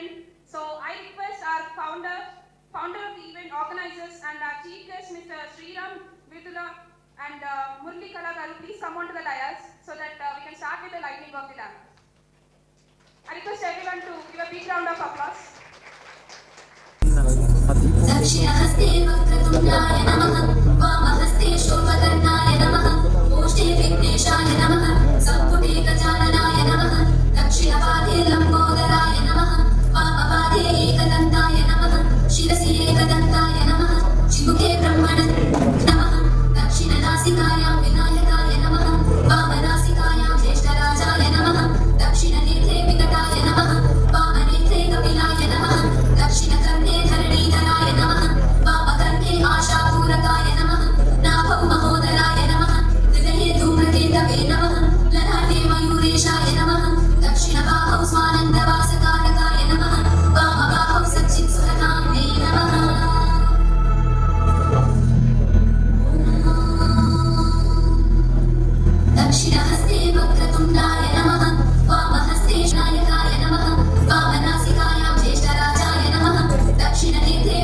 event. So I request our founder of the event organizers and our chief guest, Mr. Sriram Vidula and Murli Kalagaru, please come on to the dais so that we can start with the lighting of the lamp. I request everyone to give a big round of applause. दक्षिणहस्ते वक्रतुण्डाय नमः वामहस्ते शोभकर्णाय नमः ओष्ठे विघ्नेशाय नमः सम्पुटे गजाननाय नमः दक्षिणपादे लम्बोदराय नमः वामपादे एकदन्ताय नमः शिरसि एकदन्ताय नमः चिमुखे ब्रह्मणे नमः दक्षिणनासिकायां विनायकाय नमः वामनासिकायां ज्येष्ठराजाय नमः दक्षिणनेत्रे विकटाय नमः वामनेत्रे कपिलाय नमः दक्षिणकर्णे धरणीधराय नमः वामकर्णे आशापूरकाय नमः नाभौ महोदराय नमः हृदये धूम्रकेतवे नमः ललाटे मयूरेशाय नमः दक्षिणबाहौ स्वानन्दवासकारकाय नमः वामबाहौ सच्चित्सुखधाम्ने नमः दक्षिणहस्ते वक्रतुण्डाय नमः वामहस्ते नायकाय नमः वामनासिकायां ज्येष्ठराजाय नमः दक्षिणनेत्रे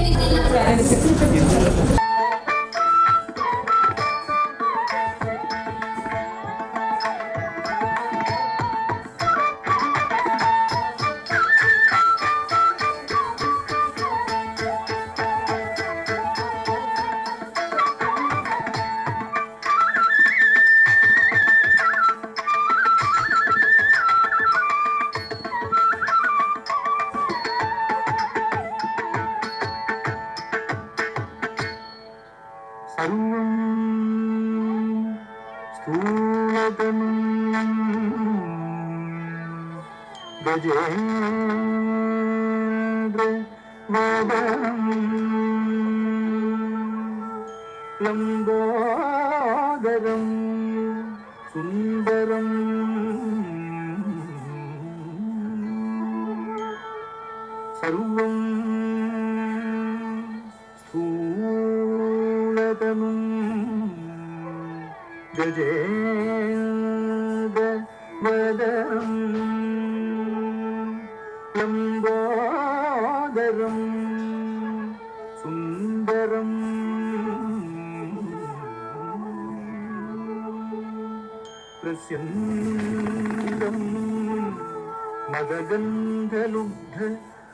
गजेन्द्र वदनं लम्बोदरं सुन्दरं सर्वं स्थूलतनुं गजेन्द्र वदनं लम्बोदरं सुन्दरं प्रस्यन्दं मदगन्धलुब्ध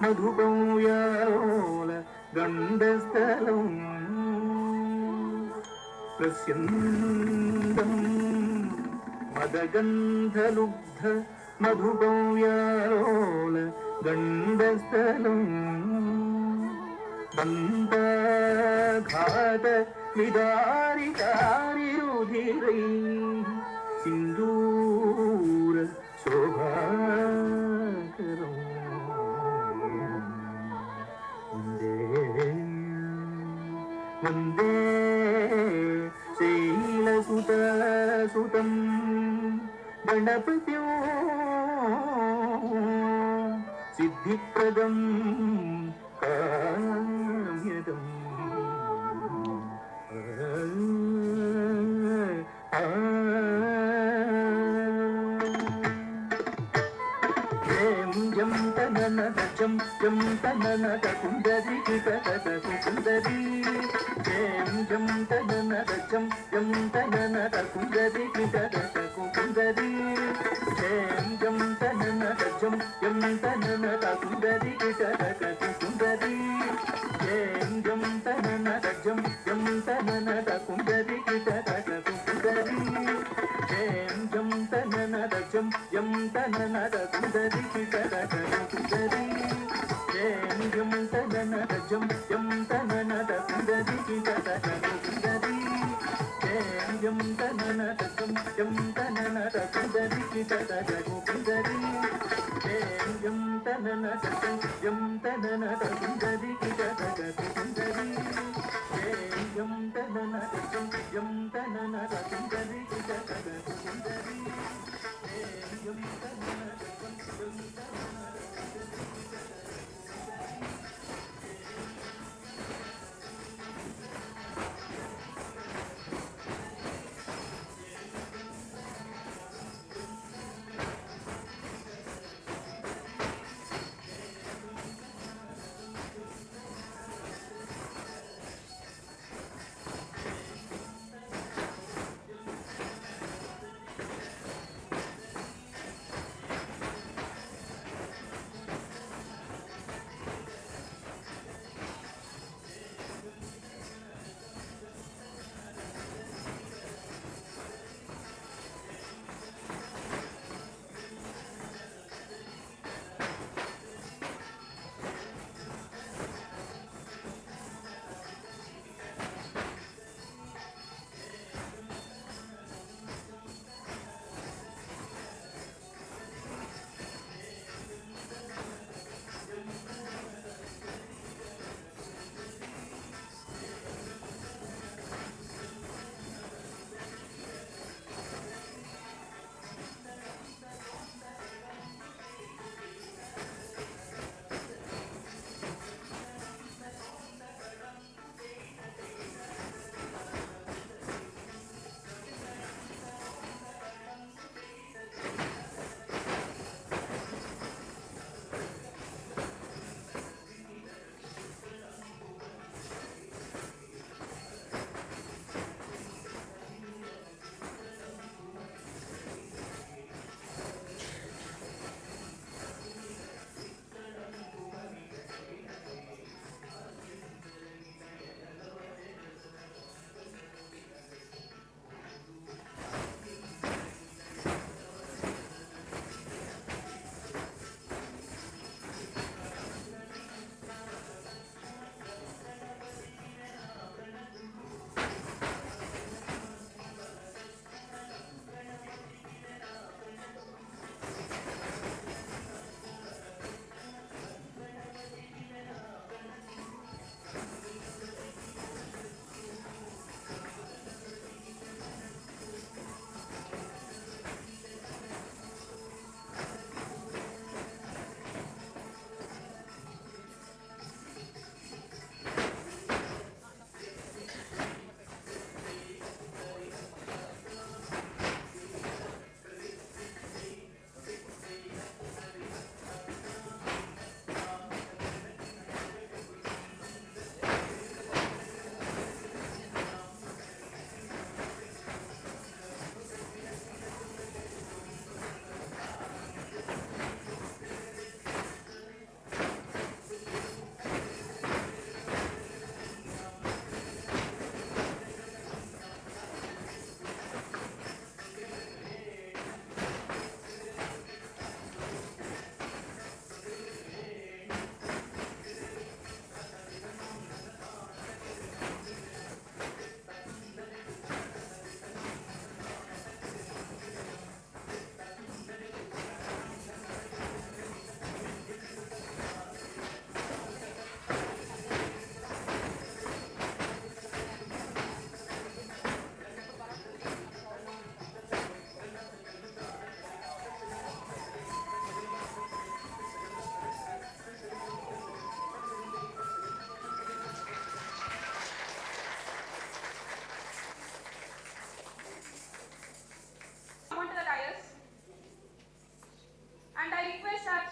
मधुपौयालोल गण्डस्थलं प्रस्यन्दं मदगन्धलुब्ध मधुपौयालोल गण्डस्थलं दन्ताघात विदारितारिरुधिरैः सिन्दूर शोभाकरम् वन्दे वन्दे शैलसुतसुतं गणपत्यो सिद्धिप्रदं काम्यदम् जं तननद जं तननद कुन्दरी किटकट कुन्दरी जं तननद जं तननद कुन्दरी किटकट कुन्दरी जं तननद जं तननद कुन्दरी किटकट कुन्दरी जं तननद जं तननद कुन्दरी किटकट कुन्दरी जं तननद जं तननद कुन्दरी किटकट कुन्दरी जं तननद जं तननद कुन्दरी किटकट कुन्दरी जं तननद जं तननद कुन्दरी किटकट कुन्दरी जं तननद जं तननद कुन्दरी किटकट कुन्दरी जं तननद जं तननद कुन्दरी किटकट कुन्दरी जं तननद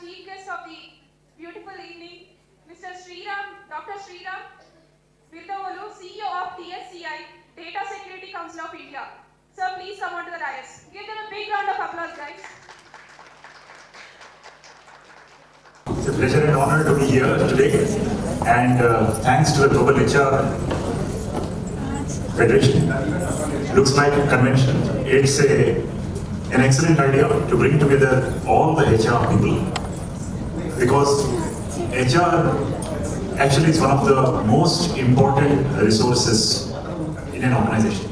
chief guest of the beautiful evening, Mr. Sriram, Dr. Sriram Virdavolu, CEO of TSCI, Data Security Council of India. Sir, please come on to the dais. Give them a big round of applause, guys. It's a pleasure and honor to be here today, and thanks to the Global HR Federation. Looks like a convention. It's an excellent idea to bring together all the HR people, because HR actually is one of the most important resources in an organization.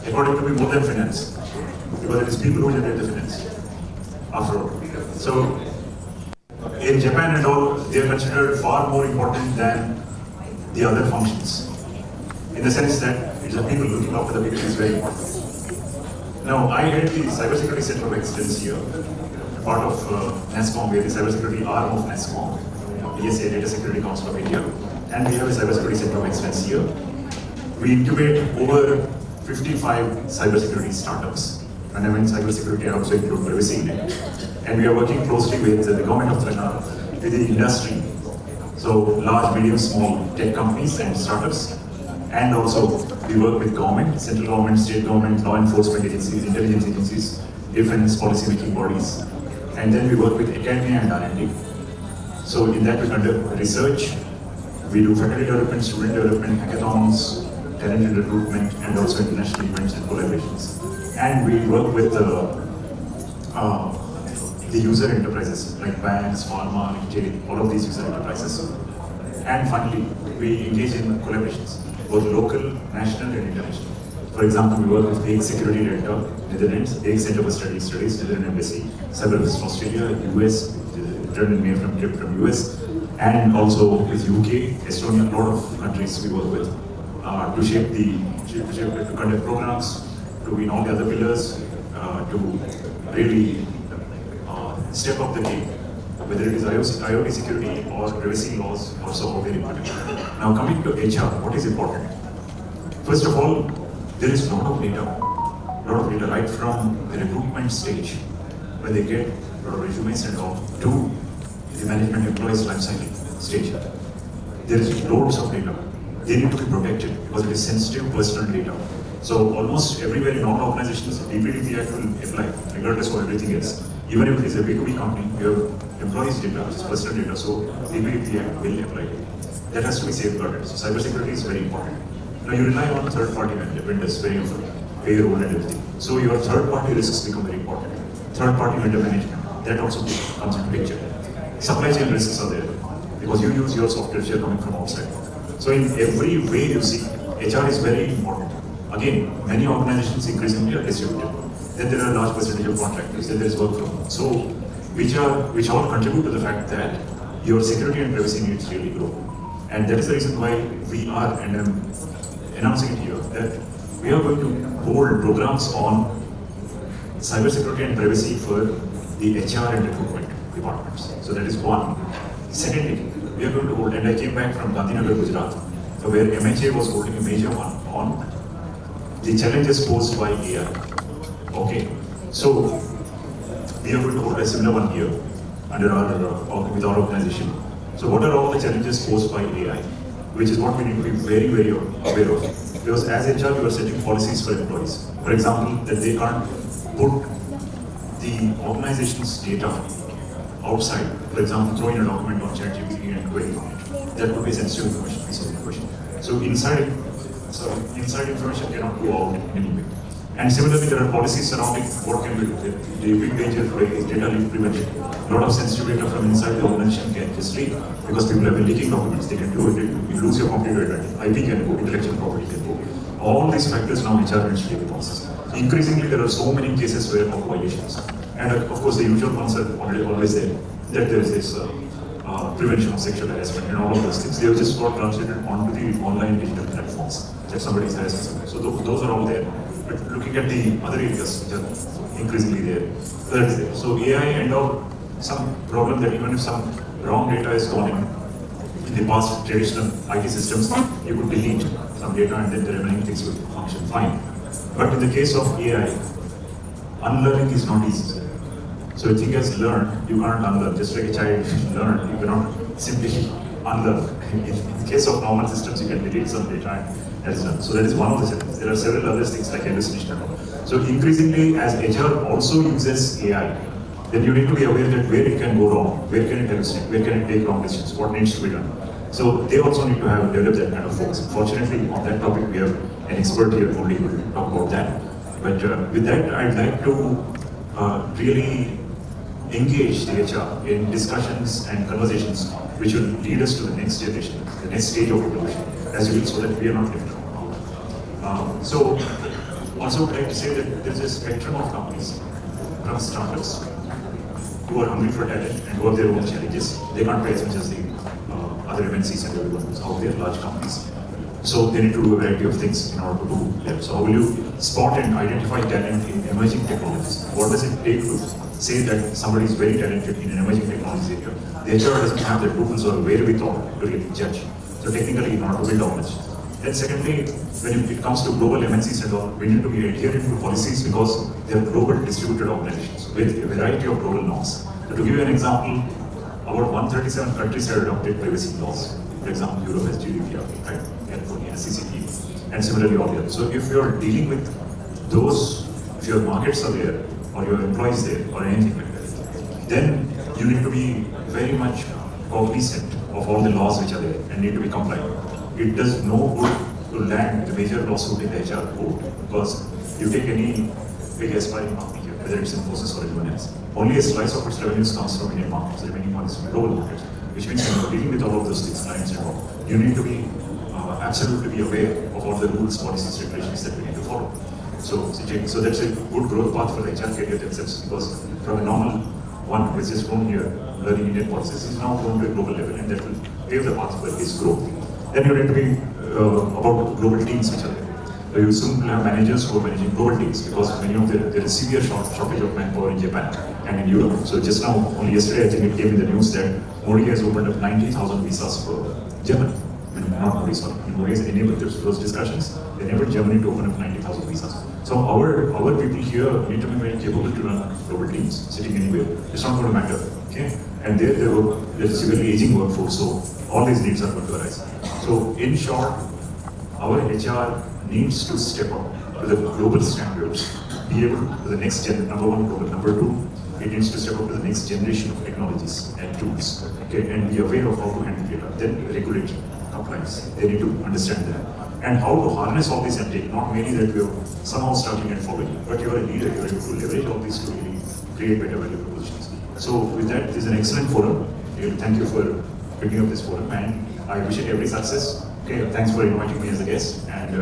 According to me, more than finance, because it is people who generate the finance, after all. So, in Japan and all, they are considered far more important than the other functions, in the sense that it's the people looking after the people is very important. Now, I head the Cybersecurity Center of Excellence here, part of NASSCOM, we are the cybersecurity arm of NASSCOM, DSA, Data Security Council of India, and we have a Cybersecurity Center of Excellence here. We incubate over 55 cybersecurity startups. And I mean cybersecurity, I also include privacy in it. And we are working closely with the government of Telangana, with the industry. So large, medium, small tech companies and startups. And also we work with government, central government, state government, law enforcement agencies, intelligence agencies, defense policy making bodies. And then we work with academia and R&D. So in that we conduct research, we do faculty development, student development, hackathons, talent recruitment, and also international events and collaborations. And we work with the user enterprises like banks, pharma, retail, all of these user enterprises. And finally, we engage in collaborations, both local, national, and international. For example, we work with Hague Security Delta, Netherlands, Hague Center for Studies, Netherlands Embassy, Cyberoffice from Australia, US, returned in May from US, and also with UK, Estonia, a lot of countries we work with to shape to conduct programs, to in all the other pillars, to really step up the game, whether it is IoT security or privacy laws, also very important. Now coming to HR, what is important? First of all, there is a lot of data right from the recruitment stage, when they get a lot of resumes and all, to the management employees lifecycle stage. There is loads of data. They need to be protected because it is sensitive personal data. So almost everywhere in all organizations, DPDP Act will apply, regardless of everything else. Even if it is a B2B company, you have employees' data, which is personal data, so DPDP Act will apply. That has to be safeguarded. So cybersecurity is very important. Now you rely on third-party vendors very often, payroll and everything. So your third-party risks become very important. Third-party vendor management, that also comes into picture. Supply chain risks are there, because you use your software which are coming from outside. So in every way you see, HR is very important. Again, many organizations increasingly are distributed. Then there are a large percentage of contractors, then there is work from home. So, which all contribute to the fact that your security and privacy needs really grow. And that is the reason why we are, and I'm announcing it here, that we are going to hold programs on cybersecurity and privacy for the HR and recruitment departments. So that is one. Secondly, we are going to hold, and I came back from Gandhinagar, Gujarat, where MHA was holding a major one on the challenges posed by AI. Okay, so we are going to hold a similar one here under with our organization. So what are all the challenges posed by AI, which is what we need to be very, very aware of. Because as HR, you are setting policies for employees. For example, that they can't put the organization's data outside. For example, throw in a document on ChatGPT and query on it. That could be sensitive information, piece of information. So inside information cannot go out anyway. And similarly, there are policies surrounding what can be done. The big danger today is data leak prevention. A lot of sensitive data from inside the organization can just leak because people have been leaking documents. They can do it. You lose your computer identity. IP can go. Intellectual property can go. All these factors now HR needs to take the process. Increasingly, there are so many cases where of violations. And of course, the usual ones are always there. That there is this prevention of sexual harassment and all of those things. They have just got translated onto the online digital platforms that somebody is harassing somebody. So those are all there. But looking at the other areas, which are increasingly there, that is there. So AI and all, some problem that even if some wrong data is gone in the past traditional IT systems, you could delete some data and then the remaining things will function fine. But in the case of AI, unlearning is not easy. So a thing has learned, you can't unlearn. Just like a child learned, you cannot simply unlearn. In case of normal systems, you can delete some data and that is done. So that is one of the settings. There are several other things like hallucination. So increasingly, as HR also uses AI, then you need to be aware that where it can go wrong, where can it hallucinate, where can it take wrong decisions, what needs to be done. So they also need to have developed that kind of focus. Fortunately, on that topic, we have an expert here only who will talk about that. But with that, I'd like to really engage the HR in discussions and conversations which will lead us to the next generation, the next stage of evolution, as you will, so that we are not left out. So, also I'd like to say that there's a spectrum of companies, from startups who are hungry for talent and who have their own challenges. They can't pay as much as the other MNCs and everyone who's out there, large companies. So they need to do a variety of things in order to do that. So how will you spot and identify talent in emerging technologies? What does it take to say that somebody is very talented in an emerging technologies area? The HR doesn't have the tools or wherewithal to really judge. So technically, in order to build knowledge. Then secondly, when it comes to global MNCs and all, we need to be adherent to policies because they are global distributed organizations with a variety of global norms. So to give you an example, about 137 countries have adopted privacy laws. For example, Europe has GDPR, right? California has CCP, and similarly all the others. So if you are dealing with those, if your markets are there, or your employees there, or anything like that, then you need to be very much cognizant of all the laws which are there and need to be compliant. It does no good to land the major lawsuit in the HR court because you take any big aspiring company here, whether it's Infosys or anyone else, only a slice of its revenues comes from Indian markets, the remaining one is from global markets, which means when you're dealing with all of those things, clients and all, you need to be absolutely be aware of all the rules, policies, regulations that we need to follow. So that's a good growth path for the HR career themselves because from a normal one which is grown here, learning Indian policies, is now grown to a global level and that will pave the path for his growth. Then you need to be about global teams which are there. So you soon will have managers who are managing global teams because many of them, there is severe shortage of manpower in Japan and in Europe. So just now, only yesterday, I think it came in the news that Modi has opened up 90,000 visas for Germany. Not Modi, sorry. Modi has enabled those discussions. They enabled Germany to open up 90,000 visas. So our people here need to be very capable to run global teams, sitting anywhere. It's not going to matter, okay? And there's a severely aging workforce, so all these needs are going to arise. So in short, our HR needs to step up to the global standards, be able to the next gen, number one global, number two, it needs to step up to the next generation of technologies and tools, okay, and be aware of how to handle data. Then regulate compliance, they need to understand that. And how to harness all this and take, not merely that we are somehow starting and following, but you are a leader, you are able to leverage all these to really create better value propositions. So with that, this is an excellent forum. Thank you for picking up this forum, and I wish it every success. Okay, thanks for inviting me as a guest, and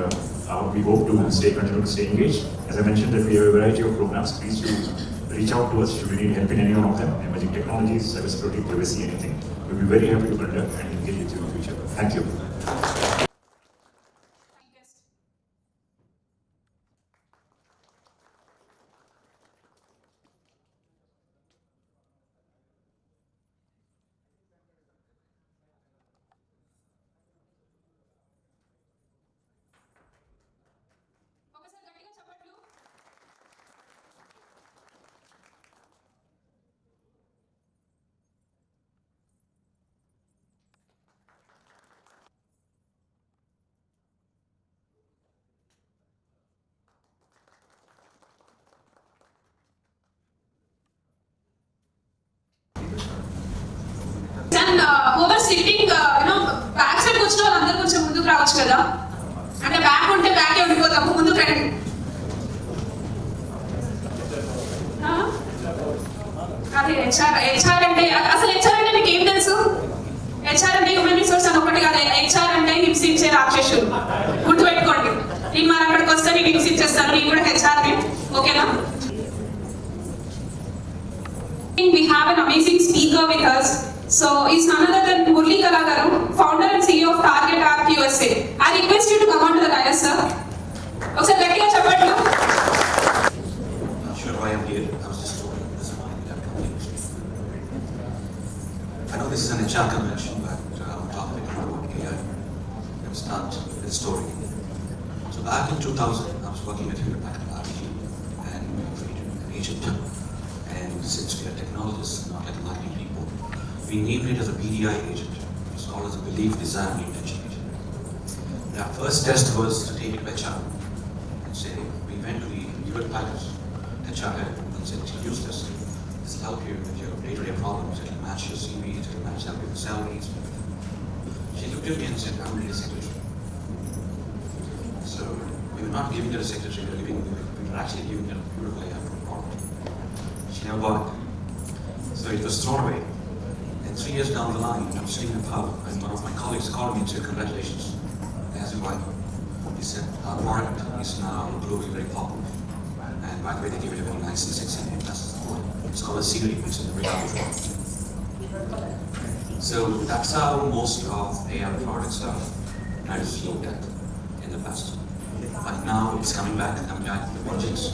we hope to continue to stay engaged. As I mentioned that we have a variety of programs. Please do reach out to us should we need help in any one of them. Emerging technologies, cybersecurity, privacy, anything. We'll be very happy to conduct and engage with you in the future. Thank you. ఒకసారి గట్టిగా చప్పట్లు. And whoever sitting, back side కూర్చున్న వాళ్ళందరూ కొంచెం ముందుకు రావచ్చు కదా. అంటే బ్యాక్ ఉంటే బ్యాకే ఉండిపోతాము, ముందుకు రండి. అదే హెచ్ఆర్ అంటే అసలు హెచ్ఆర్ అంటే మీకు ఏం తెలుసు? హెచ్ఆర్ అంటే హ్యూమన్ రిసోర్స్ అని ఒకటి కాదు. హెచ్ఆర్ అంటే హింసించే రాక్షసుడు. గుర్తుపెట్టుకోండి, నేను మరి అక్కడికి వస్తే నేను హింసించేస్తాను, నేను కూడా హెచ్ఆర్ని. ఓకేనా? We have an amazing speaker with us. So he's none other than Murli Kalagaru, founder and CEO of Target App USA. I request you to come on to the dais, sir. ఒకసారి గట్టిగా చెప్పండి. Sure, why I'm here. I was just told this morning that I know this is an HR convention, but I'm talking about AI. Let's start with the story. So back in 2000, I was working at Hyderabad and in Egypt. And and since we are technologists, not like marketing people, we named it as a BDI agent. It's called as a belief, desire, and intention agent. And our first test was to take it to HR and say, we went to the pilots, HR head, and said, use this. This will help you with your day-to-day problems. It will match your CV, it will match up your salaries. She looked at me and said, I'm really a secretary. So we were not giving her a secretary, we were actually giving her a beautiful AI product. She never bought it. So it was thrown away. And 3 years down the line, I'm sitting in a pub, and one of my colleagues called me and said, congratulations. I asked him why. He said, our product is now globally very popular. And by the way, they gave it a very nice and sexy name. That's the point. It's called a Siri, which is a very form. So that's how most of AI products are kind of looked at in the past. But now it's coming back with the vengeance.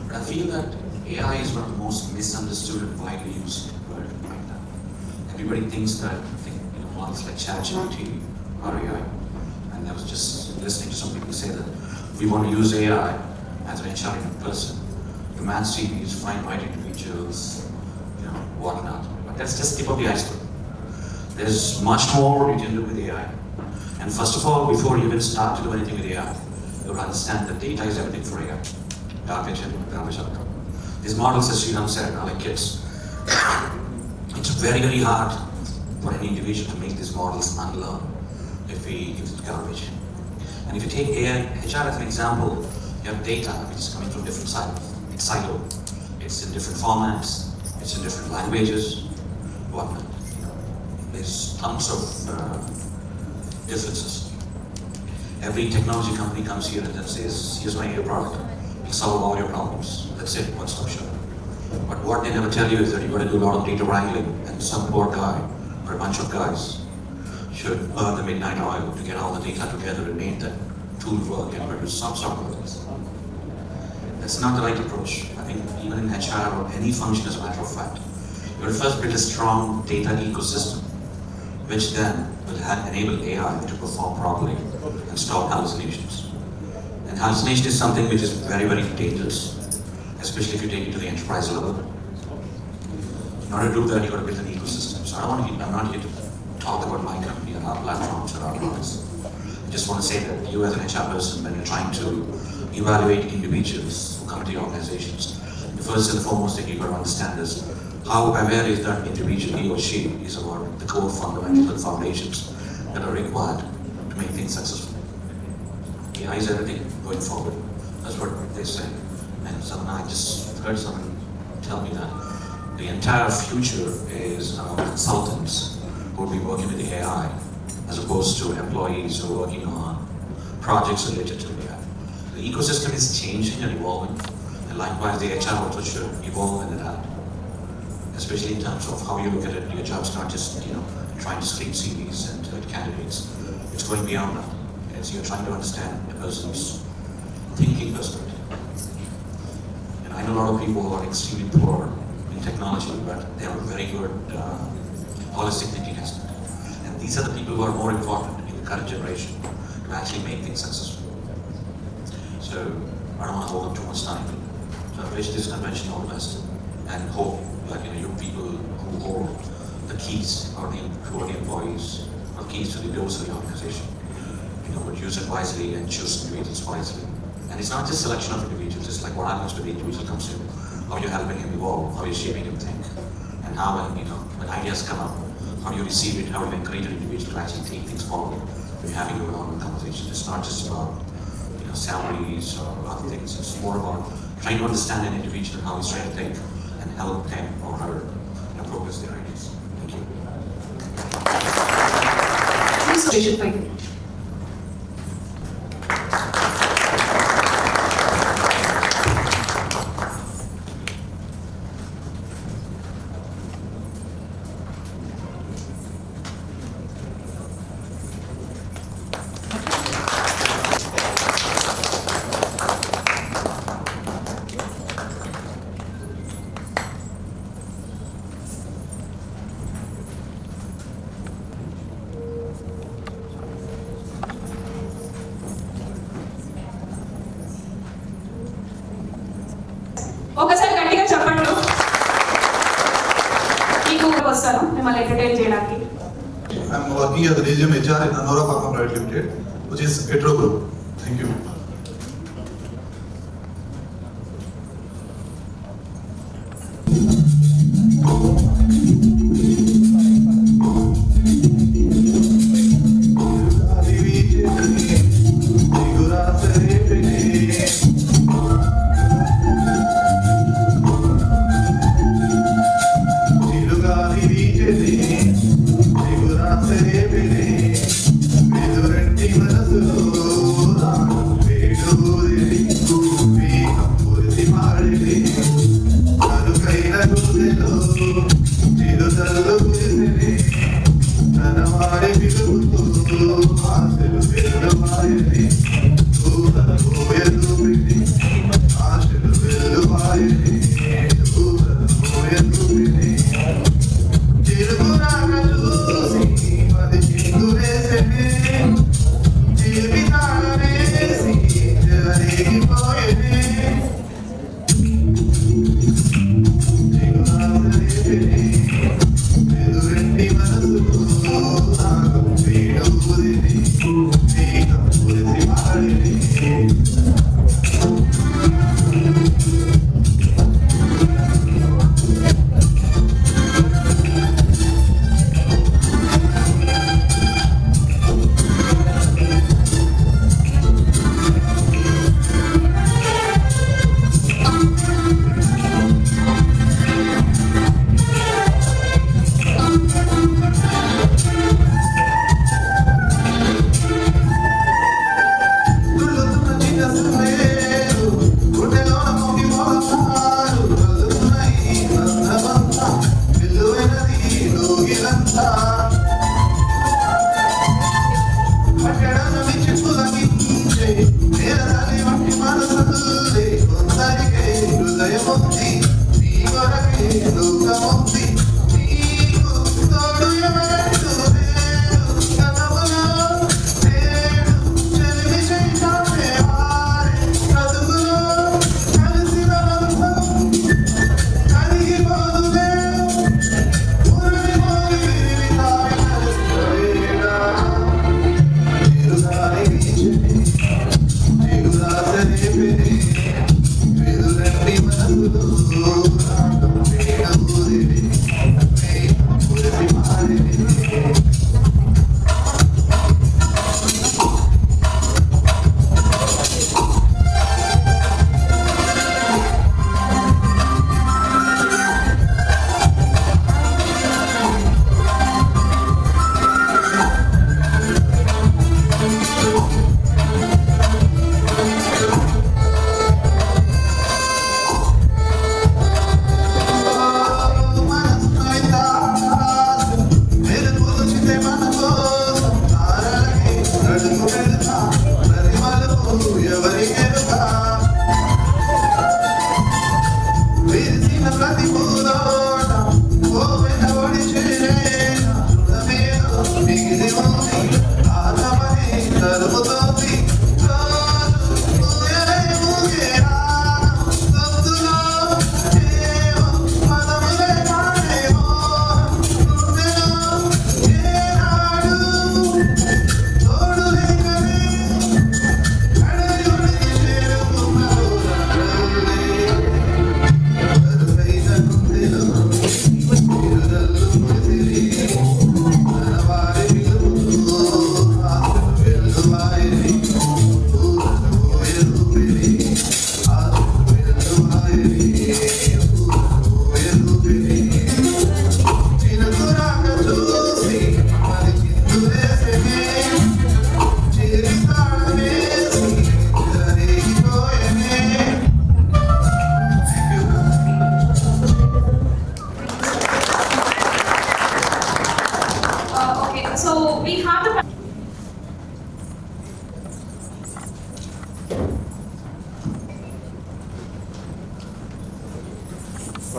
But I feel that AI is one of the most misunderstood and widely used word right now. Everybody thinks that models like ChatGPT are AI. And I was just listening to some people say that we want to use AI as an HR person to match CVs, find right individuals, whatnot. But that's just tip of the iceberg. There's much more you can do with AI. And first of all, before you even start to do anything with AI, you will understand that data is everything for AI. Garbage in, garbage out. These models, as Sriram said, are like kids. It's very, very hard for any individual to make these models unlearn if it's garbage. And if you take AI, HR as an example, you have data which is coming from different silos. It's siloed. It's in different formats. It's in different languages. Whatnot. There's tons of differences. Every technology company comes here and then says, here's my AI product. It'll solve all your problems. That's it, one-stop shop. But what they never tell you is that you've got to do a lot of data wrangling, and some poor guy or a bunch of guys should burn the midnight oil to get all the data together and make that tool work and produce some sort of this. That's not the right approach. I think even in HR or any function, as a matter of fact, you will first build a strong data ecosystem, which then will enable AI to perform properly and stop hallucinations. And hallucination is something which is very, very dangerous, especially if you take it to the enterprise level. In order to do that, you've got to build an ecosystem. So I'm not here to talk about my company or our platforms or our products. I just want to say that you as an HR person, when you're trying to evaluate individuals who come to your organizations, the first and foremost thing you've got to understand is how aware is that individual, he or she, is about the core fundamentals and foundations that are required to make things successful. AI is everything going forward. That's what they say. And I just heard someone tell me that the entire future is consultants who will be working with the AI as opposed to employees who are working on projects related to AI. The ecosystem is changing and evolving, and likewise the HR also should evolve and adapt, especially in terms of how you look at it. Your job's not just trying to screen CVs and candidates. It's going beyond that. It's you're trying to understand a person's thinking perspective. And I know a lot of people who are extremely poor in technology, but they have a very good holistic thinking aspect. And these are the people who are more important in the current generation to actually make things successful. So I don't want to hold up too much time. So I wish this convention all the best and hope that you people who hold the keys or who are the employees or keys to the doors of the organization, would use it wisely and choose individuals wisely. And it's not just selection of individuals, it's like what happens when the individual comes in, how you're helping him evolve, how you're shaping him think, and how when ideas come up, how do you receive it, how do you encourage an individual to actually take things forward when you're having a one-on-one conversation. It's not just about salaries or other things, it's more about trying to understand an individual and how he's trying to think and help him or her progress their ideas. Thank you. Thank you. Entertain చేయడానికి. I'm working as a regional HR in Anora Pharma Private Limited, which is Petro Group. Thank you.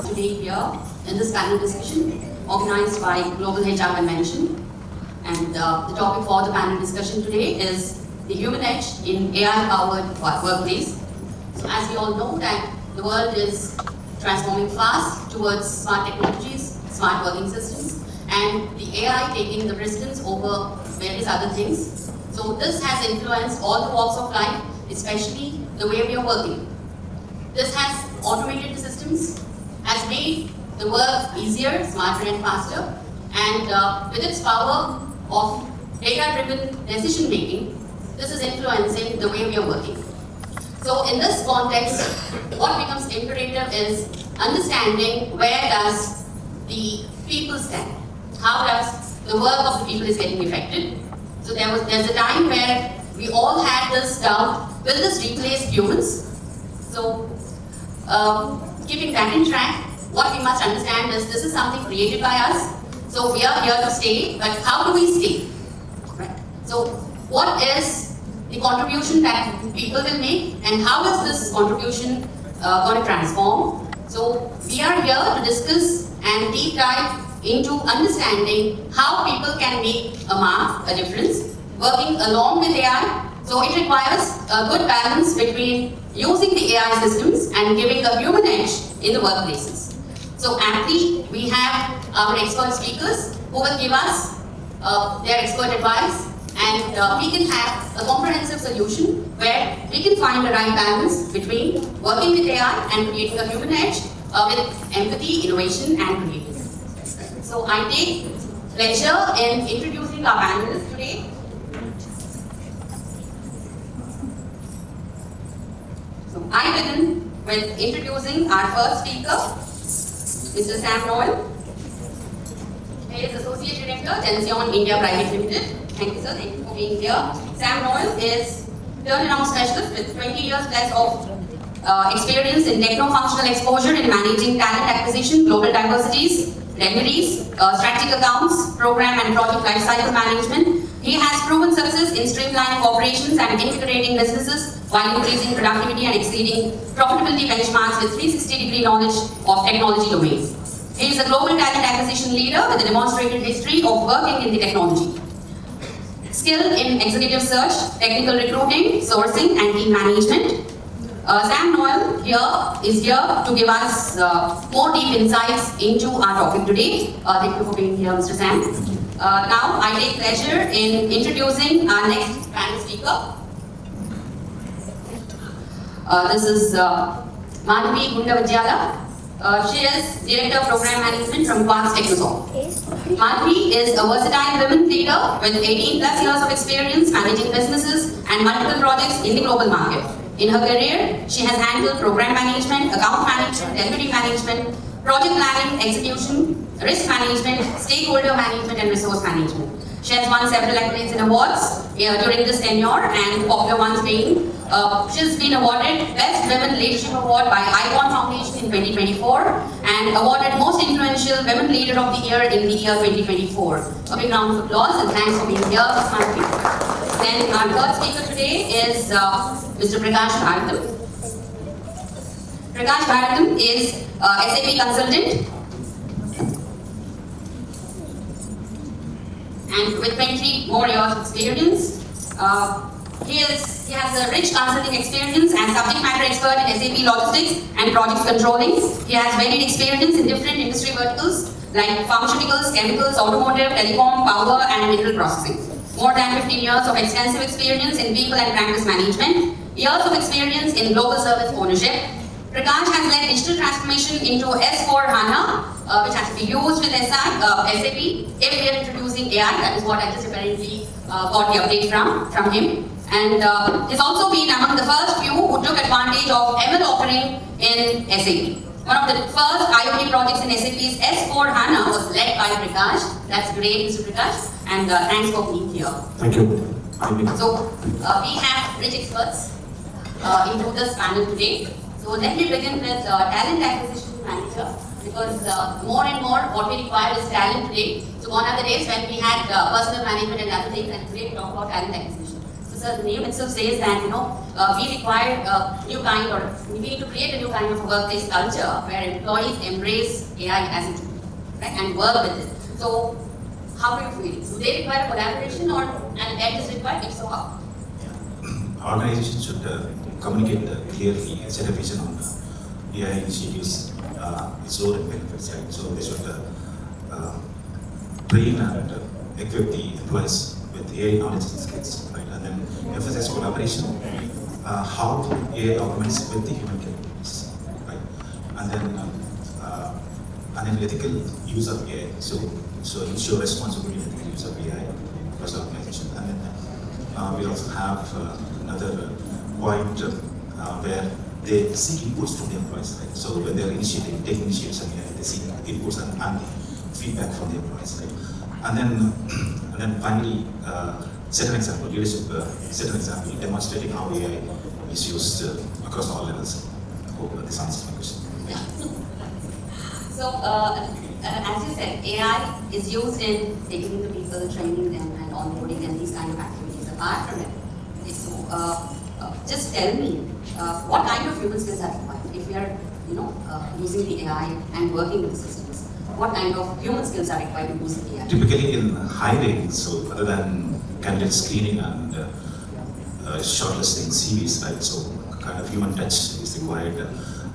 Today here in this panel discussion organized by Global HR Convention. And the topic for the panel discussion today is the human edge in AI-powered workplace. So as we all know that the world is transforming fast towards smart technologies, smart working systems, and the AI taking the precedence over various other things. So this has influenced all the walks of life, especially the way we are working. This has automated the systems, has made the work easier, smarter and faster, and with its power of data-driven decision making, this is influencing the way we are working. So in this context, what becomes imperative is understanding where does the people stand? How does the work of the people is getting affected? So there's a time where we all had this doubt, will this replace humans? So keeping that in track, what we must understand is this is something created by us. So we are here to stay, but how do we stay? Right? So what is the contribution that people will make, and how is this contribution going to transform? So we are here to discuss and deep dive into understanding how people can make a mark, a difference, working along with AI. So it requires a good balance between using the AI systems and giving a human edge in the workplaces. So aptly, we have our expert speakers who will give us their expert advice, and we can have a comprehensive solution where we can find the right balance between working with AI and creating a human edge with empathy, innovation and creativity. So I take pleasure in introducing our panelists today. So I begin with introducing our first speaker, Mr. Sam Noel. He is Associate Director, Tension India Private Limited. Thank you, sir. Thank you for being here. Sam Noel is turnaround specialist with 20 years plus of experience in techno-functional exposure in managing talent acquisition, global diversities, deliveries, strategic accounts, program and project lifecycle management. He has proven success in streamlining operations and integrating businesses while increasing productivity and exceeding profitability benchmarks with 360-degree knowledge of technology domains. He is a global talent acquisition leader with a demonstrated history of working in the technology. Skill in executive search, technical recruiting, sourcing and team management. Sam Noel is here to give us more deep insights into our topic today. Thank you for being here, Mr. Sam. Now, I take pleasure in introducing our next panel speaker. This is Madhavi Gundavadyala. She is Director of Program Management from Quarks Technosoft. Madhavi is a versatile women leader with 18 plus years of experience managing businesses and multiple projects in the global market. In her career, she has handled program management, account management, delivery management, project planning, execution, risk management, stakeholder management and resource management. She has won several accolades and awards during this tenure, and popular ones being, she has been awarded Best Women Leadership Award by Icon Foundation in 2024 and awarded Most Influential Women Leader of the Year in the year 2024. A big round of applause and thanks for being here, Ms. Madhavi. Then our third speaker today is Mr. Prakash Bharatam. Prakash Bharatam is SAP consultant and with 20 more years of experience. He has a rich consulting experience and subject matter expert in SAP logistics and project controlling. He has varied experience in different industry verticals like pharmaceuticals, chemicals, automotive, telecom, power and mineral processing. More than 15 years of extensive experience in people and practice management, years of experience in global service ownership. Prakash has led digital transformation into S-1 HANA, which has to be used with SAP. If we are introducing AI, that is what I just apparently got the update from him. And he's also been among the first few who took advantage of ML offering in SAP. One of the first IoT projects in SAP's S-1 HANA was led by Prakash. That's great, Mr. Prakash. And thanks for being here. Thank you. So, we have rich experts into this panel today. So, let me begin with talent acquisition manager, because more and more what we require is talent today. So, gone are the days when we had personal management and other things, and today we talk about talent acquisition. So, sir, the name itself says that, we require a new kind, or we need to create a new kind of a workplace culture where employees embrace AI as a tool, right, and work with it. So, how do you feel? Do they require collaboration or an edge is required? If so, how? Organizations should communicate clearly and set a vision on AI initiatives, its role and benefits, right? So they should train and equip the employees with AI knowledge and skills, right? And then emphasize collaboration, how AI augments with the human capabilities, right? And then ethical use of AI, so ensure responsible ethical use of AI across the organization. And then we also have another point where they seek inputs from the employees, right? So when they're taking initiatives and they seek inputs and feedback from the employees, right? And then finally, set an example, leadership, set an example, demonstrating how AI is used across all levels. I hope this answers my question. So, as you said, AI is used in taking the people, training them, and onboarding and these kind of activities. Apart from it, okay, so just tell me what kind of human skills are required if we are, using the AI and working with the systems. What kind of human skills are required to use the AI? Typically in hiring, so other than candidate screening and shortlisting CVs, right? So kind of human touch is required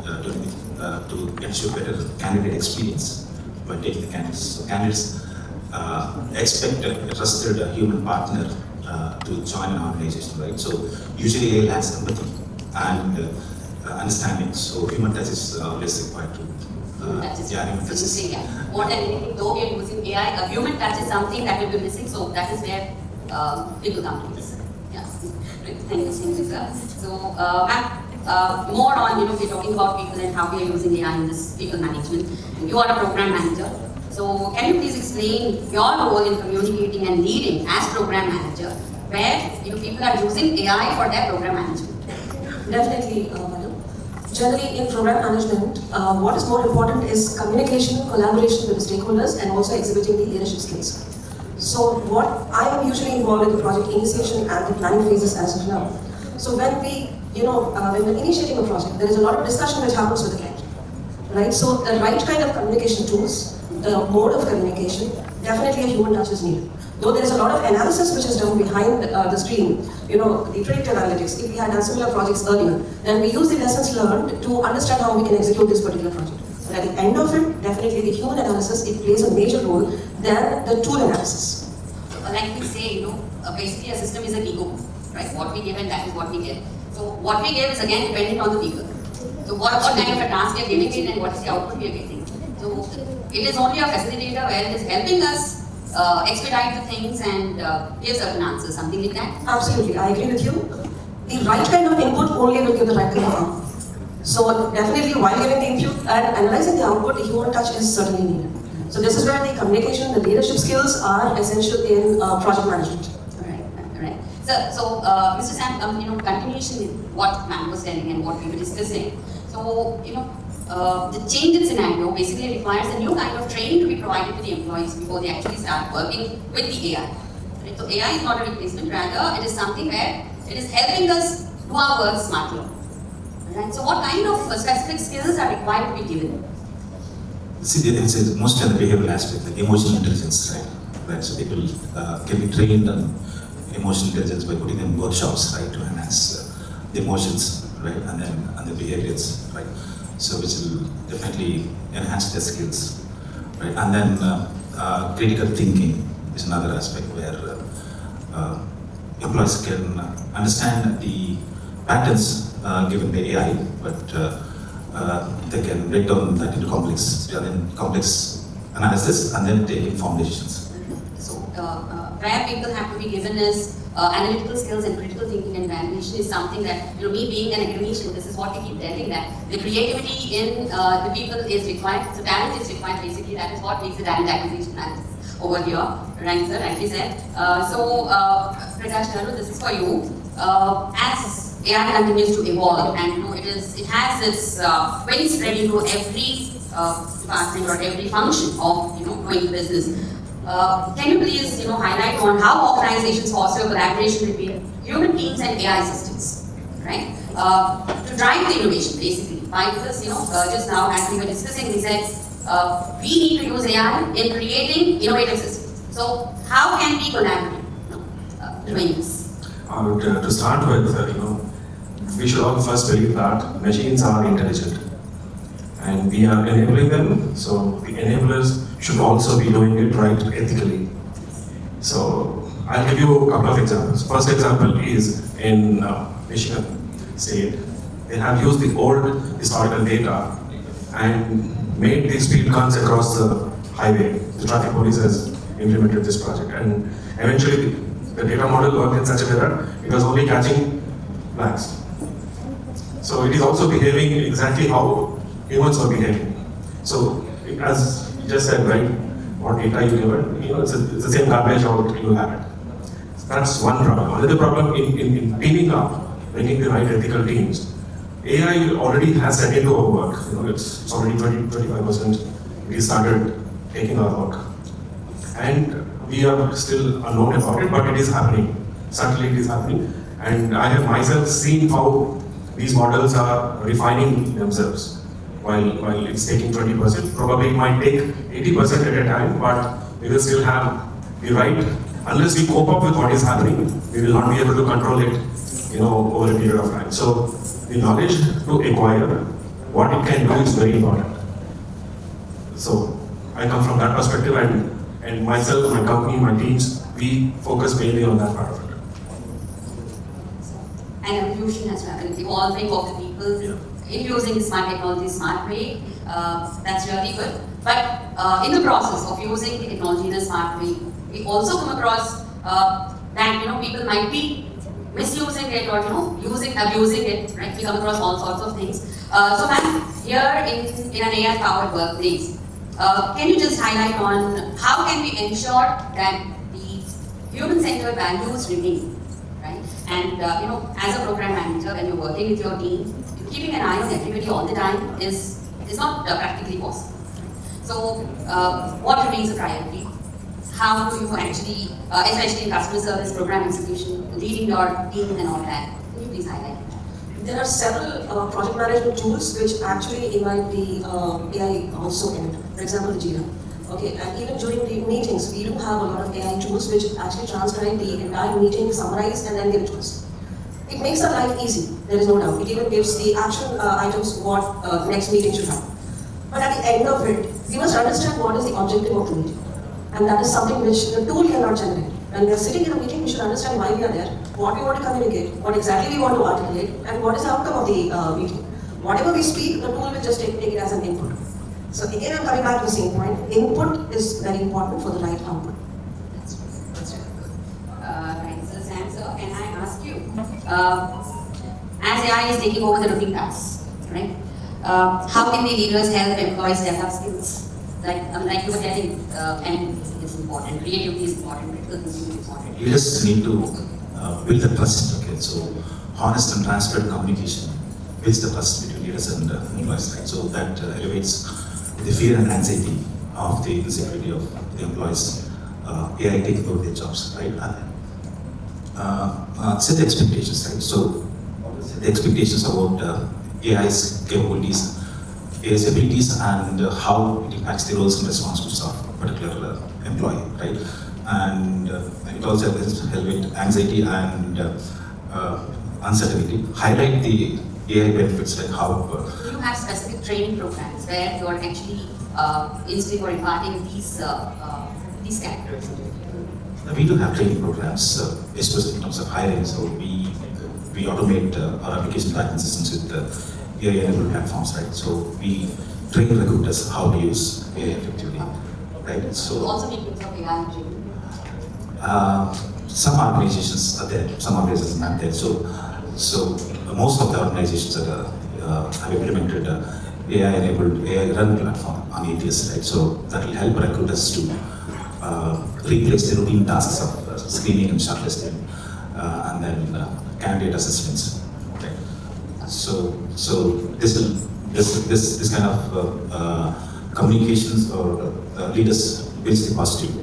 to ensure better candidate experience by taking the candidates. So candidates expect a trusted human partner to join an organization, right? So usually AI lacks empathy and understanding. So human touch is always required to. Human touch is more than anything, though we are using AI, a human touch is something that will be missing. So that is where people come to this. Yeah. Thank you, sir. So, ma'am, more on, we're talking about people and how we are using AI in this people management. And you are a program manager. So, can you please explain your role in communicating and leading as program manager, where people are using AI for their program management? Definitely, madam. Generally, in program management, what is more important is communication, collaboration with the stakeholders, and also exhibiting the leadership skills. So, what I am usually involved in the project initiation and the planning phases as of now. So, when we're initiating a project, there is a lot of discussion which happens with the client, right? So, the right kind of communication tools, the mode of communication, definitely a human touch is needed. Though there is a lot of analysis which is done behind the screen, the predictive analytics. If we had done similar projects earlier, then we use the lessons learned to understand how we can execute this particular project. But at the end of it, definitely the human analysis, it plays a major role than the tool analysis. Like we say, basically a system is a Lego, right? What we give and that is what we get. So what we give is again dependent on the people. So what kind of a task we are giving it and what is the output we are getting. So it is only a facilitator where it is helping us expedite the things and give certain answers, something like that? Absolutely, I agree with you. The right kind of input only will give the right kind of output. So definitely while giving the input and analyzing the output, the human touch is certainly needed. So this is where the communication, the leadership skills are essential in project management. All right. So Mr. Sam, continuation with what ma'am was telling and what we were discussing. So, the change in scenario basically requires a new kind of training to be provided to the employees before they actually start working with the AI. Right? So AI is not a replacement, rather it is something where it is helping us do our work smartly. Right? So what kind of specific skills are required to be given? See, it's mostly on the behavioral aspect, like emotional intelligence, right? So people can be trained on emotional intelligence by putting them in workshops, right, to enhance the emotions, right, and the behaviors, right. So which will definitely enhance their skills, right? And then critical thinking is another aspect where employees can understand the patterns given by AI, but they can break down that into complex analysis and then take informed decisions. So where people have to be given is analytical skills and critical thinking and evaluation is something that, me being an academician, this is what we keep telling, that the creativity in the people is required, so talent is required basically, that is what makes the talent acquisition analysis over here, right sir, like you said. Prakash Garu, this is for you. As AI continues to evolve and it has its wings spread into every department or every function of doing business. Can you please highlight on how organizations foster collaboration between human teams and AI systems, right? To drive the innovation, basically. Because just now as we were discussing, we said we need to use AI in creating innovative systems. So how can we collaborate doing this? To start with, we should all first believe that machines are intelligent, and we are enabling them. So the enablers should also be doing it right ethically. So I'll give you a couple of examples. First example is in Michigan State. They have used the old historical data and made these speed guns across the highway. The traffic police has implemented this project, and eventually the data model worked in such a way that it was only catching blacks. So it is also behaving exactly how humans are behaving. So as you just said, right, what data you give, it's the same garbage out you will have it. So that's one problem. Another problem in teaming up, bringing the right ethical teams. AI already has set into our work. It's already 20-25%. We started taking our work, and we are still unknown about it, but it is happening. Certainly, it is happening, and I have myself seen how these models are refining themselves. While it's taking 20%, probably it might take 80% at a time, but we will still have the right. Unless we cope up with what is happening, we will not be able to control it, over a period of time. So the knowledge to acquire what it can do is very important. So I come from that perspective, and myself, my company, my teams, we focus mainly on that part of it. An evolution has happened, evolving of the people in using the smart technology smart way. That's really good. But in the process of using the technology in a smart way, we also come across that people might be misusing it or abusing it. Right? We come across all sorts of things. So ma'am, here in an AI-powered workplace, can you just highlight on how can we ensure that the human-centered values remain, right? And as a program manager, when you're working with your team, keeping an eye on everybody all the time is not practically possible. So what remains a priority? How do you actually, especially in customer service, program execution, leading your team and all that? Can you please highlight that? There are several project management tools which actually invite the AI also in it. For example, the Jira. Okay, and even during the meetings, we do have a lot of AI tools which actually transcribe the entire meeting, summarize, and then give it to us. It makes our life easy, there is no doubt. It even gives the action items what next meeting should have. But at the end of it, we must understand what is the objective of the meeting. And that is something which the tool cannot generate. When we are sitting in a meeting, we should understand why we are there, what we want to communicate, what exactly we want to articulate, and what is the outcome of the meeting. Whatever we speak, the tool will just take it as an input. So again, I'm coming back to the same point. Input is very important for the right output. That's right. Right, so Sam, sir, can I ask you, as AI is taking over the routine tasks, right? How can the leaders help employees develop skills? Like you were telling, and it's important, creativity is important, critical thinking is important. You just need to build the trust. Okay, so honest and transparent communication builds the trust between leaders and employees. Right? So that elevates the fear and anxiety of the insecurity of the employees. AI taking over their jobs, right? Set the expectations, right? So the expectations about AI's capabilities, AI's abilities, and how it impacts the roles and responsibilities of a particular employee, right? And it also helps with anxiety and uncertainty. Highlight the AI benefits, like how. Do you have specific training programs where you are actually instilling or imparting these characters? We do have training programs, especially in terms of hiring. So we automate our application tracking systems with AI-enabled platforms, right? So we train recruiters how to use AI effectively, right? So you also need to of AI training. Some organizations are there, some organizations are not there. So most of the organizations that have implemented AI-enabled, AI-run platform on ATS, right? So that will help recruiters to replace the routine tasks of screening and shortlisting, and then candidate assessments. Right? So this kind of communications or leaders builds the positive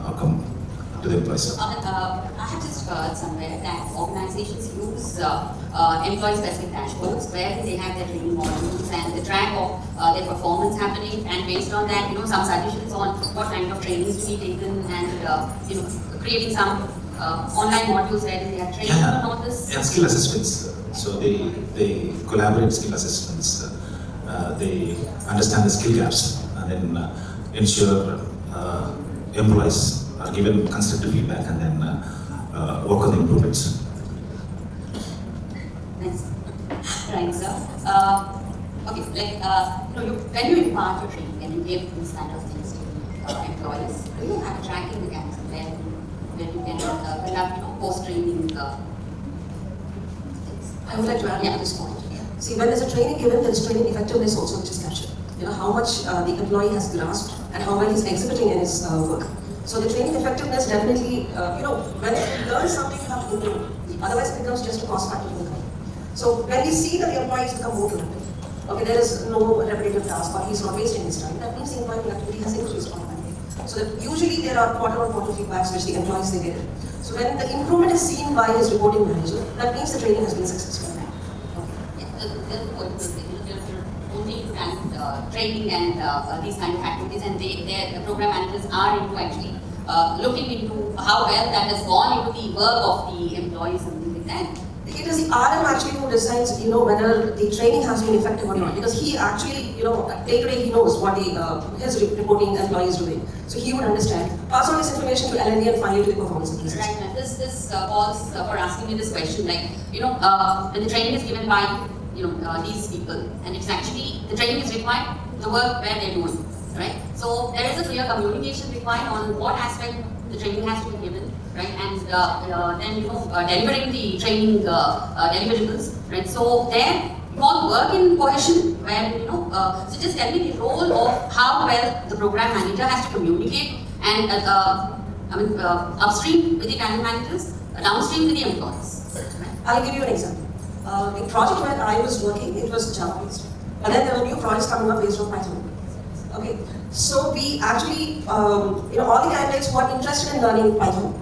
outcome to the employees. I have just heard somewhere that organizations use employee-specific dashboards where they have their training modules and the track of their performance happening, and based on that, some suggestions on what kind of trainings to be taken, and creating some online modules where they are trained on this. Yeah, skill assessments. So they collaborate skill assessments. They understand the skill gaps and then ensure employees are given constructive feedback and then work on the improvements. Thanks. Right, sir. Okay, when you impart your training and you give these kind of things to employees, do you have a tracking mechanism where you can conduct post-training things? I would like to add to this point. See, when there's a training given, there's training effectiveness also which is captured. How much the employee has grasped and how well he's exhibiting in his work. So the training effectiveness definitely, when you learn something, you have to improve. Otherwise, it becomes just a cost factor for the company. So when we see that the employees become more productive, okay, there is no repetitive task or he's not wasting his time, that means the employee productivity has increased automatically. So that usually there are quarter-on-quarter feedbacks which the employees they get. So when the improvement is seen by his reporting manager, that means the training has been successful. Only training and these kind of activities, and the program managers are into actually looking into how well that has gone into the work of the employees, something like that. It is the RM actually who decides, whether the training has been effective or not, because he actually, day to day he knows what his reporting employee is doing. So he would understand, pass on this information to L&D and finally to the performance of the system. Right, this calls for asking me this question, when the training is given by these people, and it's actually, the training is required, the work where they're doing, right? So there is a clear communication required on what aspect the training has to be given, right? And then, delivering the training deliverables, right? So there, you all work in cohesion, where, so just tell me the role of how well the program manager has to communicate and, upstream with the talent managers, downstream with the employees. Right? I'll give you an example. The project where I was working, it was Java based. But then there were new projects coming up based on Python. Okay, so we actually, all the candidates who are interested in learning Python,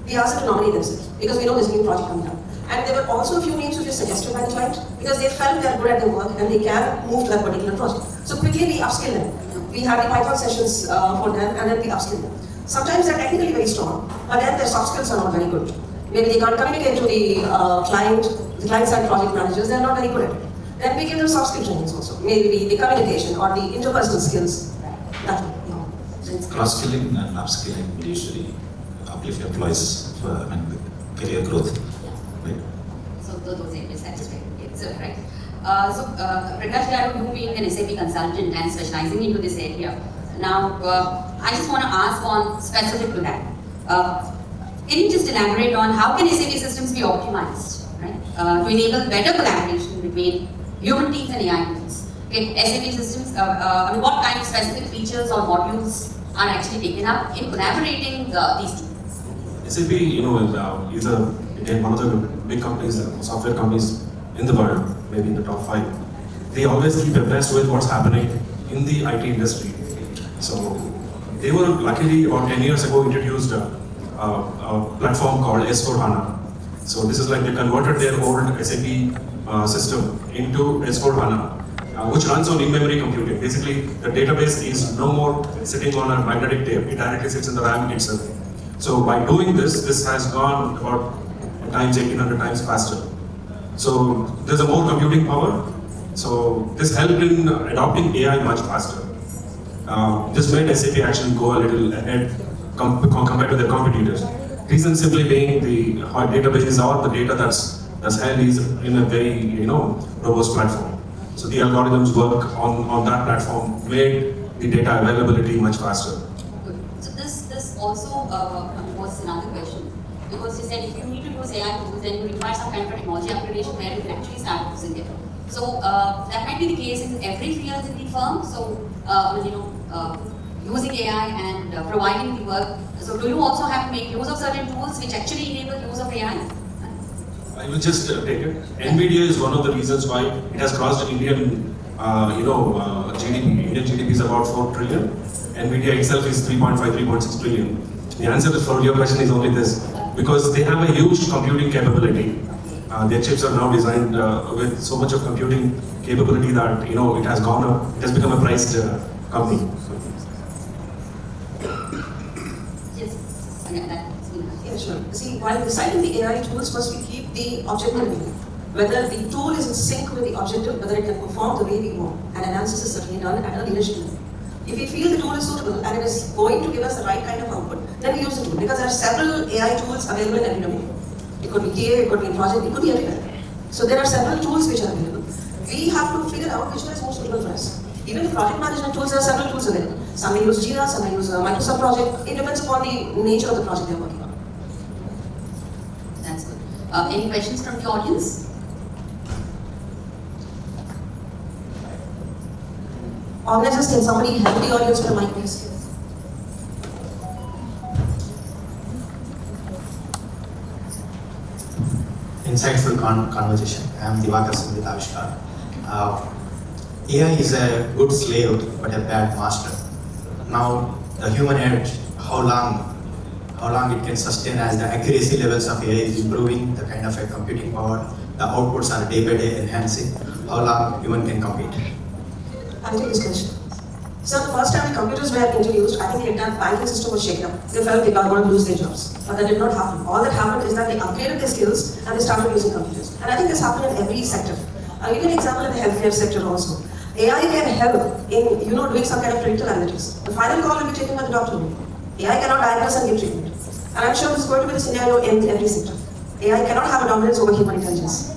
we asked them to nominate themselves because we know there's a new project coming up. And there were also a few names which were suggested by the client because they felt they are good at their work and they can move to that particular project. So quickly we upskill them. We had the Python sessions for them and then we upskill them. Sometimes they're technically very strong, but then their soft skills are not very good. Maybe they can't communicate to the client-side project managers, they're not very good at it. Then we give them soft skill trainings also. Maybe the communication or the interpersonal skills. Cross-skilling and upskilling usually uplift employees for career growth. Right? So those areas satisfied. So right. Prakash Garu, you being an SAP consultant and specializing into this area. Now, I just want to ask on specific to that. Can you just elaborate on how can SAP systems be optimized, right, to enable better collaboration between human teams and AI teams? Okay, SAP systems, what kind of specific features or modules are actually taken up in collaborating these teams? SAP, is one of the big companies, software companies in the world, maybe in the top 5. They always keep abreast with what's happening in the IT industry. So they were luckily about 10 years ago introduced a platform called S-1 HANA. So this is like they converted their old SAP system into S-1 HANA, which runs on in-memory computing. Basically, the database is no more sitting on a magnetic tape. It directly sits in the RAM itself. So by doing this has gone about 1,800 times faster. So there's a more computing power. So this helped in adopting AI much faster. This made SAP actually go a little ahead compared to their competitors. Reason simply being the databases or the data that's held is in a very robust platform. So the algorithms work on that platform, made the data availability much faster. Good. So this also was another question, because you said if you need to use AI tools, then you require some kind of technology upgradation where you can actually start using it. So that might be the case in every field in the firm. So using AI and providing the work. So do you also have to make use of certain tools which actually enable use of AI? I will just take it. NVIDIA is one of the reasons why it has crossed Indian, GDP. Indian GDP is about 4 trillion. NVIDIA itself is 3.5, 3.6 trillion. The answer for your question is only this. Because they have a huge computing capability. Their chips are now designed with so much of computing capability that it has gone up. It has become a priced company. Yeah, sure. See, while deciding the AI tools, first we keep the objective in view. Whether the tool is in sync with the objective, whether it can perform the way we want. And analysis is certainly done at a leadership level. If we feel the tool is suitable and it is going to give us the right kind of output, then we use the tool. Because there are several AI tools available in every domain. It could be QA, it could be in project, it could be everywhere. So there are several tools which are available. We have to figure out which one is most suitable for us. Even in project management tools, there are several tools available. Some may use Jira, some may use a Microsoft project. It depends upon the nature of the project they're working on. That's good. Any questions from the audience? Organizers, can somebody help the audience with a mic, please? Insightful conversation. I am Divakar Singh with Avishkar. AI is a good slave but a bad master. Now the human edge, how long it can sustain as the accuracy levels of AI is improving, the kind of a computing power, the outputs are day by day enhancing, how long human can compete? I'll take this question. So the first time the computers were introduced, I think the entire banking system was shaken up. They felt they were going to lose their jobs. But that did not happen. All that happened is that they upgraded their skills and they started using computers. And I think this happened in every sector. I'll give you an example in the healthcare sector also. AI can help in doing some kind of predictive analytics. The final call will be taken by the doctor. AI cannot diagnose and give treatment. And I'm sure this is going to be the scenario in every sector. AI cannot have a dominance over human intelligence.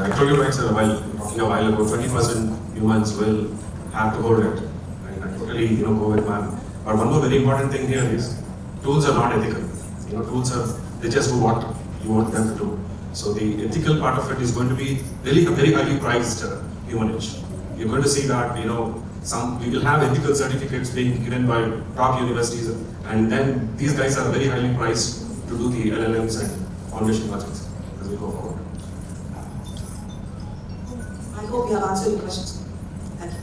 I told you right, sir, a while ago, 20% humans will have to hold it. And I totally, go with man. But one more very important thing here is, tools are not ethical. Tools they just do what you want them to do. So the ethical part of it is going to be really a very highly priced human edge. You're going to see that, we will have ethical certificates being given by top universities, and then these guys are very highly priced to do the LLMs and foundation projects as we go forward. I hope you have answered your questions. Thank you.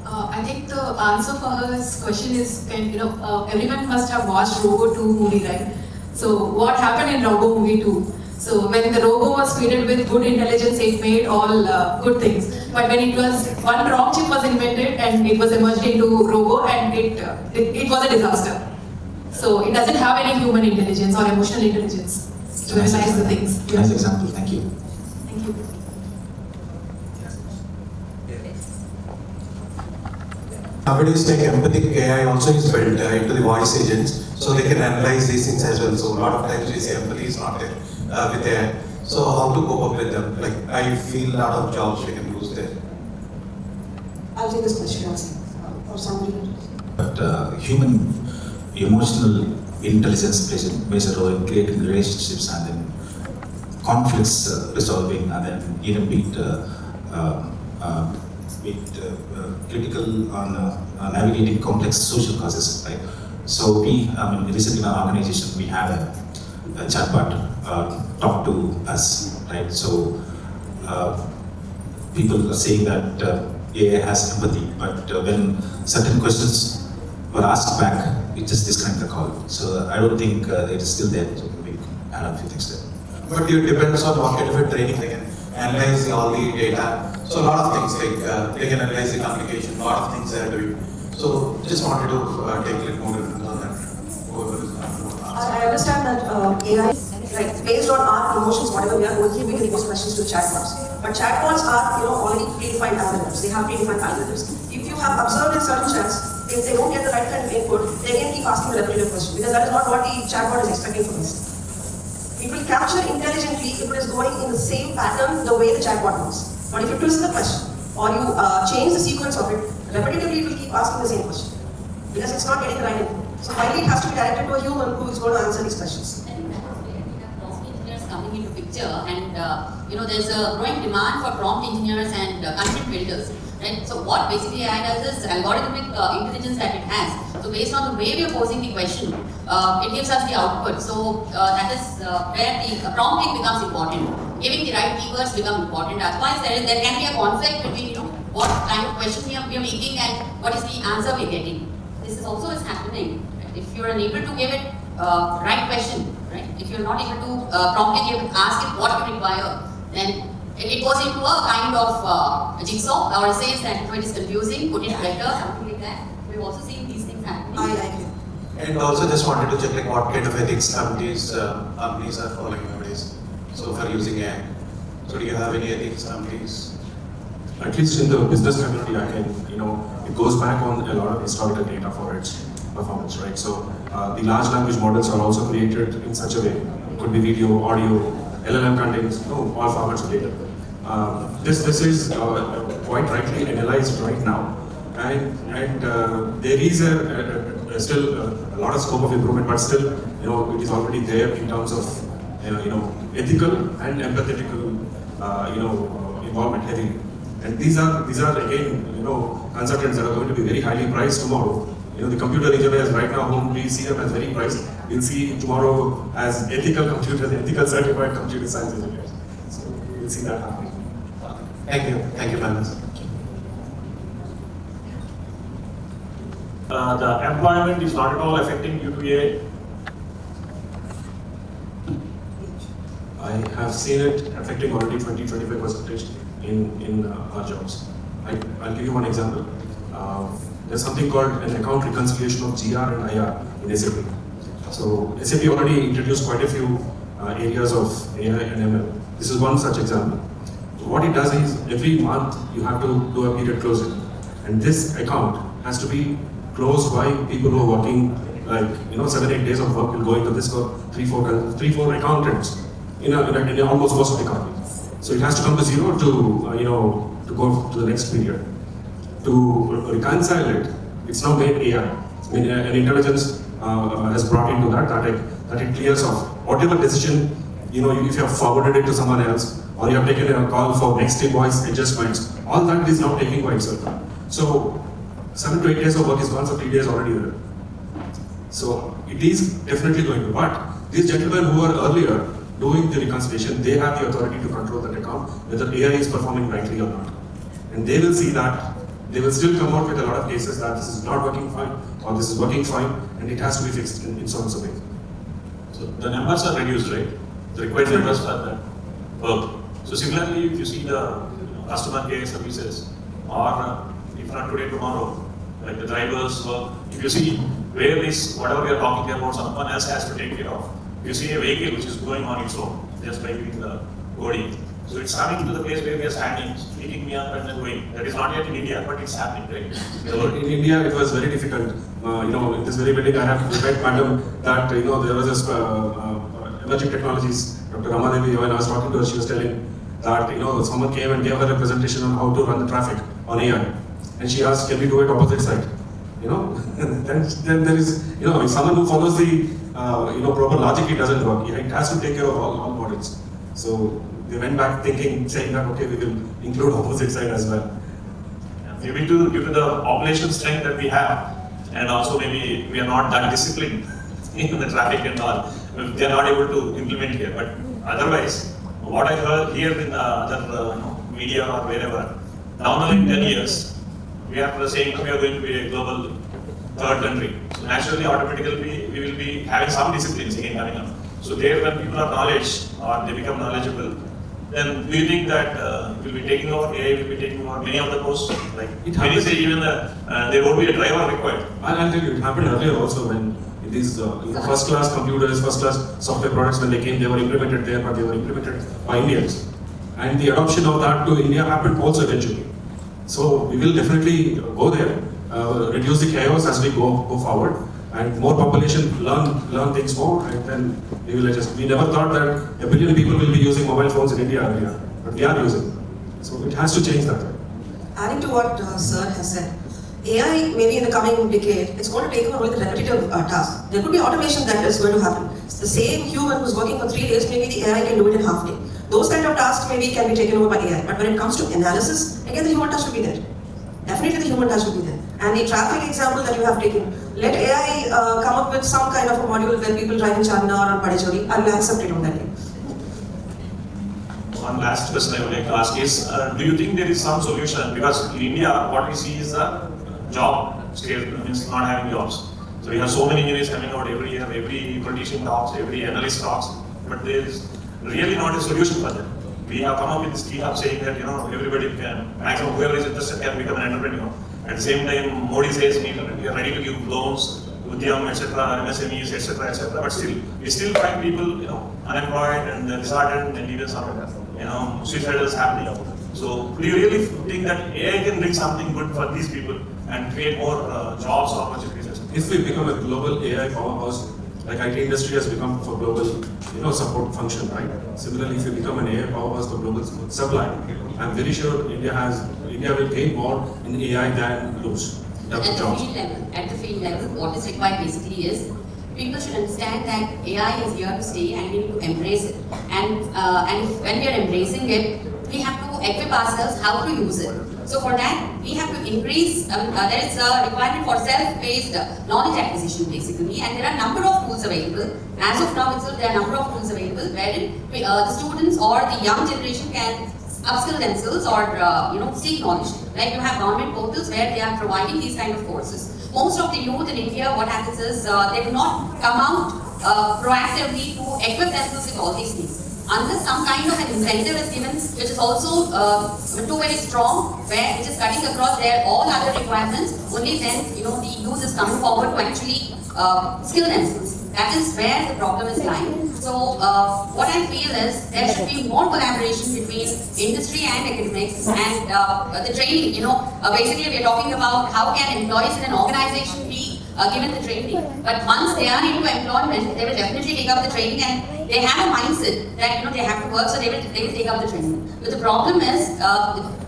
I think the answer for her question is, everyone must have watched Robo 2 movie, right? So what happened in Robo movie 2? So when the Robo was fitted with good intelligence, it made all good things. But when it was, one wrong chip was invented and it was emerged into Robo, and it was a disaster. So it doesn't have any human intelligence or emotional intelligence to analyze the things. Nice example, thank you. Thank you. Nowadays, like empathic AI also is built into the voice agents, so they can analyze these things as well. So a lot of times we say empathy is not there with AI. So how to cope up with them? Like I feel a lot of jobs we can lose there. I'll take this question also, or somebody. But human emotional intelligence plays a major role in creating relationships and then conflicts resolving, and then even be critical on navigating complex social causes, right? So recently in our organization we have a chatbot talk to us, right? So people are saying that AI has empathy, but when certain questions were asked back, it just disconnected the call. So I don't think it is still there. So we add a few things there. But it depends on what kind of a training they can analyze all the data. So a lot of things like they can analyze the communication, a lot of things they are doing. So just wanted to take a little more reference on that. I understand that AI, based on our emotions, whatever we are going through, we can pose questions to chatbots. But chatbots are, already predefined algorithms. They have predefined algorithms. If you have observed in certain chats, if they don't get the right kind of input, they can keep asking the repetitive question, because that is not what the chatbot is expecting from us. It will capture intelligently if it is going in the same pattern the way the chatbot wants. But if you twist the question or you change the sequence of it, repetitively it will keep asking the same question because it's not getting the right input. So finally it has to be directed to a human who is going to answer these questions. Prompt engineers coming into picture, and there's a growing demand for prompt engineers and content builders. Right? So what basically AI does is algorithmic intelligence that it has. So based on the way we are posing the question, it gives us the output. So that is where the prompting becomes important. Giving the right keywords becomes important. Otherwise, there can be a conflict between what kind of question we are making and what is the answer we are getting. This is also happening. Right? If you are unable to give it right question, right? If you are not able to promptly ask it what you require, then it goes into a kind of jigsaw, or it says that it is confusing, put it better, something like that. We've also seen these things happening. And also just wanted to check what kind of ethics companies are following nowadays. So for using AI. So do you have any ethics companies? at least in the business community, I can, it goes back on a lot of historical data for its performance, right? So the large language models are also created in such a way. It could be video, audio, LLM contains all formats of data. This is quite rightly analyzed right now, and there is still a lot of scope of improvement, but still, it is already there in terms of ethical and empathetical, involvement heavily. And these are again, consultants that are going to be very highly priced tomorrow. The computer engineers right now, whom we see them as very priced, we'll see tomorrow as ethical computers, ethical certified computer science engineers. So we'll see that happening. Thank you, Manas. The employment is not at all affecting due to AI. I have seen it affecting already 20-25% in our jobs. I'll give you one example. There's something called an account reconciliation of GR and IR in SAP. So SAP already introduced quite a few areas of AI and ML. This is one such example. So what it does is every month you have to do a period closing, and this account has to be closed by people who are working 7-8 days of work will go into this for 3-4 accountants in almost most of the company. So it has to come to zero to go to the next period. To reconcile it, it's now made AI. An intelligence has brought into that it clears off whatever decision, if you have forwarded it to someone else, or you have taken a call for next invoice adjustments, all that is now taking by itself. So 7 to 8 days of work is gone, so 3 days already there. So it is definitely going to, but these gentlemen who were earlier doing the reconciliation, they have the authority to control that account, whether AI is performing rightly or not. And they will see that, they will still come out with a lot of cases that this is not working fine, or this is working fine, and it has to be fixed in some way. So the numbers are reduced, right? The required numbers for that work. So similarly, if you see the customer care services, or if not today, tomorrow, like the drivers work, if you see where this, whatever we are talking about, someone else has to take care of. If you see a vehicle which is going on its own, just by giving the coding. So it's coming to the place where we are standing, picking me up and then going. That is not yet in India, but it's happening, right? In India, it was very difficult. In this very building, I have to remind madam that, there was this emerging technologies, Dr. Ramadevi, when I was talking to her, she was telling that, someone came and gave her a presentation on how to run the traffic on AI. And she asked, can we do it opposite side? Then there is, if someone who follows the, proper logic, it doesn't work. It has to take care of all models. So they went back thinking, saying that, okay, we will include opposite side as well. Maybe due to the population strength that we have, and also maybe we are not that disciplined in the traffic and all, they are not able to implement here. But otherwise, what I heard here in the other media or wherever, down the line 10 years, we are saying we are going to be a global third country. So naturally, automatically, we will be having some disciplines again coming up. So there, when people are knowledge or they become knowledgeable, then do you think that we'll be taking over, AI will be taking over many of the posts? Like many say even there won't be a driver required. I'll tell you, it happened earlier also when these first-class computers, first-class software products, when they came, they were implemented there, but they were implemented by Indians. And the adoption of that to India happened also eventually. So we will definitely go there, reduce the chaos as we go forward, and more population learn things more, and then we will adjust. We never thought that 1 billion people will be using mobile phones in India earlier, but we are using. So it has to change that. Adding to what Sir has said, AI maybe in the coming decade, it's going to take over only the repetitive tasks. There could be automation that is going to happen. It's the same human who's working for 3 days, maybe the AI can do it in half day. Those kind of tasks maybe can be taken over by AI. But when it comes to analysis, again the human touch will be there. Definitely the human touch will be there. And the traffic example that you have taken, let AI come up with some kind of a module where people drive in Charminar or Padechori. I will accept it on that day. One last question I would like to ask is, do you think there is some solution? Because in India, what we see is the job scale, means not having jobs. So we have so many engineers coming out every year, every politician talks, every analyst talks, but there is really not a solution for them. We have come up with this T-Hub saying that, everybody can, maximum whoever is interested can become an entrepreneur. At the same time, Modi says we are ready to give loans, Udyam, etc., MSMEs, etc., but still, we still find people, unemployed and disheartened and even some, suicidal happening. So do you really think that AI can bring something good for these people and create more jobs or opportunities? If we become a global AI powerhouse, like IT industry has become for global, support function, right? Similarly, if we become an AI powerhouse for global supply, I'm very sure India will gain more in AI than lose. At the field level, what is required basically is people should understand that AI is here to stay and we need to embrace it. And when we are embracing it, we have to equip ourselves how to use it. So for that, we have to increase, there is a requirement for self-paced knowledge acquisition basically, and there are a number of tools available. As of now itself, there are a number of tools available wherein the students or the young generation can upskill themselves or seek knowledge. Like you have government portals where they are providing these kind of courses. Most of the youth in India, what happens is they do not come out proactively to equip themselves with all these things. Unless some kind of an incentive is given, which is also too very strong, which is cutting across their all other requirements, only then the youth is coming forward to actually skill themselves. That is where the problem is lying. So what I feel is there should be more collaboration between industry and academics and the training. Basically we are talking about how can employees in an organization be given the training. But once they are into employment, they will definitely take up the training and they have a mindset that they have to work, so they will take up the training. But the problem is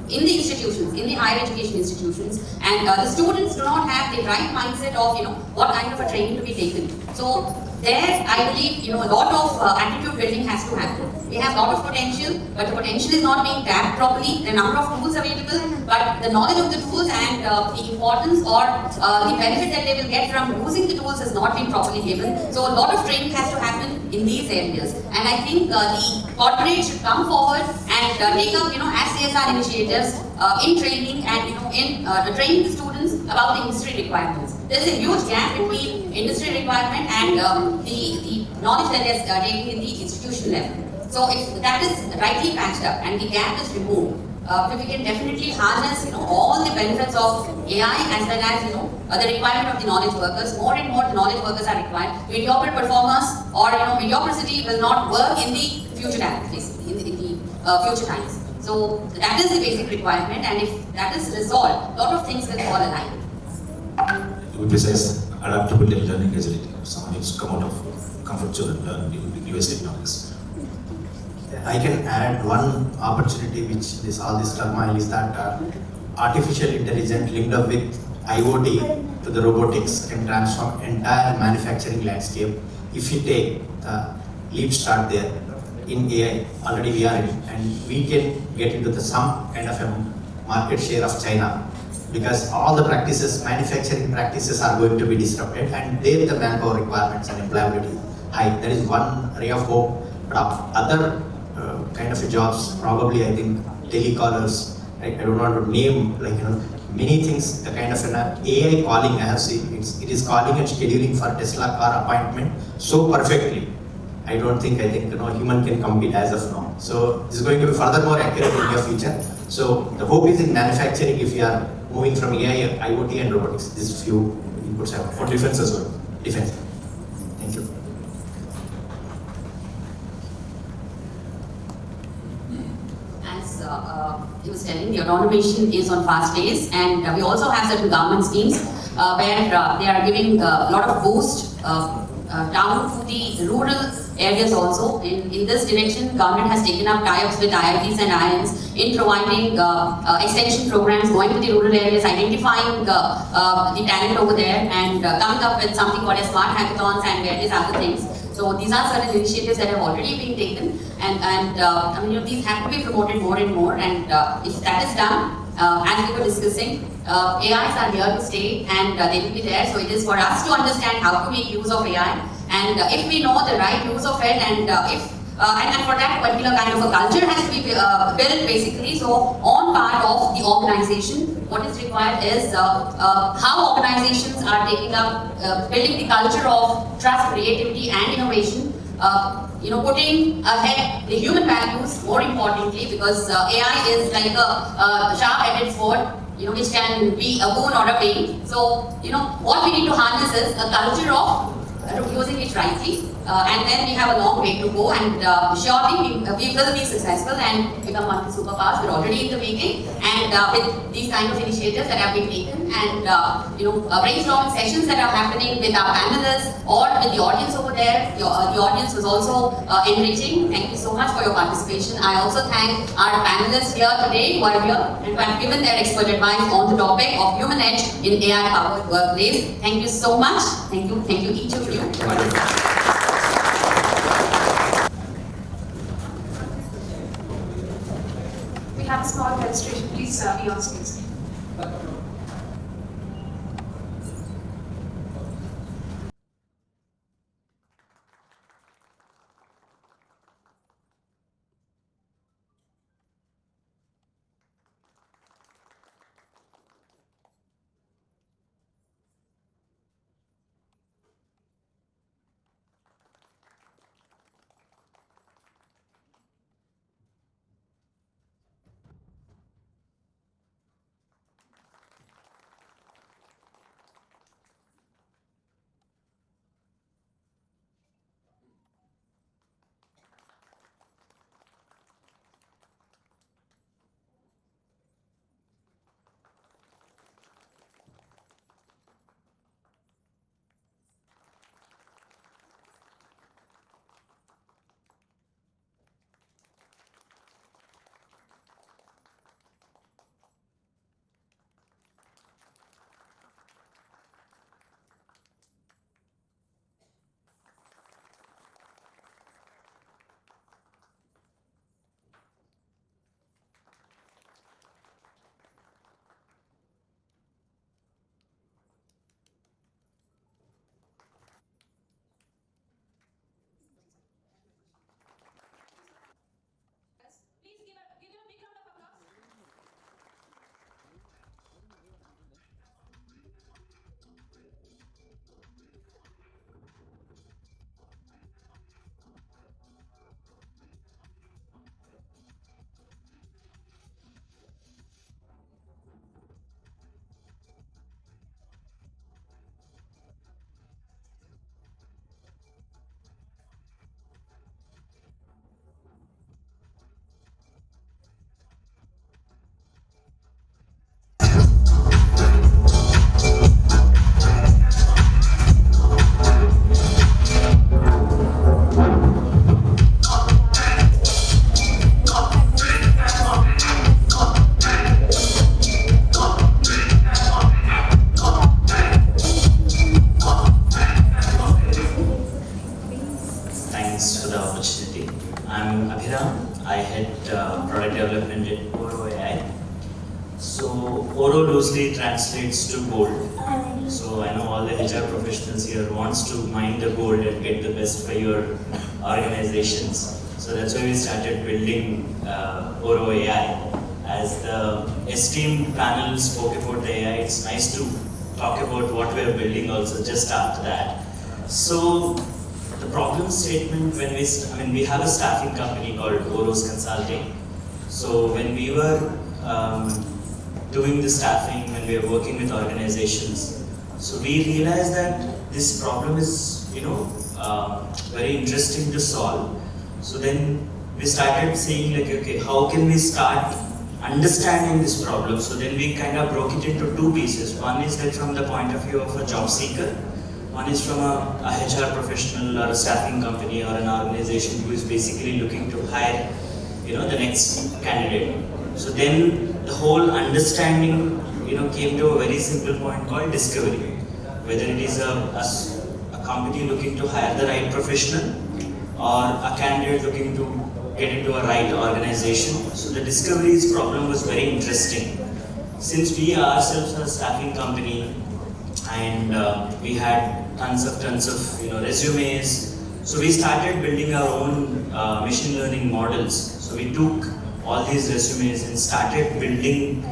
in the institutions, in the higher education institutions, and the students do not have the right mindset of what kind of a training to be taken. So there, I believe a lot of attitude building has to happen. We have a lot of potential, but the potential is not being tapped properly. There are a number of tools available, but the knowledge of the tools and the importance or the benefit that they will get from using the tools has not been properly given. So a lot of training has to happen in these areas, and I think the corporates should come forward and take up as CSR initiatives in training and in training the students about the industry requirements. There is a huge gap between industry requirement and the knowledge that they are taking in the institution level. So if that is rightly patched up and the gap is removed, we can definitely harness all the benefits of AI as well as the requirement of the knowledge workers. More and more the knowledge workers are required. Mediocre performers or mediocrity will not work in the future times, basically, in the future times. So that is the basic requirement, and if that is resolved, a lot of things will fall aligned. To be precise, adaptability and learning agility. Someone needs to come out of comfort zone and learn newest technologies. I can add one opportunity which all this turmoil is that artificial intelligence linked up with IoT to the robotics can transform entire manufacturing landscape. If we take the leap start there in AI, already we are in, and we can get into some kind of a market share of China, because all the practices, manufacturing practices are going to be disrupted, and there the manpower requirements and employability high. There is one ray of hope, but other kind of jobs, probably I think telecallers, I don't want to name many things, the kind of an AI calling I have seen, it is calling and scheduling for Tesla car appointment so perfectly. I think human can compete as of now. So this is going to be further more accurate in the future. So the hope is in manufacturing, if we are moving from AI, IoT and robotics, these few inputs have. For defense as well. Defense. Thank you. As he was telling, the automation is on fast pace, and we also have certain government schemes where they are giving a lot of boost down to the rural areas also. In this direction, government has taken up tie-ups with IITs and IIMs in providing extension programs, going to the rural areas, identifying the talent over there, and coming up with something called as smart hackathons and various other things. So these are certain initiatives that have already been taken, and these have to be promoted more and more. And if that is done, as we were discussing, AIs are here to stay, and they will be there. So it is for us to understand how to make use of AI, and if we know the right use of it, and and for that particular kind of a culture has to be built basically. So on part of the organization, what is required is how organizations are taking up building the culture of trust, creativity and innovation. Putting ahead the human values more importantly, because AI is like a sharp-edged sword, which can be a boon or a pain. So, what we need to harness is a culture of using it rightly. And then we have a long way to go, and surely we will be successful and become one of the superpowers. We're already in the making, and with these kind of initiatives that have been taken, and brainstorming sessions that are happening with our panelists or with the audience over there. The audience was also enriching. Thank you so much for your participation. I also thank our panelists here today who are here and who have given their expert advice on the topic of human edge in AI-powered workplace. Thank you so much. Thank you each of you. We have a small demonstration. Please be on stage. Translates to gold. So I know all the HR professionals here wants to mine the gold and get the best for your organizations. So that's why we started building Oro AI. As the esteemed panel spoke about the AI, it's nice to talk about what we are building also just after that. So the problem statement when we have a staffing company called Oro's Consulting. So when we were doing the staffing, when we are working with organizations, so we realized that this problem is, very interesting to solve. So then we started saying like, okay, how can we start understanding this problem? So then we kind of broke it into two pieces. One is that from the point of view of a job seeker. One is from a HR professional or a staffing company or an organization who is basically looking to hire, the next candidate. So then the whole understanding, came to a very simple point called discovery. Whether it is a company looking to hire the right professional or a candidate looking to get into a right organization. So the discovery's problem was very interesting. Since we ourselves are a staffing company and we had tons of resumes, so we started building our own machine learning models. So we took all these resumes and started building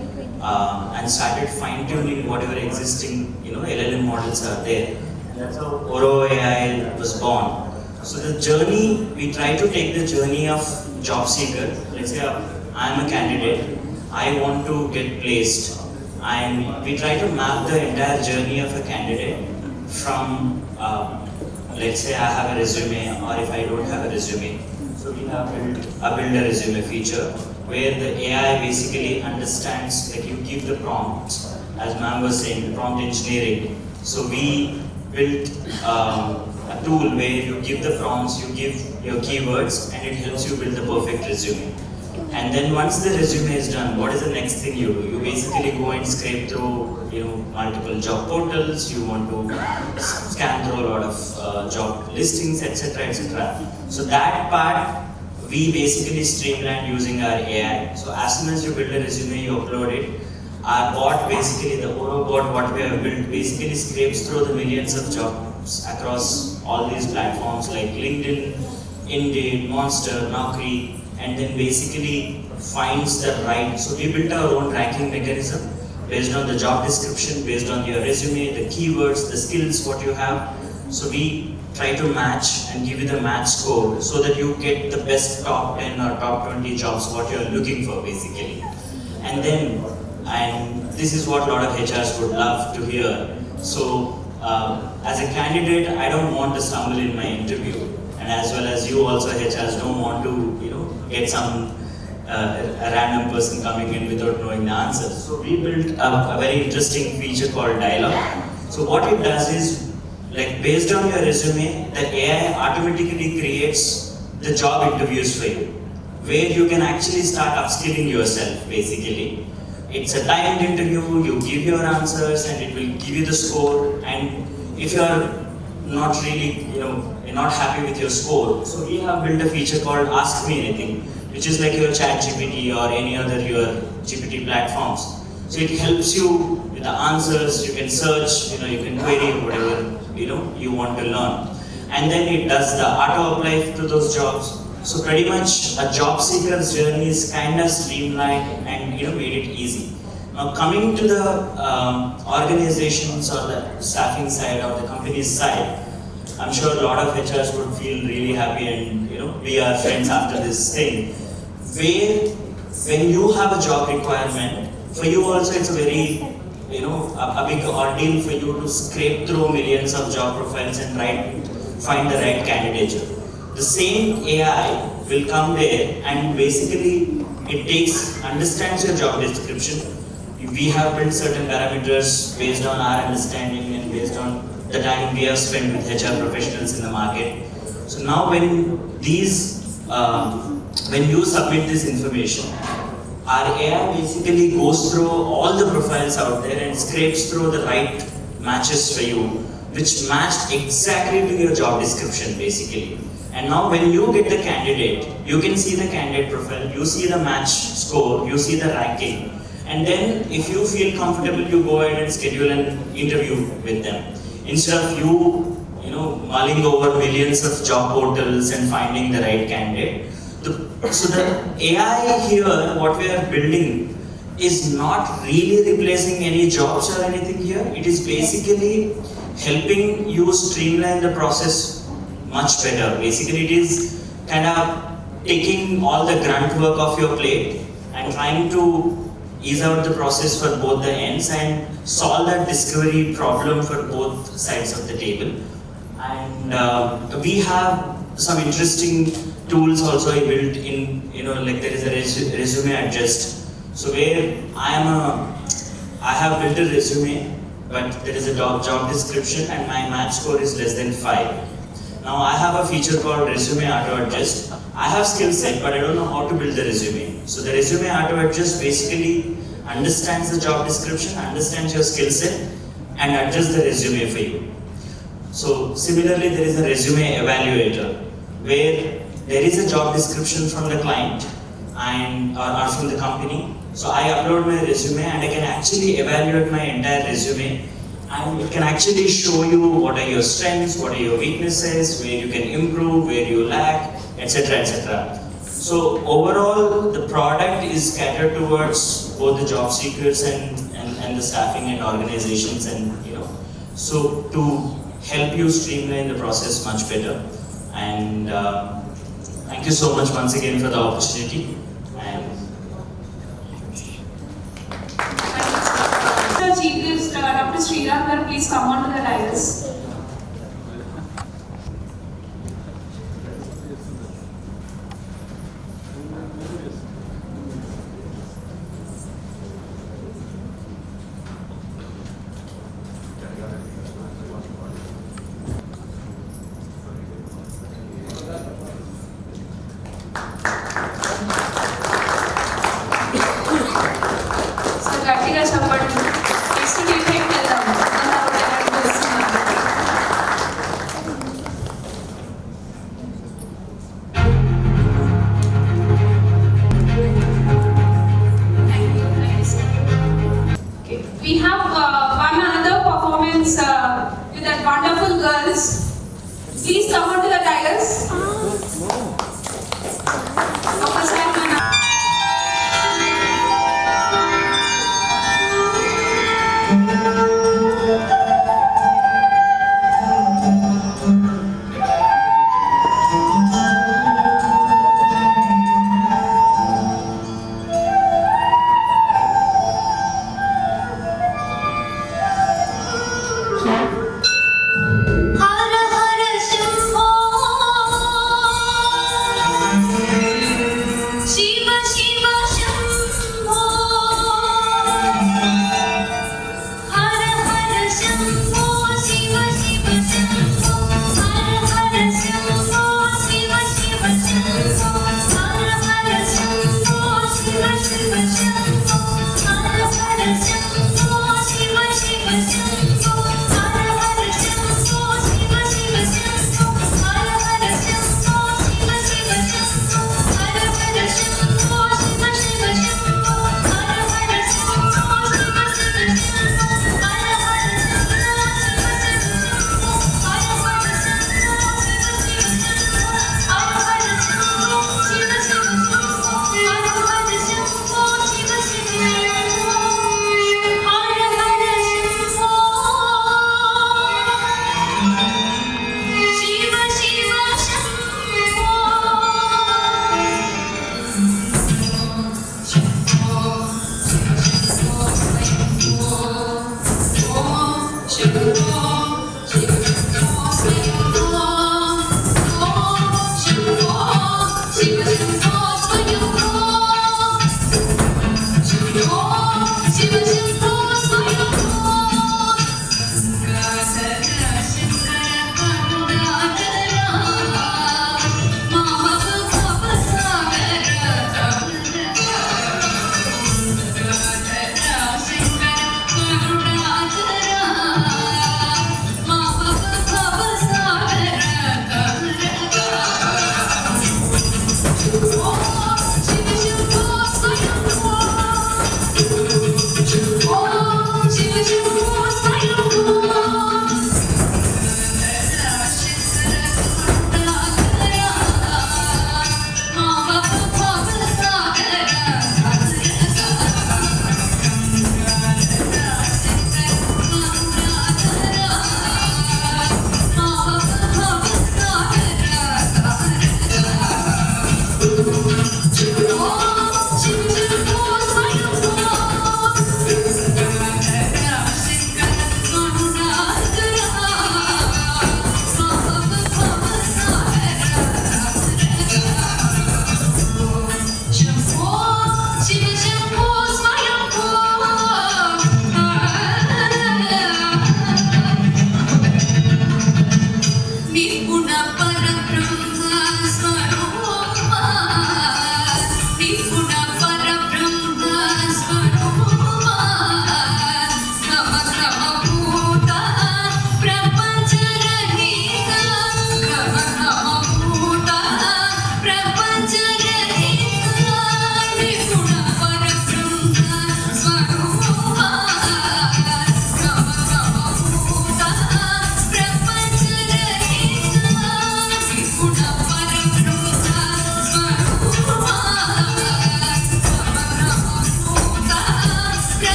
and started fine-tuning whatever existing LLM models are there. And that's how Oro AI was born. So the journey, we try to take the journey of job seeker. Let's say I'm a candidate, I want to get placed, and we try to map the entire journey of a candidate from, let's say I have a resume, or if I don't have a resume. So we have built a build a resume feature where the AI basically understands, like you give the prompts, as ma'am was saying, prompt engineering. So we built a tool where you give the prompts, you give your keywords, and it helps you build the perfect resume. And then once the resume is done, what is the next thing you do? You basically go and scrape through, multiple job portals. You want to scan through a lot of job listings, etc., etc. So that part we basically streamline using our AI. So as soon as you build a resume, you upload it. Our bot, basically the Oro bot, what we have built, basically scrapes through the millions of jobs across all these platforms like LinkedIn, Indeed, Monster, Naukri, and then basically finds the right. So we built our own ranking mechanism based on the job description, based on your resume, the keywords, the skills, what you have. So we try to match and give you the match score so that you get the best top 10 or top 20 jobs what you're looking for basically. And this is what a lot of HRs would love to hear. So as a candidate, I don't want to stumble in my interview, and as well as you also HRs don't want to get some a random person coming in without knowing the answers. So we built a very interesting feature called Dialogue. So what it does is, like based on your resume, the AI automatically creates the job interviews for you, where you can actually start upskilling yourself basically. It's a timed interview, you give your answers and it will give you the score, and if you are not really, you're not happy with your score, so we have built a feature called Ask Me Anything, which is like your ChatGPT or any other your GPT platforms. So it helps you with the answers, you can search, you can query whatever, you want to learn. And then it does the auto apply to those jobs. So pretty much a job seeker's journey is kind of streamlined and made it easy. Now coming to the organizations or the staffing side or the company's side, I'm sure a lot of HRs would feel really happy and we are friends after this thing. Where when you have a job requirement, for you also it's a very a big ordeal for you to scrape through millions of job profiles and find the right candidate. The same AI will come there and basically it understands your job description. We have built certain parameters based on our understanding and based on the time we have spent with HR professionals in the market. So now when you submit this information, our AI basically goes through all the profiles out there and scrapes through the right matches for you, which match exactly to your job description basically. And now when you get the candidate, you can see the candidate profile, you see the match score, you see the ranking. And then if you feel comfortable, you go ahead and schedule an interview with them. Instead of you mulling over millions of job portals and finding the right candidate. So the AI here, what we are building, is not really replacing any jobs or anything here. It is basically helping you streamline the process much better. Basically, it is kind of taking all the grunt work off your plate and trying to ease out the process for both the ends and solve that discovery problem for both sides of the table. And we have some interesting tools also I built in, like there is a resume adjust. So where I have built a resume, but there is a job description and my match score is less than 5. Now I have a feature called resume auto adjust. I have skill set, but I don't know how to build the resume. So the resume auto adjust basically understands the job description, understands your skill set, and adjusts the resume for you. So similarly, there is a resume evaluator where there is a job description from the client and or from the company. So I upload my resume and I can actually evaluate my entire resume, and it can actually show you what are your strengths, what are your weaknesses, where you can improve, where you lack, etc., etc. So overall, the product is catered towards both the job seekers and the staffing and organizations, and so to help you streamline the process much better. And thank you so much once again for the opportunity. And the Chief Guest, Dr. Sriram, please come on to the dais. with that wonderful girls. Please come on to the dais. Her her Shambho Shiv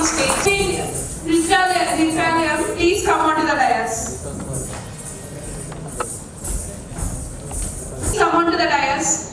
on stage. Ritalium, please come onto the dais. Come onto the dais.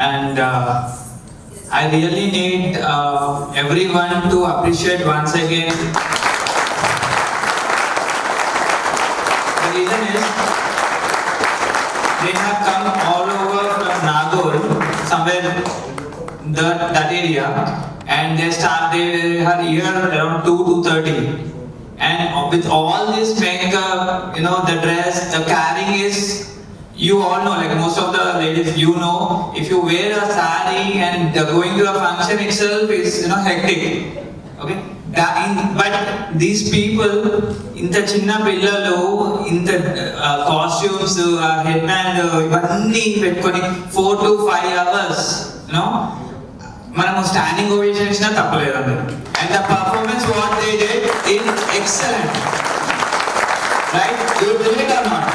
And I really need everyone to appreciate once again. The reason is they have come all over from Nagore, somewhere that area, and they are here around 2:30. And with all this makeup, the dress, the carrying is. You all know, like most of the ladies, if you wear a sari and going to a function itself is, hectic. Okay? But these people, in the chinna pillalu, in the costumes, headband, 4 to 5 hours, manamu standing ovation ichina tappaledandi. And the performance what they did is excellent. Right? You do it or not?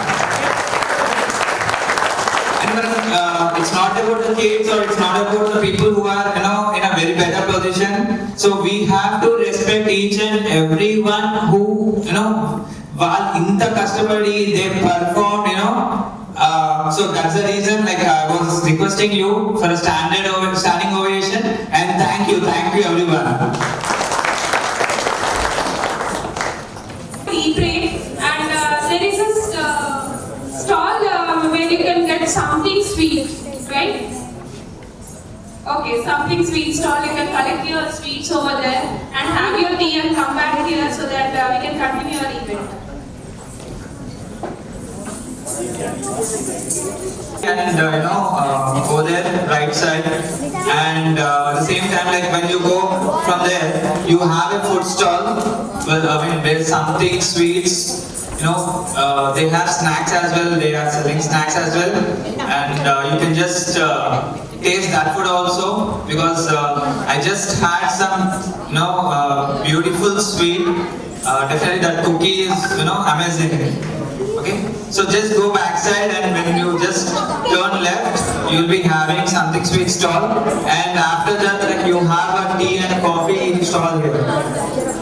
It's not about the kids or it's not about the people who are in a very better position. So we have to respect each and everyone who while in the custody they performed. So that's the reason. Like I was requesting you for a standing ovation, and thank you everyone. And there is a stall where you can get something sweet, right? Okay, something sweet stall. You can collect your sweets over there and have your tea and come back here so that we can continue our event. And over there, right side, and at the same time, like when you go from there, you have a food stall. Well, there's something sweets. They have snacks as well. They are selling snacks as well, and you can just taste that food also, because I just had some beautiful sweet. Definitely that cookie is amazing. Okay, so just go backside, and when you just turn left, you'll be having something sweet stall, and after that, like you have a tea and coffee stall here.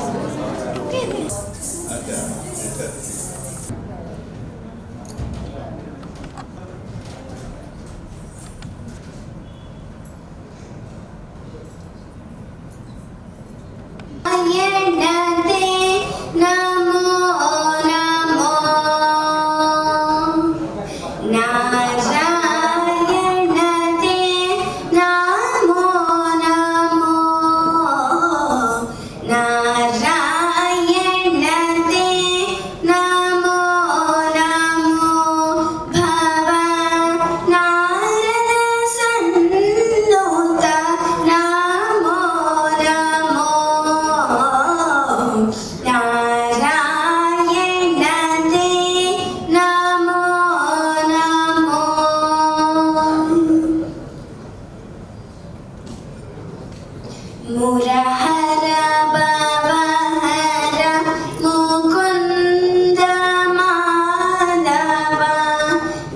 Murahara Bhavahara Mukunda Madhava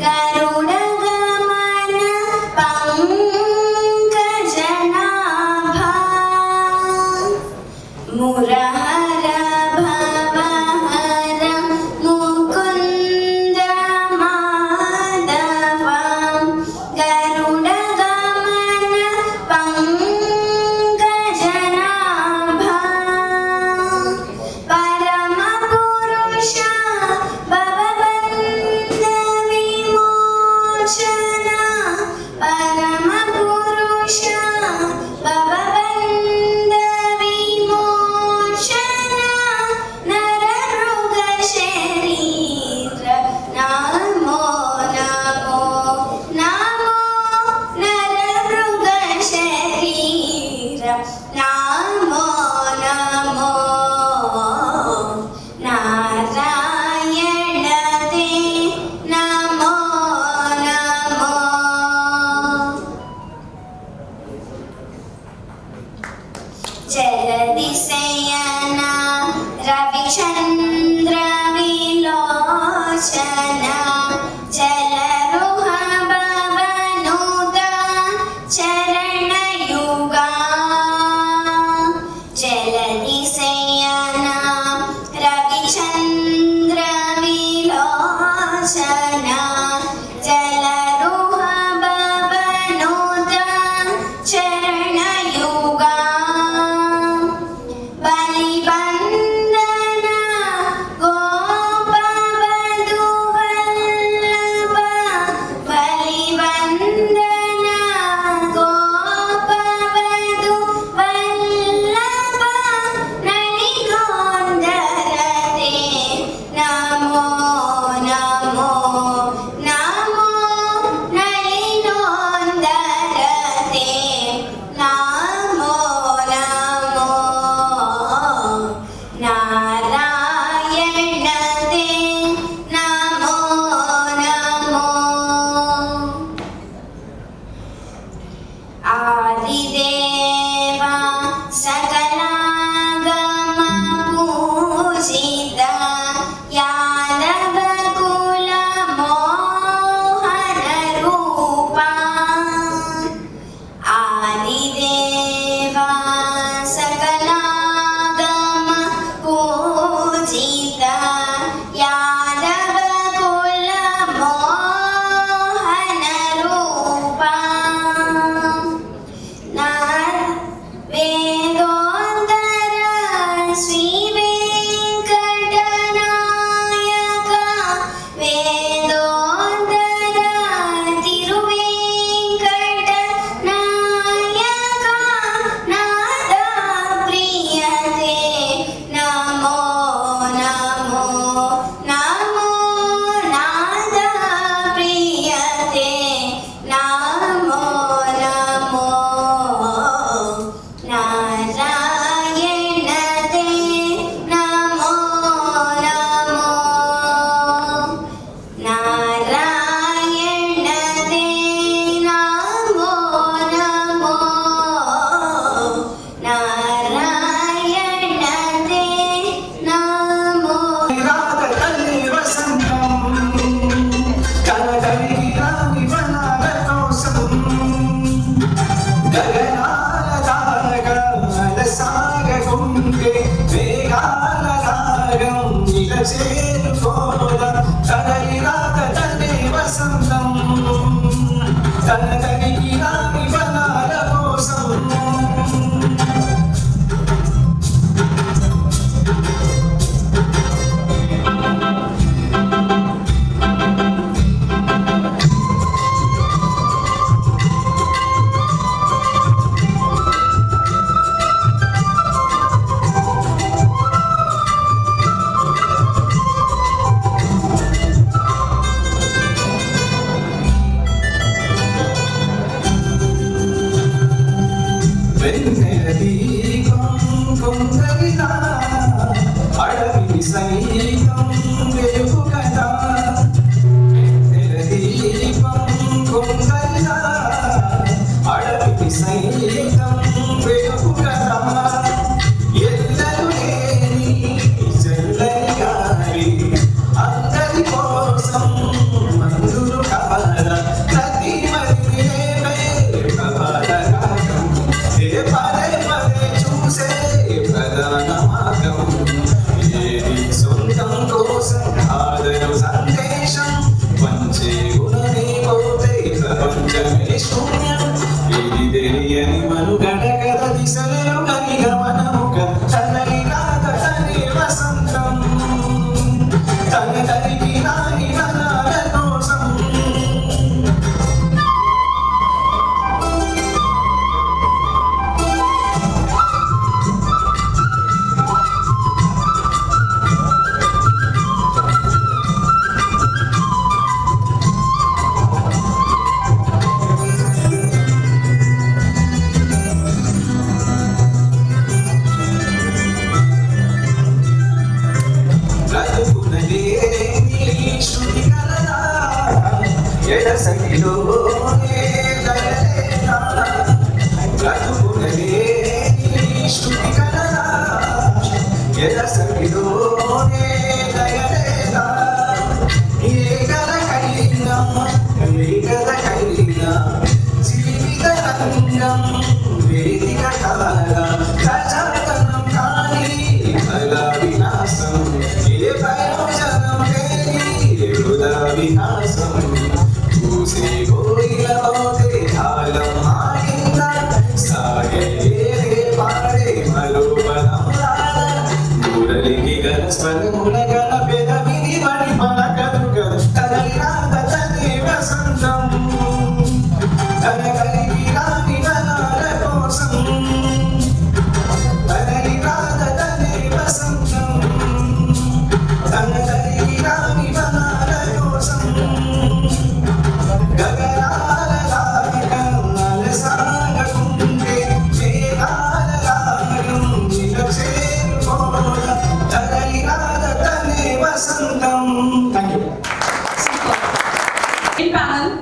Garuda Gamana Pankajanabha Murahara Bhavahara Mukunda Madhava Garuda Gamana Pankajanabha Parama Purusha Bhavabandha Vimochana Parama Purusha Bhavabandha Vimochana Nararuga Sharira Namo Namo Namo Nararuga Sharira Namo Namo Narayana Te Namo Namo Jaladisayana Ravichandra Vilochana Jalaruha Bhavanuta Charana Yuga Jaladisayana Ravichandra Vilochana Jalaruha Bhavanuta Charana Yuga Balibandana Gopavadu Vallabha Balibandana Gopavadu Vallabha Naligondarate Namo Namo Namo Naligondarate Namo Namo Narayana Te Namo Namo Adideva Sakalagama Pujita Yadava Kula Mohana Rupa Adideva Sakalagama Pujita Yadava Kula Mohana Rupa Vedodara Sri Venkatanayaka Vedodara Tiruvenkatanayaka Nada Priyate Namo Namo Namo Nada Priyate Namo Namo Narayana Te Namo Namo Narayana Te Namo Namo Narayana Te Namo సైతం వెలుగు కదా దీపం కొంగల్లా అడవికి సైతం వెలుగు కదా In panel.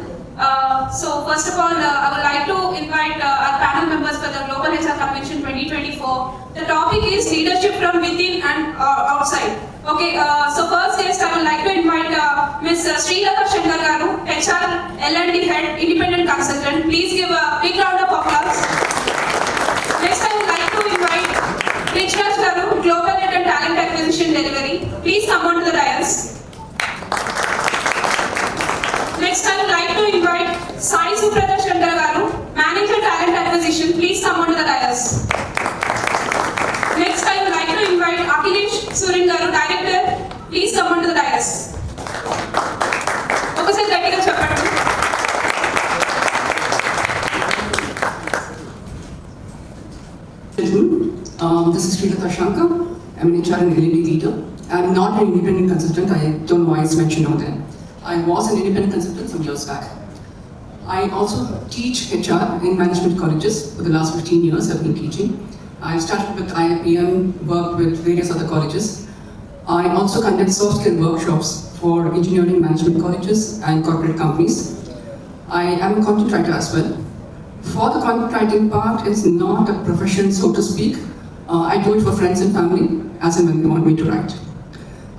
So first of all, I would like to invite our panel members for the Global HR Convention 2024. The topic is leadership from within and outside. Okay, so first guest I would like to invite Ms. Srilata Shankar Garu, HR L&D Head, Independent Consultant. Please give a big round of applause. Next I would like to invite Richard Garu, Global Head and Talent Acquisition Delivery. Please come on to the dais. Next, I would like to invite Sai Subrata Shankar Garu, Manager Talent Acquisition. Please come on to the dais. Next, I would like to invite Akhilesh Surin Garu, Director. Please come on to the dais. Okay, sir, let me This is Srilata Shankar. I'm an HR and L&D leader. I'm not an independent consultant. I don't know why it's mentioned over there. I was an independent consultant some years back. I also teach HR in management colleges. For the last 15 years, I've been teaching. I started with IIPM, worked with various other colleges. I also conduct soft skill workshops for engineering management colleges and corporate companies. I am a content writer as well. For the content writing part, it's not a profession, so to speak. I do it for friends and family, as and when they want me to write.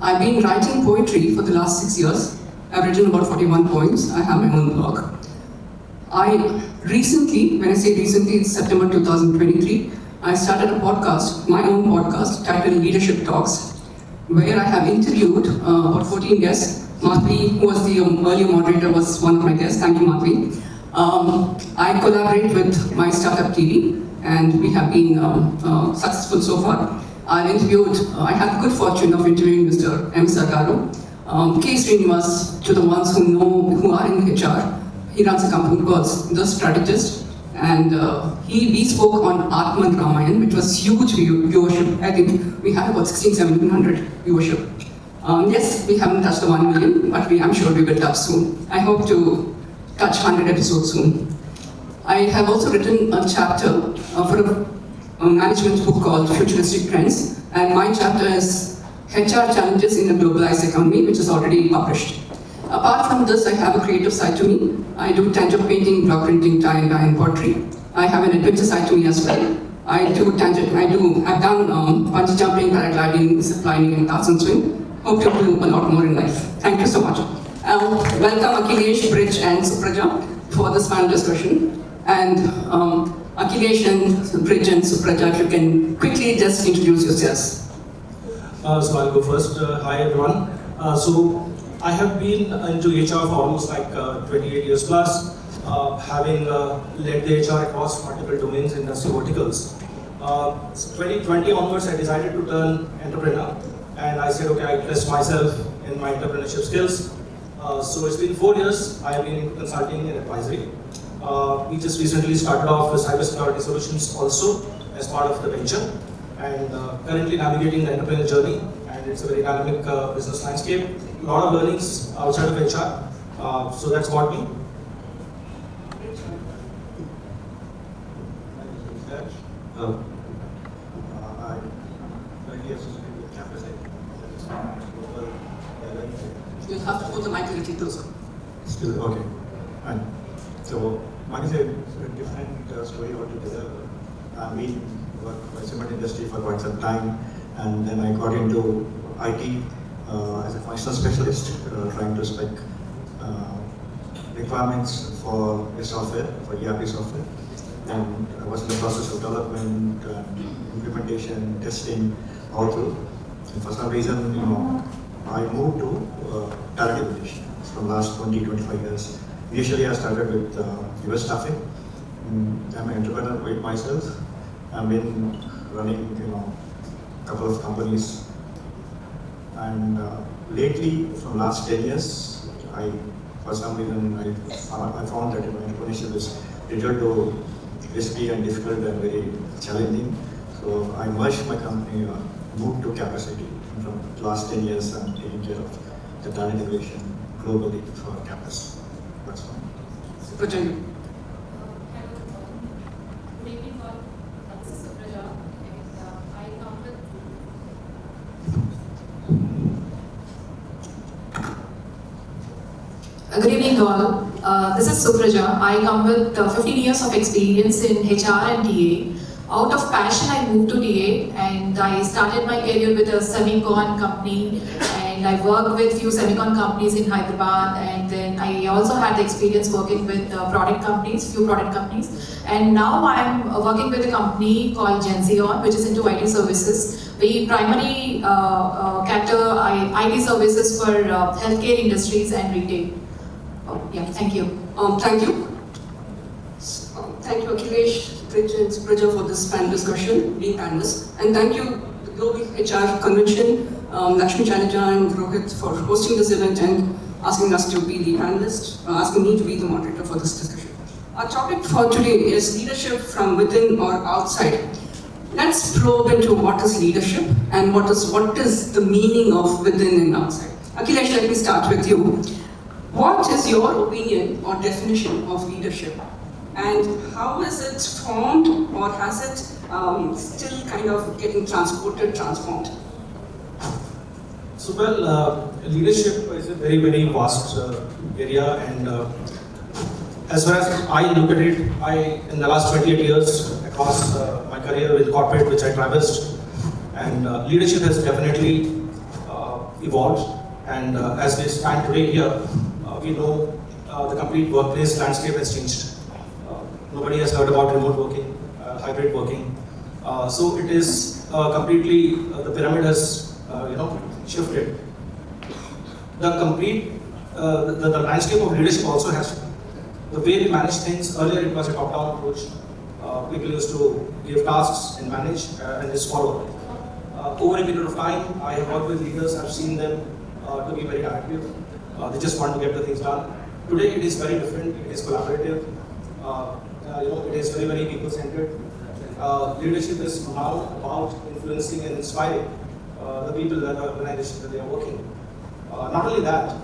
I've been writing poetry for the last 6 years. I've written about 41 poems. I have my own blog. I recently, when I say recently, it's September 2023, I started a podcast, my own podcast, titled Leadership Talks, where I have interviewed about 14 guests. Madhvi, who was the earlier moderator, was one of my guests. Thank you, Madhvi. I collaborate with my startup TV, and we have been successful so far. I had the good fortune of interviewing Mr. M. Sargaru, K. Srinivas, to the ones who are in HR. He runs a company called The Strategist, and we spoke on Atman Ramayan, which was huge viewership. I think we had about 1,1700 viewership. Yes, we haven't touched the 1 million, but I'm sure we will touch soon. I hope to touch 100 episodes soon. I have also written a chapter for a management book called Futuristic Trends, and my chapter is HR Challenges in a Globalized Economy, which is already published. Apart from this, I have a creative side to me. I do tangent painting, block printing, tie and dye, and pottery. I have an adventure side to me as well. I've done bungee jumping, paragliding, ziplining, and Tarzan swing. Hope to do a lot more in life. Thank you so much. Welcome Akhilesh, Bridge, and Supraja for this panel discussion. And Akhilesh and Bridge and Supraja, if you can quickly just introduce yourselves. So I'll go first. Hi everyone. So I have been into HR for almost like 28 years plus, having led the HR across multiple domains in industry verticals. 2020 onwards, I decided to turn entrepreneur, and I said, okay, I test myself in my entrepreneurship skills. So it's been 4 years. I have been into consulting and advisory. We just recently started off with cybersecurity solutions also as part of the venture, and currently navigating the entrepreneurial journey. And it's a very dynamic business landscape. A lot of learnings outside of HR. So that's what me. You'll have to put the mic a little closer. Still, okay. Fine. So, mine is a different story altogether. I've been working in the cement industry for quite some time, and then I got into IT as a functional specialist, trying to spec requirements for the software, for ERP software. And I was in the process of development, implementation, testing, all through. And for some reason, I moved to talent acquisition from last 20-25 years. Initially, I started with US staffing. I'm an entrepreneur with myself. I've been running, a couple of companies. And lately, from last 10 years, for some reason, I found that entrepreneurship is difficult to risky and difficult and very challenging. So I merged my company, moved to capacity. From the last 10 years, I'm taking care of the talent integration globally for campus. That's all. Super Jay. Good evening all. This is Supraja. I come with 15 years of experience in HR and TA. Out of passion, I moved to TA and I started my career with a semicon company, and I worked with few semicon companies in Hyderabad, and then I also had the experience working with few product companies. And now I'm working with a company called S-1, which is into IT services. We primarily cater IT services for healthcare industries and retail. Yeah, thank you. Thank you. Thank you, Akhilesh, Rich, and Supraja for this panel discussion, being panelists. And thank you, the Global HR Convention, Lakshmi Chanaja and Rohit for hosting this event and asking us to be the panelist, asking me to be the moderator for this discussion. Our topic for today is leadership from within or outside. Let's probe into what is leadership and what is the meaning of within and outside. Akhilesh, let me start with you. What is your opinion or definition of leadership? And how is it formed, or has it still kind of getting transformed? So, well, leadership is a very, very vast area, and as far as I look at it, in the last 28 years across my career with corporate, which I traversed, and leadership has definitely evolved. And as we stand today here, we know the complete workplace landscape has changed. Nobody has heard about remote working, hybrid working. So it is completely, the pyramid has shifted. The complete, the landscape of leadership also has shifted. The way we manage things, earlier it was a top-down approach. People used to give tasks and manage and just follow. Over a period of time, I have worked with leaders, I've seen them to be very active. They just want to get the things done. Today it is very different, it is collaborative. It is very, very people-centered. Leadership is now about influencing and inspiring the people that are organizations that they are working. Not only that,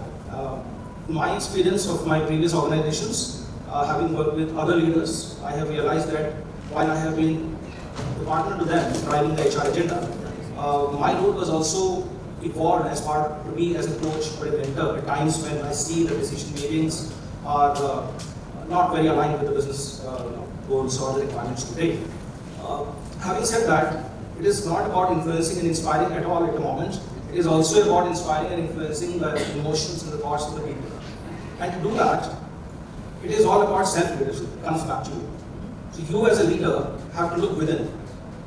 my experience of my previous organizations, having worked with other leaders, I have realized that while I have been the partner to them driving the HR agenda, my role was also evolved as part to be as a coach or a mentor at times when I see the decision makings are not very aligned with the business goals or the requirements today. Having said that, it is not about influencing and inspiring at all at the moment. It is also about inspiring and influencing the emotions and the thoughts of the people. And to do that, it is all about self-leadership. It comes back to you. So you as a leader have to look within.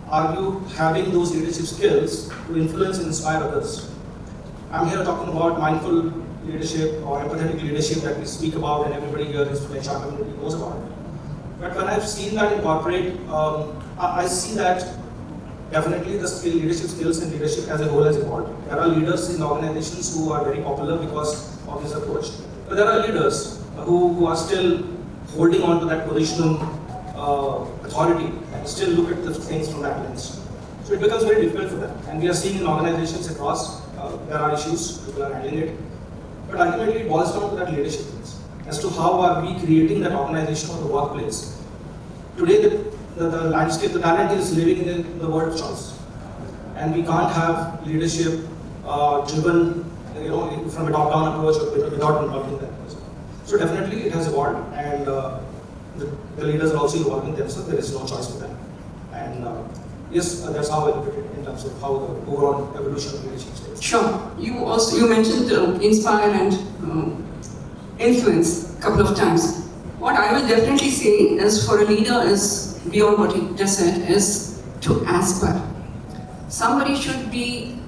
Are you having those leadership skills to influence and inspire others? I'm here talking about mindful leadership or empathetic leadership that we speak about and everybody here is from the HR community knows about it. But when I've seen that in corporate, I see that definitely the leadership skills and leadership as a whole has evolved. There are leaders in organizations who are very popular because of this approach. But there are leaders who are still holding on to that positional authority and still look at the things from that lens. So it becomes very difficult for them. And we are seeing in organizations across, there are issues, people are handling it. But ultimately it boils down to that leadership piece. As to how are we creating that organization or the workplace. Today the landscape, the talent is living in the world of choice. And we can't have leadership driven from a top-down approach without involving them. So definitely it has evolved, and the leaders are also evolving themselves. There is no choice for them. And yes, that's how I look at it in terms terms of how the overall evolution of leadership skills? Sure. You mentioned inspire and influence a couple of times. What I will definitely say is for a leader is beyond what you just said is to aspire. Somebody should be,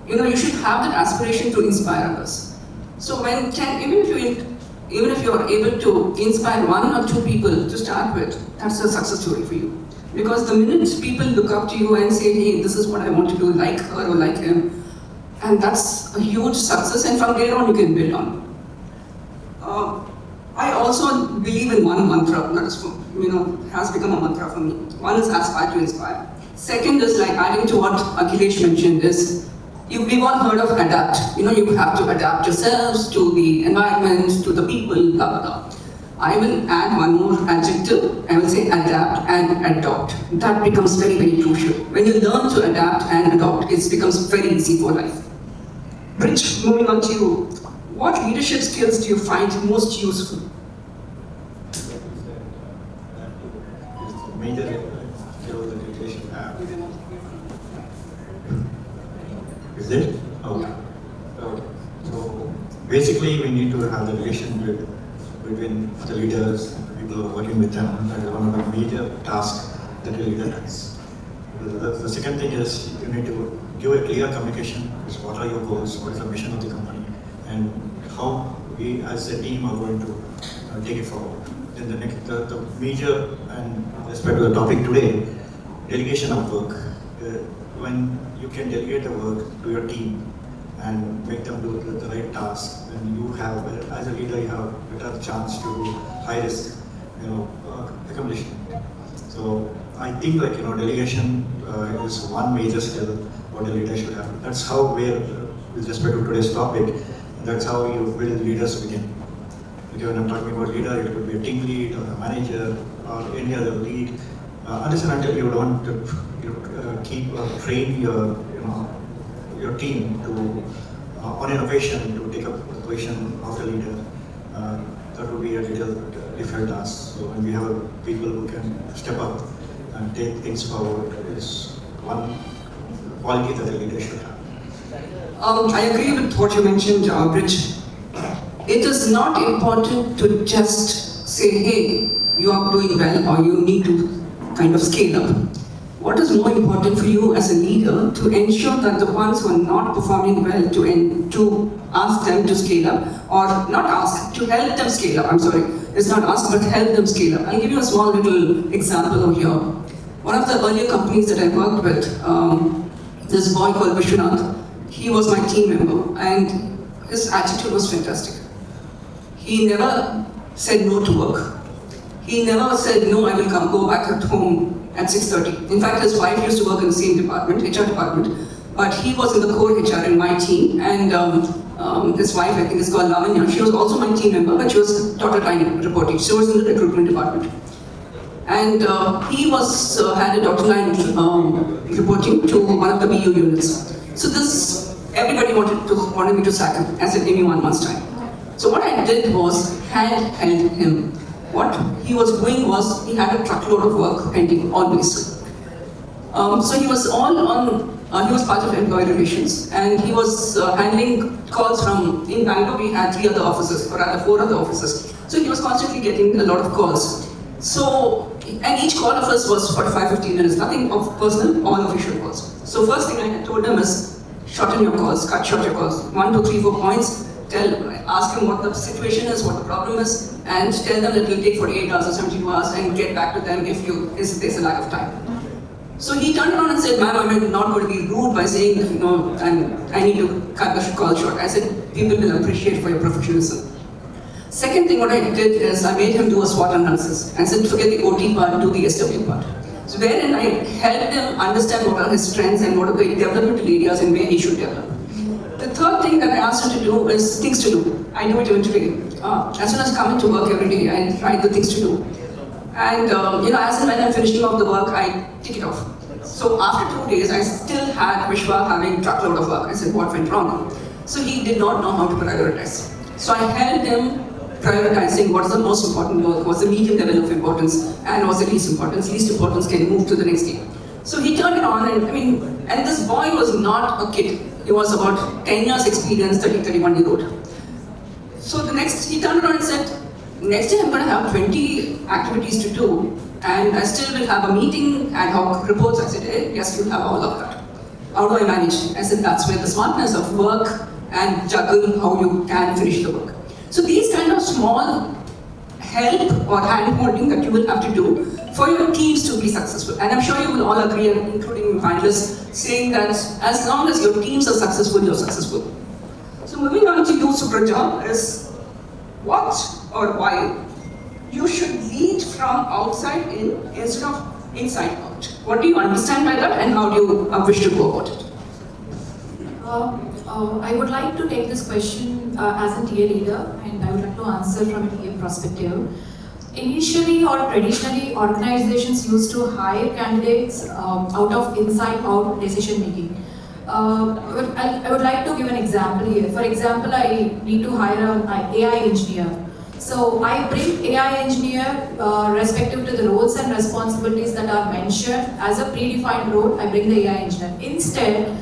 you should have that aspiration to inspire others. So even if you are able to inspire one or two people to start with, that's a success story for you. Because the minute people look up to you and say, hey, this is what I want to do, like her or like him, and that's a huge success, and from there on you can build on. I also believe in one mantra that is, has become a mantra for me. One is aspire to inspire. Second is like adding to what Akhilesh mentioned is, we've all heard of adapt. You have to adapt yourselves to the environment, to the people, blah, blah, blah. I will add one more adjective. I will say adapt and adopt. That becomes very, very crucial. When you learn to adapt and adopt, it becomes very easy for life. Rich, moving on to you. What leadership skills do you find most useful? Major skills that leaders should have. Is it? Okay. So basically, we need to have the relation between the leaders, the people who are working with them. That is one of the major tasks that a leader has. The second thing is you need to give a clear communication. What are your goals? What is the mission of the company? And how we as a team are going to take it forward. Then the major, and with respect to the topic today, delegation of work. When you can delegate the work to your team and make them do the right task, then you have, as a leader, you have a better chance to do high risk, accomplishment. So I think delegation is one major skill what a leader should have. That's how with respect to today's topic, that's how you build leaders within. Because when I'm talking about leader, it could be a team lead or a manager or any other lead. Unless and until you don't train your team to on innovation to take up the position of the leader, that would be a little different task. So when we have people who can step up and take things forward, is one quality that a leader should have. I agree with what you mentioned, Bridge. It is not important to just say, hey, you are doing well or you need to kind of scale up. What is more important for you as a leader to ensure that the ones who are not performing well to ask them to scale up, or not ask, to help them scale up, I'm sorry. It's not ask, but help them scale up. I'll give you a small little example over here. One of the earlier companies that I worked with, this boy called Vishwanath, he was my team member and his attitude was fantastic. He never said no to work. He never said, no, I will go back at home at 6:30. In fact, his wife used to work in the same department, HR department, but he was in the core HR in my team, and his wife, I think is called Lavanya, she was also my team member, but she was dotted line reporting. She was in the recruitment department. And he had a dotted line reporting to one of the BU units. So everybody wanted me to sack him, as in anyone must time. So what I did was held him. What he was doing was, he had a truckload of work pending, always. So he was he was part of employee relations, and he was handling calls in Bangalore we had 3 other offices, or rather 4 other offices. So he was constantly getting a lot of calls. So, and each call of us was 45-50 minutes, nothing of personal, all official calls. So first thing I told him is, shorten your calls, cut short your calls. 1, 2, 3, 4 points. Ask him what the situation is, what the problem is, and tell them that it will take 48 hours or 72 hours and get back to them if there's a lack of time. So he turned around and said, ma'am, I'm not going to be rude by saying, I need to cut the call short. I said, people will appreciate for your professionalism. Second thing what I did is I made him do a SWOT analysis. I said, forget the OT part, do the SW part. So wherein I helped him understand what are his strengths and what are the developmental areas and where he should develop. The third thing that I asked him to do is things to do. I do it eventually. As soon as I come into work every day, I write the things to do. And as and when I'm finishing off the work, I tick it off. So after 2 days, I still had Vishwa having a truckload of work. I said, what went wrong? So he did not know how to prioritize. So I helped him prioritizing what is the most important work, what's the medium level of importance, and what's the least importance. Least importance can move to the next day. So he turned it on, and this boy was not a kid. He was about 10 years experience, 31-year-old. So he turned it on and said, next day I'm going to have 20 activities to do, and I still will have a meeting, ad hoc reports. I said, hey, yes, you'll have all of that. How do I manage? I said, that's where the smartness of work and juggle how you can finish the work. So these kind of small help or hand-holding that you will have to do for your teams to be successful. And I'm sure you will all agree, including panelists, saying that as long as your teams are successful, you're successful. So moving on to you, Supraja, is what or why you should lead from outside in instead of inside out. What do you understand by that, and how do you wish to go about it? I would like to take this question as a TA leader, and I would like to answer from a TA perspective. Initially or traditionally, organizations used to hire candidates out of inside-out decision making. I would like to give an example here. For example, I need to hire an AI engineer. So I bring AI engineer respective to the roles and responsibilities that are mentioned as a predefined role. I bring the AI engineer. Instead,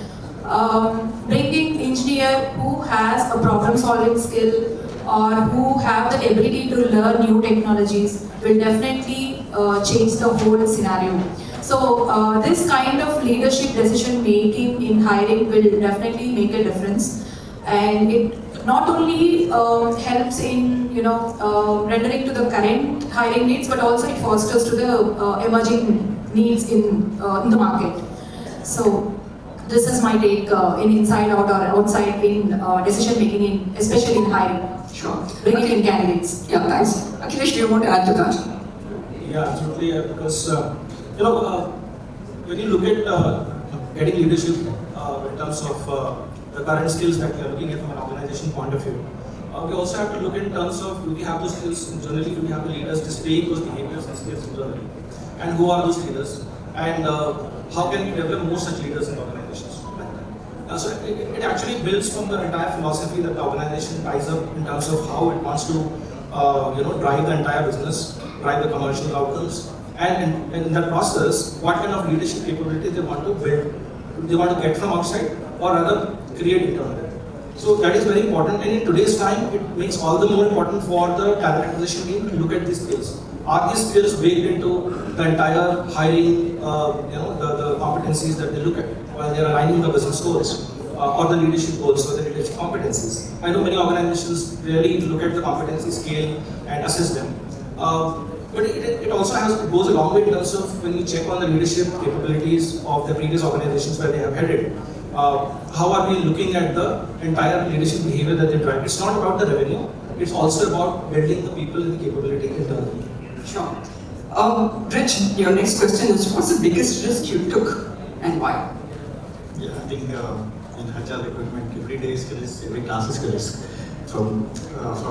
bringing engineer who has a problem-solving skill or who have the ability to learn new technologies will definitely change the whole scenario. So this kind of leadership decision making in hiring will definitely make a difference, and it not only helps in rendering to the current hiring needs, but also it fosters to the emerging needs in the market. So this is my take in inside out or outside in decision making, especially in hiring. Sure. Bringing in candidates. Yeah, thanks. Akhilesh, do you want to add to that? Yeah, absolutely. Because when you look at getting leadership in terms of the current skills that we are looking at from an organization point of view, we also have to look in terms of, do we have those skills internally? Do we have the leaders displaying those behaviors and skills internally? And who are those leaders? And how can we develop more such leaders in organizations? So it actually builds from the entire philosophy that the organization ties up in terms of how it wants to drive the entire business, drive the commercial outcomes, and in that process, what kind of leadership capability they want to build, they want to get from outside, or rather create internally. So that is very important, and in today's time, it makes all the more important for the talent acquisition team to look at these skills. Are these skills baked into the entire hiring, the competencies that they look at while they are aligning the business goals or the leadership goals or the leadership competencies? I know many organizations really look at the competency scale and assess them. But it also goes a long way in terms of when you check on the leadership capabilities of the previous organizations where they have headed. How are we looking at the entire leadership behavior that they drive? It's not about the revenue, it's also about building the people and the capability internally. Sure. Rich, your next question is, what's the biggest risk you took and why? Yeah, I think in HR recruitment, every day is risk, every class is risk. From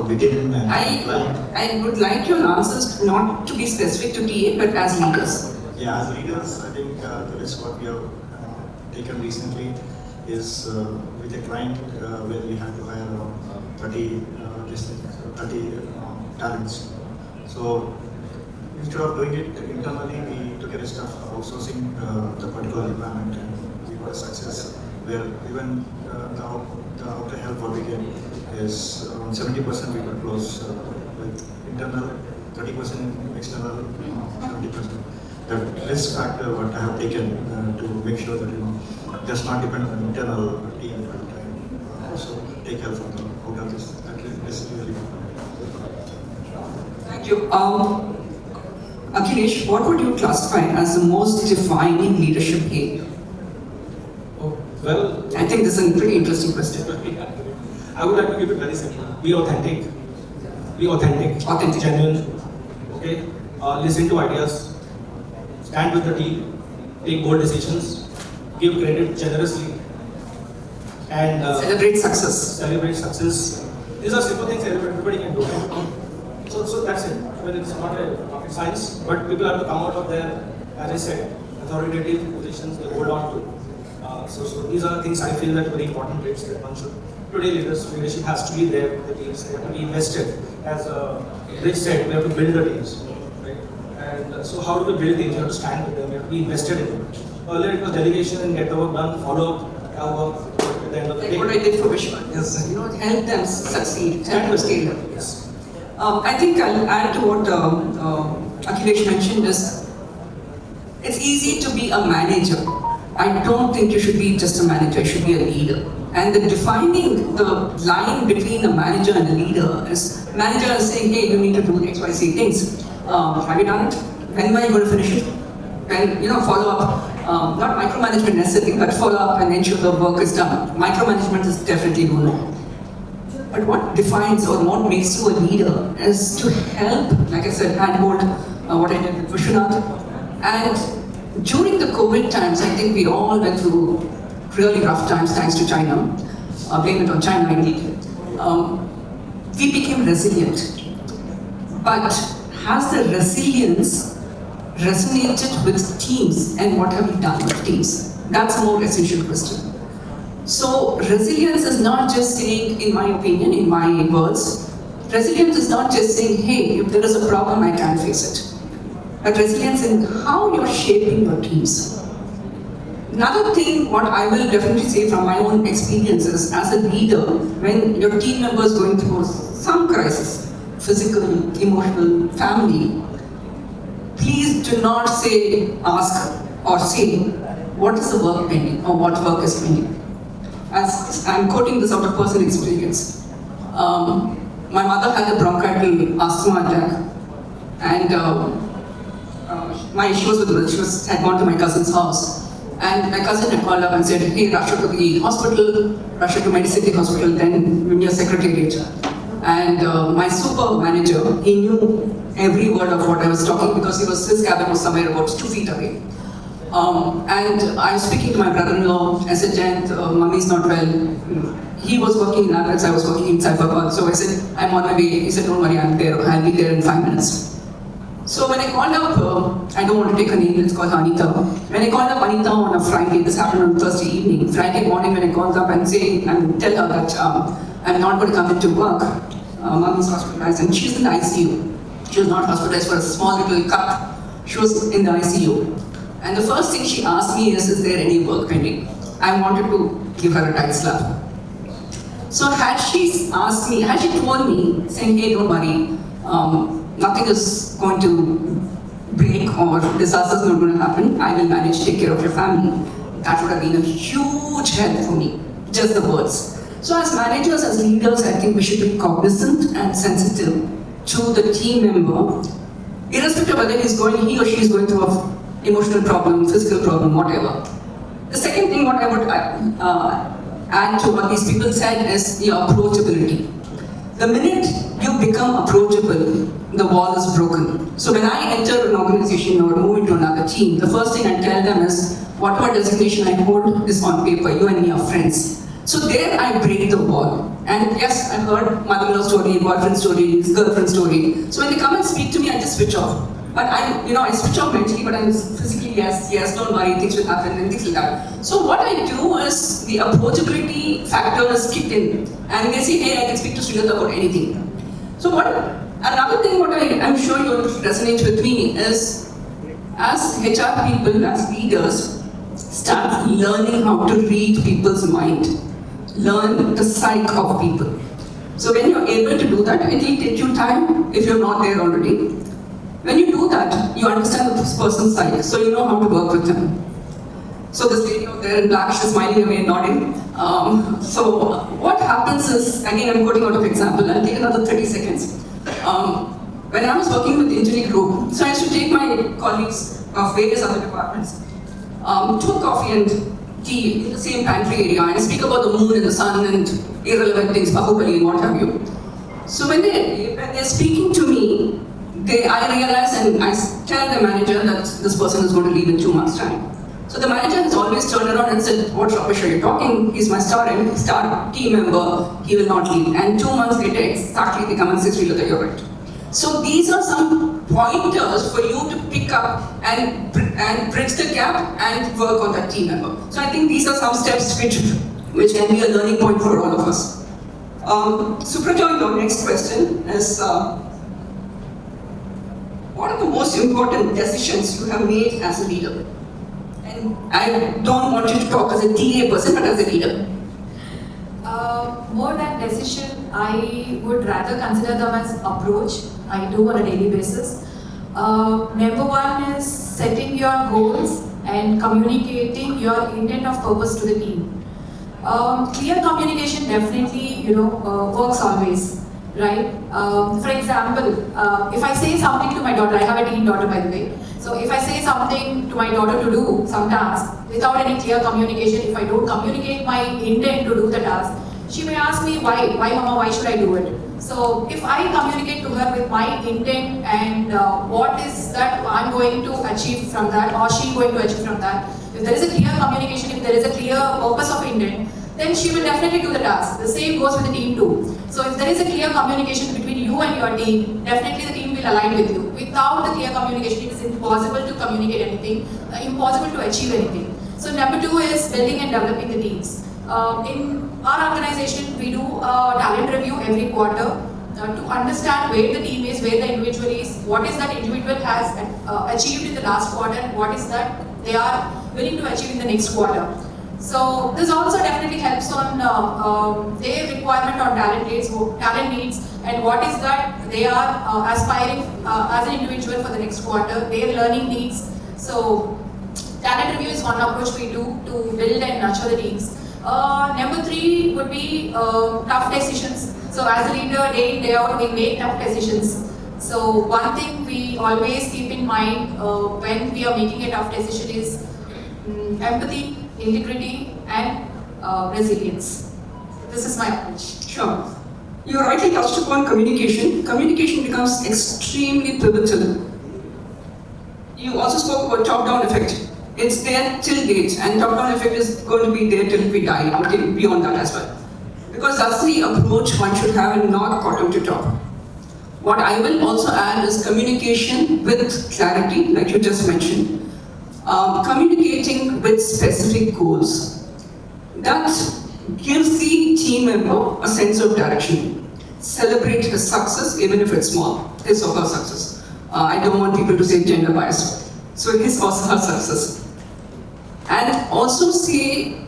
within and I would like your answers not to be specific to TA, but as leaders. Yeah, as leaders, I think the risk what we have taken recently is with a client where we had to hire 30 talents. So instead of doing it internally, we took a risk of outsourcing the particular requirement, and we got a success where even the outer help what we get is around 70% we could close with internal, 30% external, 70%. The risk factor what I have taken to make sure that just not depend on internal team but also take help from the outer. That is really important. Thank you. Akhilesh, what would you classify as the most defining leadership behavior? Well, I think this is a pretty interesting question. I would like to keep it very simple. Be authentic. Be authentic. Genuine. Okay. Listen to ideas. Stand with the team. Take bold decisions. Give credit generously. And celebrate success. Celebrate success. These are simple things everybody can do. So that's it. Well, it's not a rocket science, but people have to come out of their, as I said, authoritative positions they hold on to. So these are things I feel that very important traits that one should. Today, leadership has to be there with the teams. They have to be invested. As Rich said, we have to build the teams, right? And so how do we build teams? You have to stand with them. You have to be invested in them. Earlier it was delegation and get the work done, follow up, have work at the end of the day. What I did for Vishwan. Yes. Help them succeed, help them scale up. Yes. I think I'll add to what Akhilesh mentioned is, it's easy to be a manager. I don't think you should be just a manager, you should be a leader. And the defining the line between a manager and a leader is, manager is saying, hey, you need to do X, Y, Z things. Have you done it? When are you going to finish it? When, follow up. Not micromanagement necessarily, but follow up and ensure the work is done. Micromanagement is definitely no. But what defines or what makes you a leader is to help, like I said, handhold what I did with Vishwanath. And during the COVID times, I think we all went through really rough times thanks to China. Blame it on China indeed. We became resilient. But has the resilience resonated with teams, and what have we done with teams? That's a more essential question. So resilience is not just saying, in my opinion, in my words, resilience is not just saying, hey, if there is a problem, I can face it. But resilience in how you're shaping your teams. Another thing, what I will definitely say from my own experiences as a leader, when your team members going through some crisis, physical, emotional, family, please do not say, ask or say, what is the work pending or what work is pending. As I'm quoting this out of personal experience. My mother had a bronchial asthma attack, and she had gone to my cousin's house, and my cousin had called up and said, hey, rush her to the hospital, rush her to Medicity Hospital, then near Secretariat. And my super manager, he knew every word of what I was talking because his cabin was somewhere about 2 feet away. And I was speaking to my brother-in-law. I said, Jayant, mummy's not well. He was working in Apex, I was working in Hyderabad. So I said, I'm on my way. He said, don't worry, I'm there. I'll be there in 5 minutes. So when I called up, I don't want to take her name, it's called Anita. When I called up Anita on a Friday, this happened on Thursday evening. Friday morning when I called up and tell her that I'm not going to come into work, mummy's hospitalized, and she's in the ICU. She was not hospitalized for a small little cut. She was in the ICU. And the first thing she asked me is there any work pending? I wanted to give her a tight slap. So had she told me, saying, hey, don't worry, nothing is going to break or disaster is not going to happen, I will manage to take care of your family. That would have been a huge help for me, just the words. So as managers, as leaders, I think we should be cognizant and sensitive to the team member, irrespective of whether he or she is going through an emotional problem, physical problem, whatever. The second thing what I would add to what these people said is the approachability. The minute you become approachable, the wall is broken. So when I enter an organization or move into another team, the first thing I tell them is, whatever designation I hold is on paper, you and me are friends. So there I break the wall. And yes, I've heard mother-in-law story, boyfriend story, girlfriend story. So when they come and speak to me, I just switch off. But I switch off mentally, but I'm physically, yes, don't worry, things will happen and things like that. So what I do is the approachability factor is kicked in. And they say, hey, I can speak to Srilata about anything. So another thing what I'm sure you'll resonate with me is, as HR people, as leaders, start learning how to read people's mind. Learn the psyche of people. So when you're able to do that, it will take you time if you're not there already. When you do that, you understand this person's psyche, so you know how to work with them. So this lady out there in black, she's smiling away, nodding. So what happens is, again I'm quoting out of example, I'll take another 30 seconds. When I was working with the engineering group, so I used to take my colleagues of various other departments to a coffee and tea in the same pantry area and speak about the moon and the sun and irrelevant things, Bahubali and what have you. So when they're speaking to me, I realize and I tell the manager that this person is going to leave in 2 months' time. So the manager has always turned around and said, what rubbish are you talking? He's my star team member, he will not leave. And 2 months later, exactly they come and say, Srilata, you're right. So these are some pointers for you to pick up and bridge the gap and work on that team member. So I think these are some steps which can be a learning point for all of us. Suprajoy, your next question is, what are the most important decisions you have made as a leader? I don't want you to talk as a TA person, but as a leader. More than decision, I would rather consider them as approach. I do on a daily basis. Number one is setting your goals and communicating your intent of purpose to the team. Clear communication definitely, works always, right? For example, if I say something to my daughter, I have a teen daughter by the way. So if I say something to my daughter to do some task without any clear communication, if I don't communicate my intent to do the task, she may ask me why mama, why should I do it? So if I communicate to her with my intent and what is that I'm going to achieve from that or she going to achieve from that, if there is a clear communication, if there is a clear purpose of intent, then she will definitely do the task. The same goes with the team too. So if there is a clear communication between you and your team, definitely the team will align with you. Without the clear communication, it is impossible to communicate anything, impossible to achieve anything. So number two is building and developing the teams. In our organization, we do a talent review every quarter to understand where the team is, where the individual is, what is that individual has achieved in the last quarter, and what is that they are willing to achieve in the next quarter. So this also definitely helps on their requirement on talent needs, and what is that they are aspiring as an individual for the next quarter, their learning needs. So talent review is one approach we do to build and nurture the teams. Number three would be tough decisions. So as a leader, day in, day out, we make tough decisions. So one thing we always keep in mind when we are making a tough decision is empathy, integrity, and resilience. This is my approach. Sure. You rightly touched upon communication. Communication becomes extremely pivotal. You also spoke about top-down effect. It's there till date, and top-down effect is going to be there till we die, or till beyond that as well. Because that's the approach one should have and not bottom to top. What I will also add is communication with clarity, like you just mentioned. Communicating with specific goals. That gives the team member a sense of direction. Celebrate his success, even if it's small, his or her success. I don't want people to say gender bias. So his or her success. And also see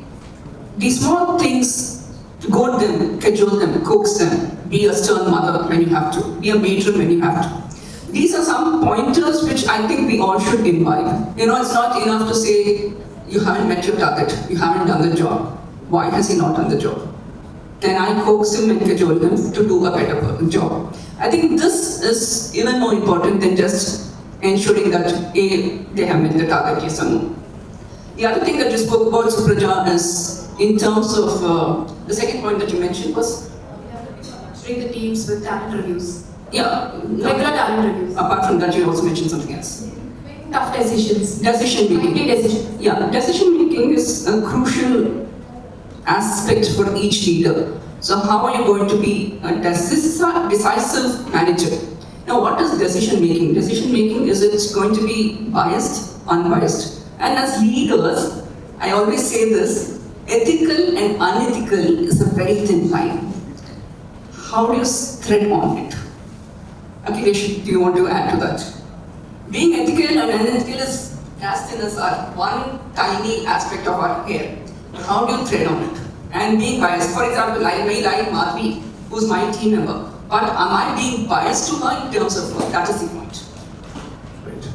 the small things, goad them, cajole them, coax them. Be a stern mother when you have to. Be a matron when you have to. These are some pointers which I think we all should imbibe. It's not enough to say, you haven't met your target, you haven't done the job. Why has he not done the job? Then I coax him and cajole him to do a better job. I think this is even more important than just ensuring that A, they have met the target, yes or no. The other thing that you spoke about, Supraja, is in terms of the second point that you mentioned was Treat the teams with talent reviews. Yeah. Regular talent reviews. Apart from that, you also mentioned something else. Tough decisions. Decision making. Decision. Yeah, decision making is a crucial aspect for each leader. So how are you going to be a decisive manager? Now, what is decision making? Decision making is it's going to be biased, unbiased. And as leaders, I always say this, ethical and unethical is a very thin line. How do you thread on it? Akhilesh, do you want to add to that? Being ethical and unethical is as thin as our one tiny aspect of our hair. How do you thread on it? And being biased, for example, I may like Madhvi, who's my team member, but am I being biased to her in terms of her? That is the point. Right.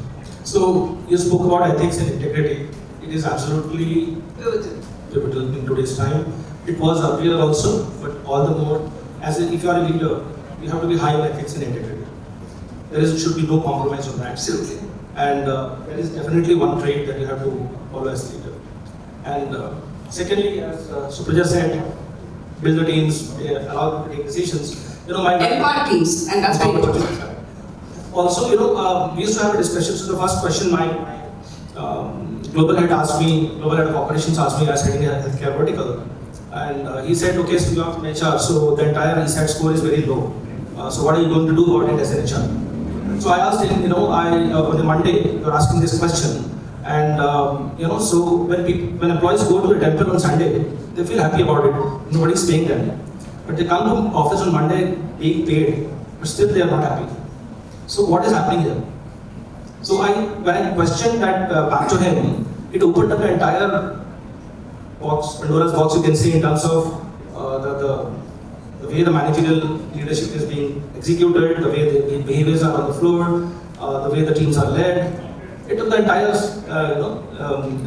So you spoke about ethics and integrity. It is absolutely pivotal in today's time. It was earlier also, but all the more, if you are a leader, you have to be high on ethics and integrity. Should be no compromise on that. Absolutely. And there is definitely one trait that you have to follow as a leader. And secondly, as Supraja said, build the teams, allow them to take decisions. Empower teams, and that's very important. Also, we used to have a discussion. So the first question my global head of operations asked me as heading a healthcare vertical. And he said, okay, so you are from HR, so the entire ESAT score is very low. So what are you going to do about it as an HR? So I asked him, on the Monday, you're asking this question. And, so when employees go to the temple on Sunday, they feel happy about it. Nobody's paying them. But they come to office on Monday being paid, but still they are not happy. So what is happening here? So when I questioned that back to him, it opened up the entire box, Pandora's box, you can say, in terms of the way the managerial leadership is being executed, the way the behaviors are on the floor, the way the teams are led. It took the entire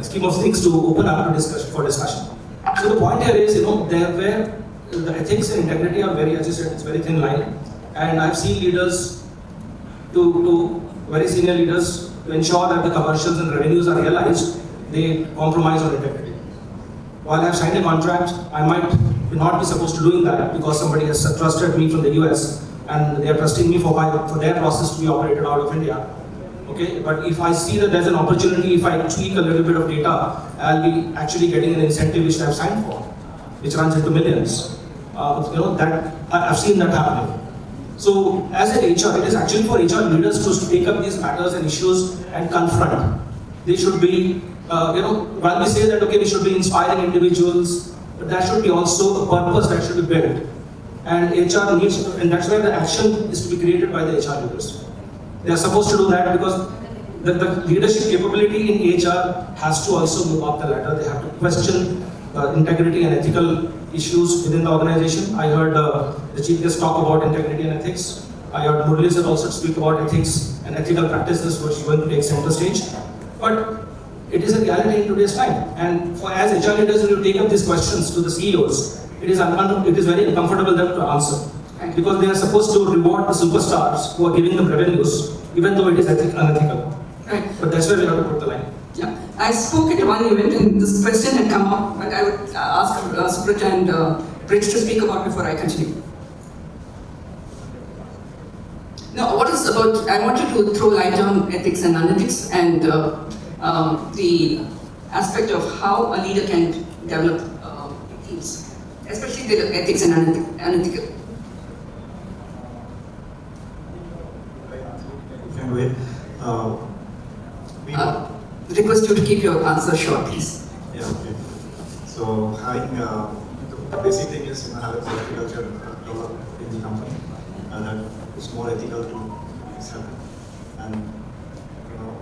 scheme of things to open up to discussion. So the point here is, there where the ethics and integrity are very, as you said, it's very thin line. And I've seen leaders, to very senior leaders, to ensure that the commercials and revenues are realized, they compromise on integrity. While I've signed a contract, I might not be supposed to doing that because somebody has trusted me from the US and they are trusting me for their process to be operated out of India. Okay, but if I see that there's an opportunity, if I tweak a little bit of data, I'll be actually getting an incentive which I've signed for, which runs into millions. That I've seen that happening. So as an HR, it is actually for HR leaders to take up these matters and issues and confront. They should be, while we say that, okay, we should be inspiring individuals, but there should be also a purpose that should be built. And HR needs to, and that's where the action is to be created by the HR leaders. They are supposed to do that because the leadership capability in HR has to also move up the ladder. They have to question integrity and ethical issues within the organization. I heard the chief guest talk about integrity and ethics. I heard Murli sir also speak about ethics and ethical practices, which is going to take center stage. But it is a reality in today's time. And as HR leaders, when you take up these questions to the CEOs, it is very uncomfortable them to answer. Because they are supposed to reward the superstars who are giving them revenues, even though it is unethical. Right. But that's where we have to put the line. Yeah, I spoke at one event and this question had come up, but I would ask Subrata and Rich to speak about before I continue. Now, what is about, I want you to throw light on ethics and unethics and the aspect of how a leader can develop teams, especially the ethics and unethical. Anyway, request you to keep your answer short, please. Yeah, okay. So having the basic thing is having safety culture developed in the company that is more ethical to accept, and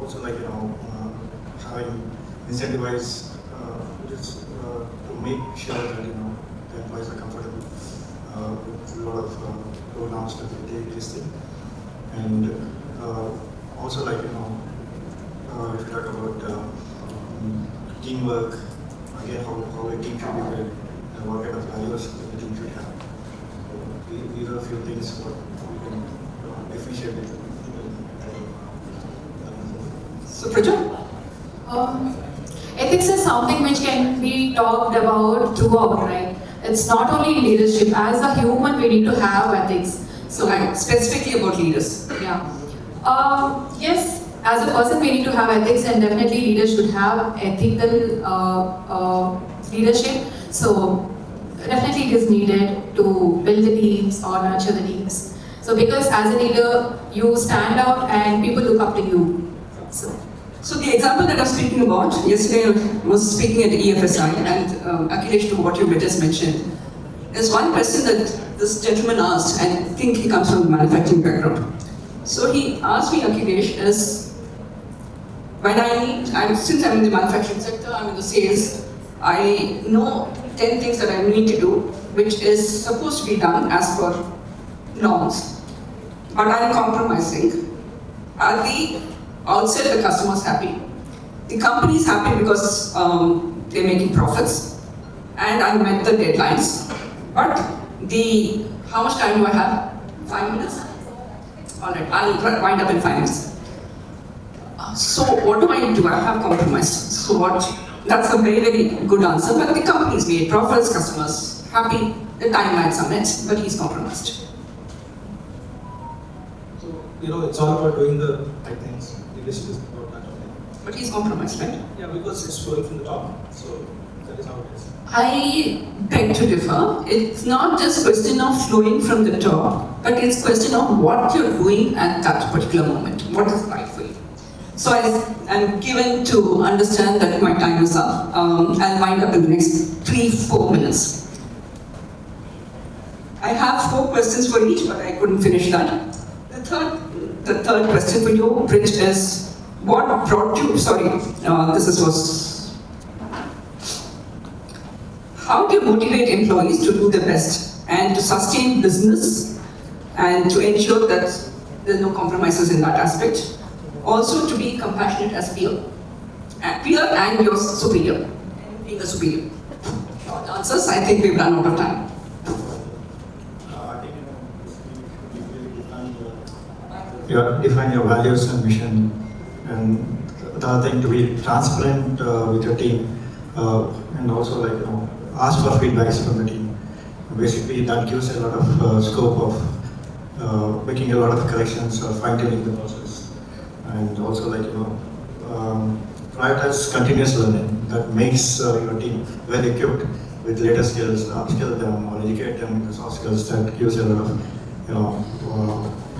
also having incentivize just to make sure that the employees are comfortable with a lot of programs that they take this thing, and also if you talk about teamwork, again how a team should be built and what kind of values the team should have. So these are a few things what we can appreciate it. So Praja? Ethics is something which can be talked about throughout, right? It's not only leadership. As a human, we need to have ethics. So specifically about leaders. Yeah. Yes, as a person, we need to have ethics, and definitely leaders should have ethical leadership. So definitely it is needed to build the teams or nurture the teams. So because as a leader, you stand out and people look up to you. So the example that I'm speaking about, yesterday I was speaking at the EFSI, and Akhilesh, to what you just mentioned, there's one question that this gentleman asked, and I think he comes from the manufacturing background. So he asked me, Akhilesh, is since I'm in the manufacturing sector, I'm in the sales, I know 10 things that I need to do, which is supposed to be done as per norms, but I'm compromising. Are the outside the customers happy? The company is happy because they're making profits, and I met the deadlines. But how much time do I have? 5 minutes? All right, I'll wind up in 5 minutes. So what do? I have compromised. So what? That's a very, very good answer. But the company's made profits, customers happy, the timelines are met, but he's compromised. So it's all about doing the right things. Leadership is about that. But he's compromised, right? Yeah, because it's flowing from the top. So that is how it is. I beg to differ. It's not just question of flowing from the top, but it's question of what you're doing at that particular moment. What is right for you? So I'm given to understand that my time is up. I'll wind up in the next 3-4 minutes. I have 4 questions for each, but I couldn't finish that. The third question for you, Rich, is what brought you, this was how do you motivate employees to do their best and to sustain business and to ensure that there are no compromises in that aspect? Also to be compassionate as peer and your superior, being a superior. Short answers, I think we've run out of time. Define your values and mission, and the other thing to be transparent with your team, and also ask for feedbacks from the team. Basically, that gives a lot of scope of making a lot of corrections or fine-tuning the process, and also prioritize continuous learning that makes your team well equipped with latest skills, upskill them or educate them with the soft skills. That gives a lot of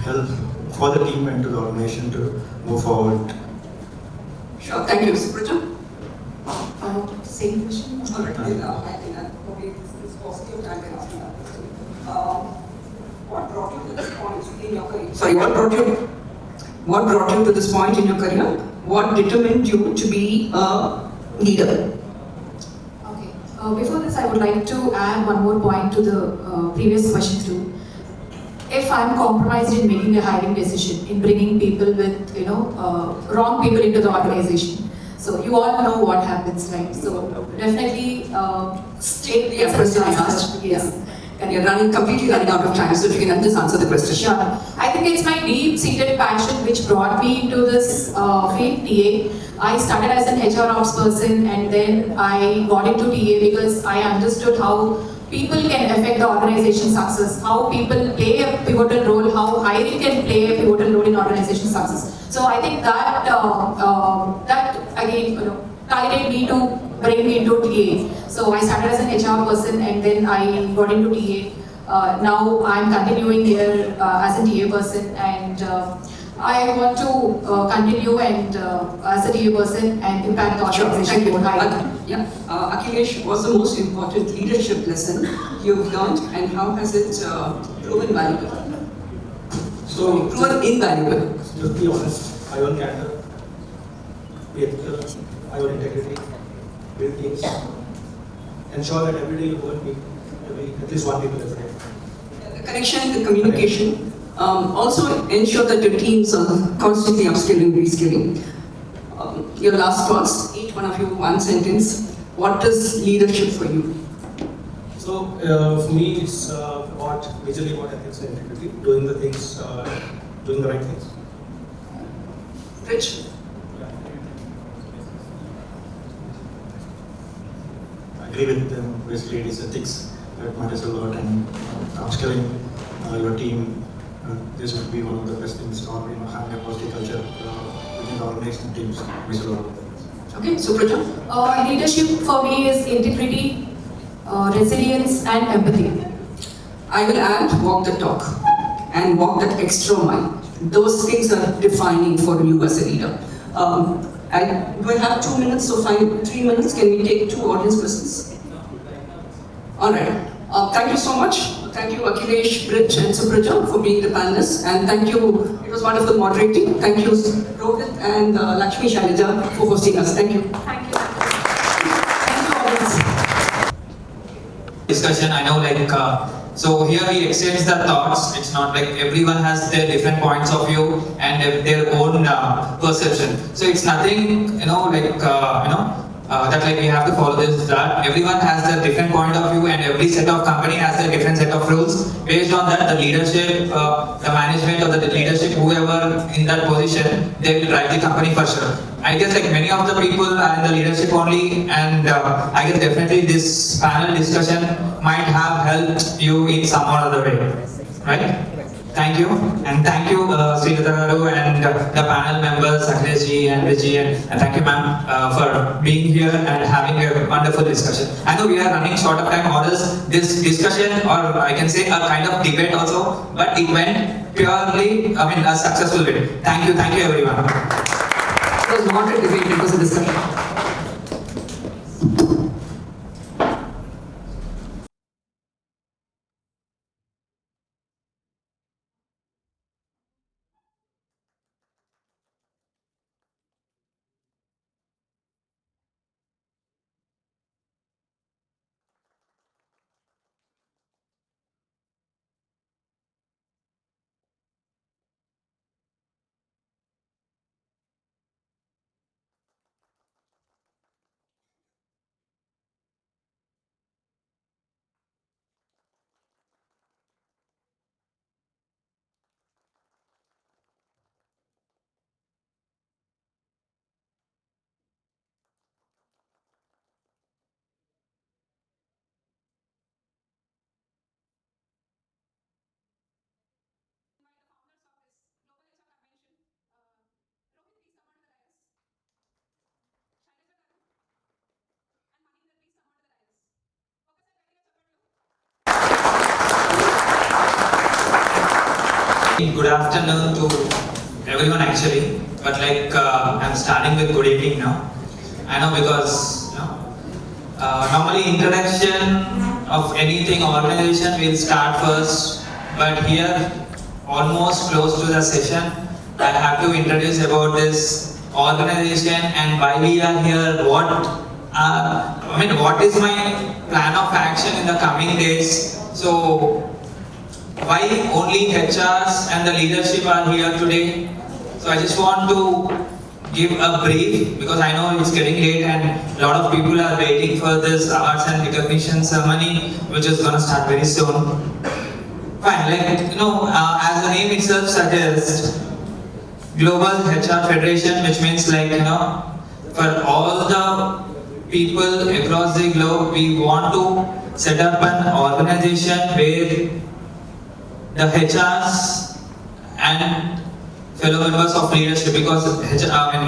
help for the team and to the organization to move forward. Sure, thank you, Subrata. Same question? All right, I think that probably is positive time can ask that. What brought you to this point in your career? Sorry, what brought you to this point in your career? What determined you to be a leader? Okay. Before this, I would like to add one more point to the previous question too. If I'm compromised in making a hiring decision, in bringing people with, wrong people into the organization, so you all know what happens, right? So definitely state the question I asked. Yes. And you're completely running out of time, so if you can just answer the question. Sure. I think it's my deep-seated passion which brought me into this field, TA. I started as an HR ops person and then I got into TA because I understood how people can affect the organization's success, how people play a pivotal role, how hiring can play a pivotal role in organization success. So I think that that again targeted me to bring me into TA. So I started as an HR person and then I got into TA. Now I'm continuing here as a TA person and I want to continue and as a TA person and impact the organization more highly. Akhilesh, what's the most important leadership lesson you've learned and how has it proven valuable? So, proven invaluable. Just be honest, I own candor, be ethical, I own integrity, build teams, ensure that every day you go and meet at least one people every day. The connection, the communication, also ensure that your teams are constantly upskilling, reskilling. Your last thoughts, each one of you, one sentence. What is leadership for you? So for me, it's majorly about ethics and integrity, doing the things, doing the right things. Rich? I agree with them. Basically, it is ethics that matters a lot, and upskilling your team. This would be one of the best things, or having a positive culture within the organization teams. Okay, Subrata? Leadership for me is integrity, resilience and empathy. I will add walk the talk and walk that extra mile. Those things are defining for you as a leader. Do I have 2 minutes or 3 minutes? Can we take 2 audience questions? All right. Thank you so much. Thank you, Akhilesh, Rich, and Subrata for being the panelists. And thank you, it was wonderful moderating. Thank you, Rohit and Lakshmi Shailaja for hosting us. Thank you. Thank you. Discussion, I know so here we exchange the thoughts. It's not like everyone has their different points of view and their own perception. So it's nothing, that we have to follow this, that everyone has their different point of view and every set of company has their different set of rules. Based on that, the leadership, the management or the leadership, whoever in that position, they will drive the company for sure. I guess many of the people are in the leadership only, and I guess definitely this panel discussion might have helped you in some or other way, right? Thank you, and thank you Srilata Garu and the panel members, Akhilesh ji and Vijay, and thank you ma'am for being here and having a wonderful discussion. I know we are running short of time, or else this discussion, or I can say a kind of debate also, but it went purely, a successful way. Thank you everyone. It was not a debate, it was a discussion. Good afternoon to everyone actually, but like I'm starting with good evening now. I know because normally introduction of anything organization will start first, but here almost close to the session, I have to introduce about this organization and why we are here. What is my plan of action in the coming days? So why only HRs and the leadership are here today? So I just want to give a brief because I know it's getting late and a lot of people are waiting for this awards and recognition ceremony, which is gonna start very soon. Fine, as the name itself suggests, Global HR Federation, which means for all the people across the globe, we want to set up an organization where the HRs and fellow members of leadership, because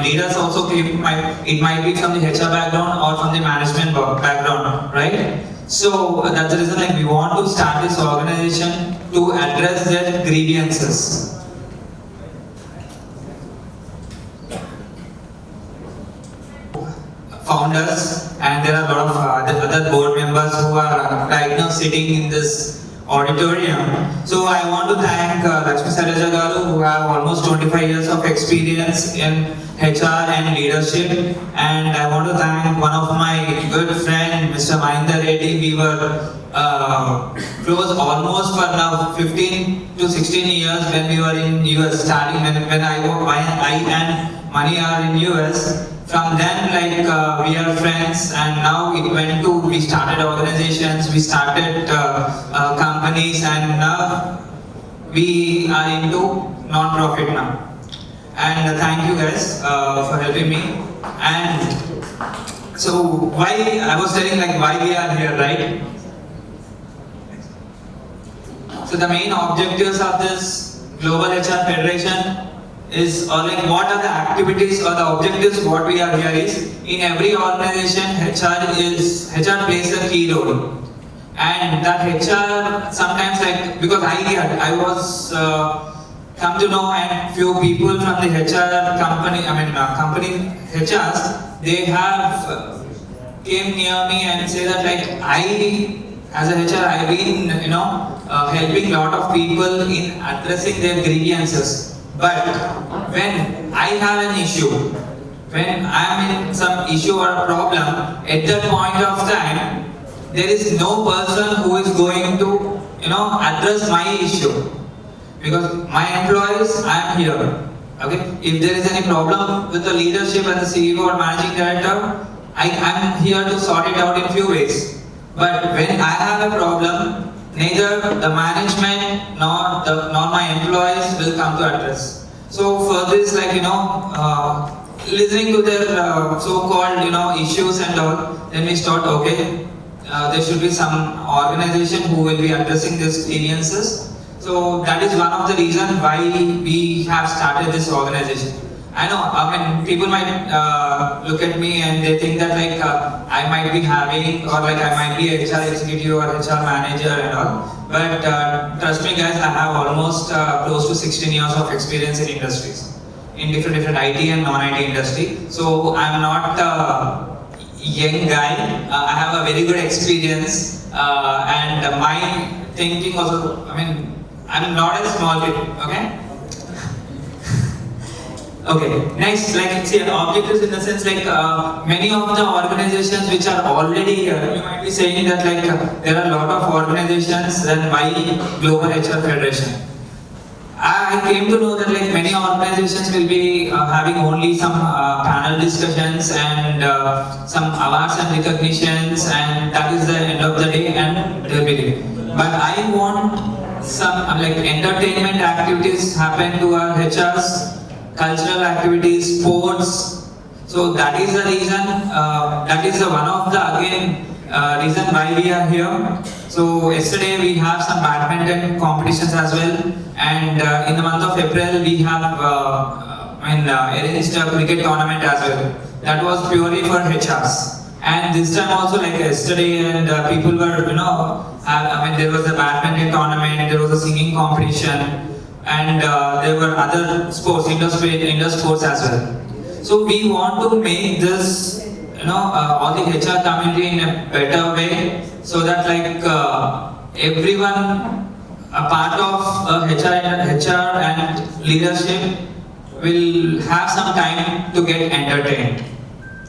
leaders also it might be from the HR background or from the management background, right? So that's the reason we want to start this organization to address their grievances. Founders, and there are a lot of other board members who are right now sitting in this auditorium. So I want to thank Lakshmi Sailaja Garu, who have almost 25 years of experience in HR and leadership, and I want to thank one of my good friend, Mr. Mahinda Reddy. We were close almost for now 15 to 16 years when we were in US, starting when I and Mani are in US. From then, we are friends, and now we started organizations, we started companies, and now we are into non-profit now. And thank you guys for helping me. And so why, I was telling why we are here, right? So the main objectives of this Global HR Federation is what are the activities or the objectives what we are here is, in every organization HR plays a key role, and that HR sometimes because I was come to know, and few people from the HR company HRs, they have came near me and say that as a HR I've been helping lot of people in addressing their grievances. But when I have an issue, when I am in some issue or a problem, at that point of time, there is no person who is going to, address my issue. Because my employees, I am here. Okay? If there is any problem with the leadership and the CEO or managing director, I am here to sort it out in few ways. But when I have a problem, neither the management nor my employees will come to address. So for this, listening to their so-called issues and all, then we thought, okay, there should be some organization who will be addressing these grievances. So that is one of the reasons why we have started this organization. I know, people might look at me and they think that I might be having, or I might be a HR executive or HR manager and all. But trust me guys, I have almost close to 16 years of experience in industries, in different IT and non-IT industry. So I'm not a young guy. I have a very good experience, and my thinking also, I'm not a small kid, okay? Okay, next, objectives in the sense many of the organizations which are already here, you might be saying that there are a lot of organizations, then why Global HR Federation? I came to know that many organizations will be having only some panel discussions and some awards and recognitions, and that is the end of the day, and they'll be there. But I want some entertainment activities happen to our HRs, cultural activities, sports. So that is the reason, that is one of the reason why we are here. So yesterday we have some badminton competitions as well, and in the month of April we have arranged a cricket tournament as well. That was purely for HRs. And this time also yesterday, and people were, there was a badminton tournament, there was a singing competition. and there were other sports, indoor sports as well. So we want to make this, all the HR community in a better way, so that like everyone a part of HR and leadership will have some time to get entertained.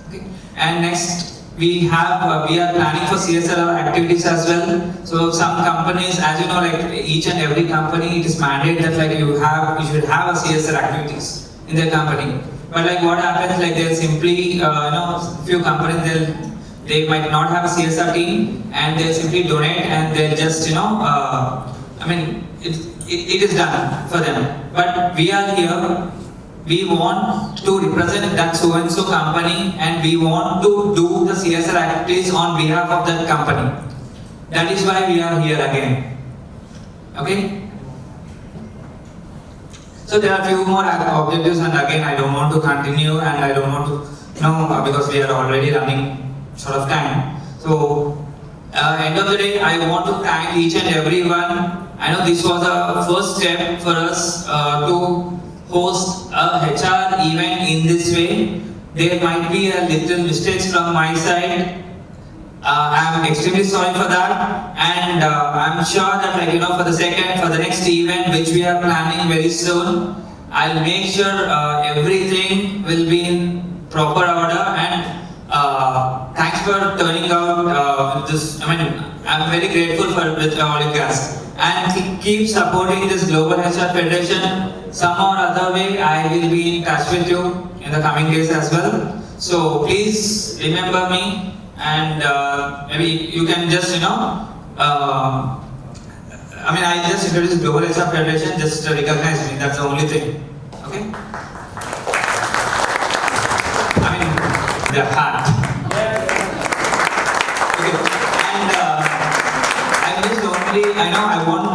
Okay. And next we are planning for CSR activities as well. So some companies, as you know, like each and every company, it is mandated that like you should have a CSR activities in their company. But like what happens, like they'll simply, few companies they might not have a CSR team and they'll simply donate and they'll just, it is done for them. But we are here. We want to represent that so-and-so company and we want to do the CSR activities on behalf of that company. That is why we are here again. Okay? So there are a few more objectives, and again I don't want to continue and I don't want to, because we are already running short of time. So end of the day, I want to thank each and everyone. I know this was a first step for us to host a HR event in this way. There might be a little mistakes from my side. I'm extremely sorry for that, and I'm sure that for the next event which we are planning very soon, I'll make sure everything will be in proper order. And thanks for turning out this. I'm very grateful with all you guys. And keep supporting this Global HR Federation. Somehow or other way, I will be in touch with you in the coming days as well. So please remember me, and maybe you can just, I just introduced Global HR Federation, just recognize me, that's the only thing. Okay? The heart.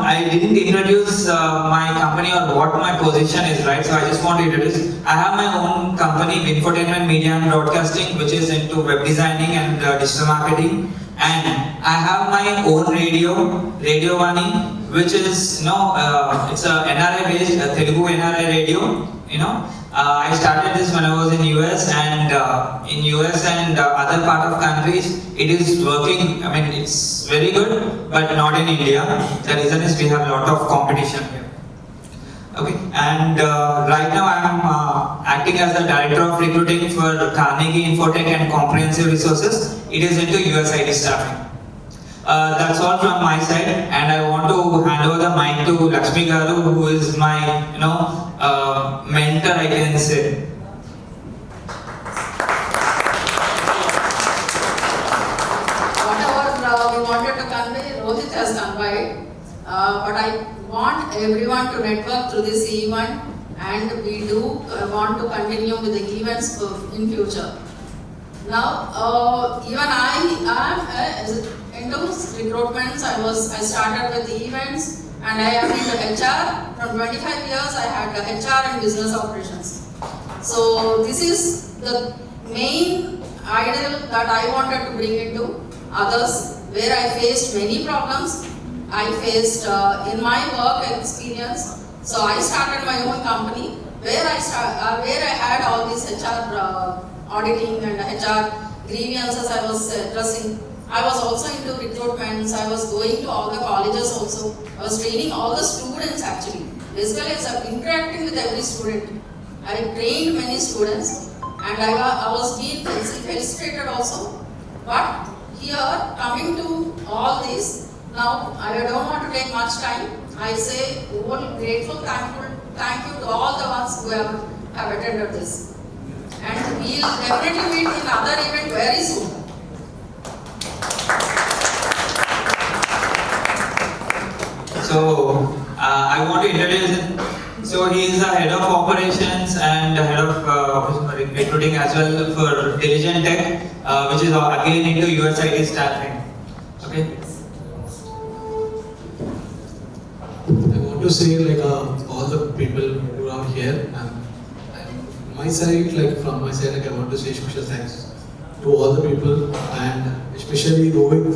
I didn't introduce my company or what my position is, right? So I just want to introduce. I have my own company, Infotainment Media and Broadcasting, which is into web designing and digital marketing. And I have my own Radio Vani, which is, it's a NRI based, Telugu NRI radio, I started this when I was in US, and in US and other part of countries, it is working. It's very good, but not in India. The reason is we have a lot of competition here. Okay, and right now I am acting as the Director of Recruiting for Carnegie Infotech and Comprehensive Resources. It is into USIT staffing. That's all from my side, and I want to hand over the mic to Lakshmi Garu, who is my, mentor, I can say. Whatever we wanted to convey, Rohit has conveyed. But I want everyone to network through this event, and we do want to continue with the events in future. Now, even I am into recruitments. I started with the events, and I am into HR. From 25 years, I had HR and business operations. So this is the main ideal that I wanted to bring into others, where I faced many problems. I faced in my work experience. So I started my own company where I had all these HR auditing and HR grievances I was addressing. I was also into recruitments. I was going to all the colleges also. I was training all the students actually. Basically, I was interacting with every student. I trained many students, and I was being felicitated also. But here, coming to all this, now I don't want to take much time. I say, grateful, thank you to all the ones who have attended this. And we'll definitely meet in other event very soon. So I want to introduce him. So he is the head of operations and the head of recruiting as well for Diligent Tech, which is again into USIT staffing. Okay. I want to say all the people who are here, and my side, from my side, I want to say special thanks to all the people, and especially Rohit,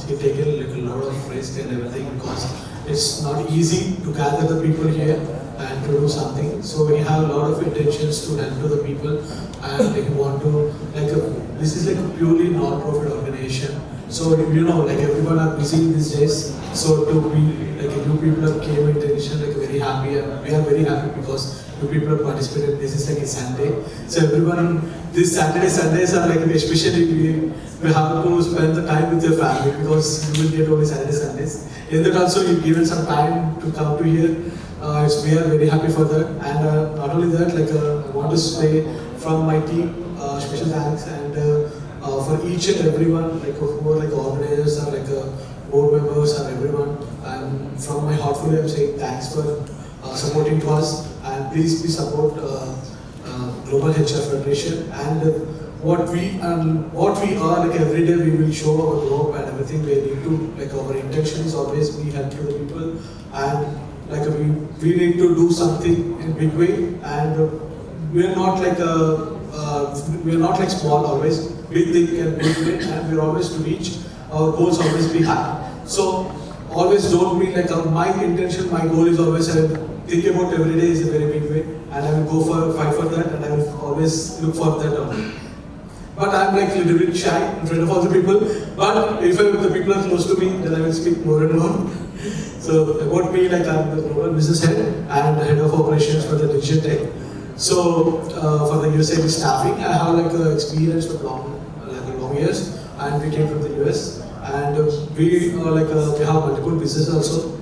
he taken a lot of risk and everything, because it's not easy to gather the people here and to do something. So we have a lot of intentions to help to the people, and we want to this is like a purely non-profit organization. So like everyone are busy these days. So to be you people have came intention very happy, and we are very happy because you people have participated. This is like a Sunday. So everyone, this Saturday, Sundays are especially we have to spend the time with your family because you will get only Saturday, Sundays. In that also you've given some time to come to here. We are very happy for that, and not only that, I want to say from my team, special thanks, and for each and everyone who are organizers or board members or everyone. And from my heartfully, I'm saying thanks for supporting us, and please support Global HR Federation, and what we are every day we will show our growth and everything. We need to our intention is always be help to the people, and we need to do something in a big way, and we are not we are not small always. We think in big way, and we are always to reach our goals, always be high. So always don't be my intention, my goal is always think about every day is a very big way, and I will go fight for that, and I will always look for that only. But I'm a little bit shy in front of other people. But if the people are close to me, then I will speak more and more. So about me, I'm the global business head and head of operations for the digital tech. So for the USA staffing, I have experience for long years, and we came from the US, and we have multiple businesses also.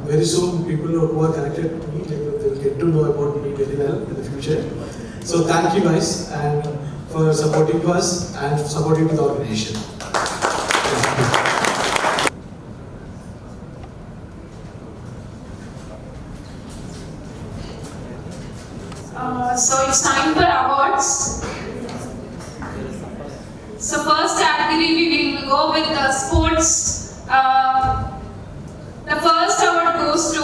Very soon, people who are connected to me, they will get to know about me very well in the future. So thank you guys, and for supporting us and supporting the organization. So it's time for awards. So first category we will go with the sports. The first award goes to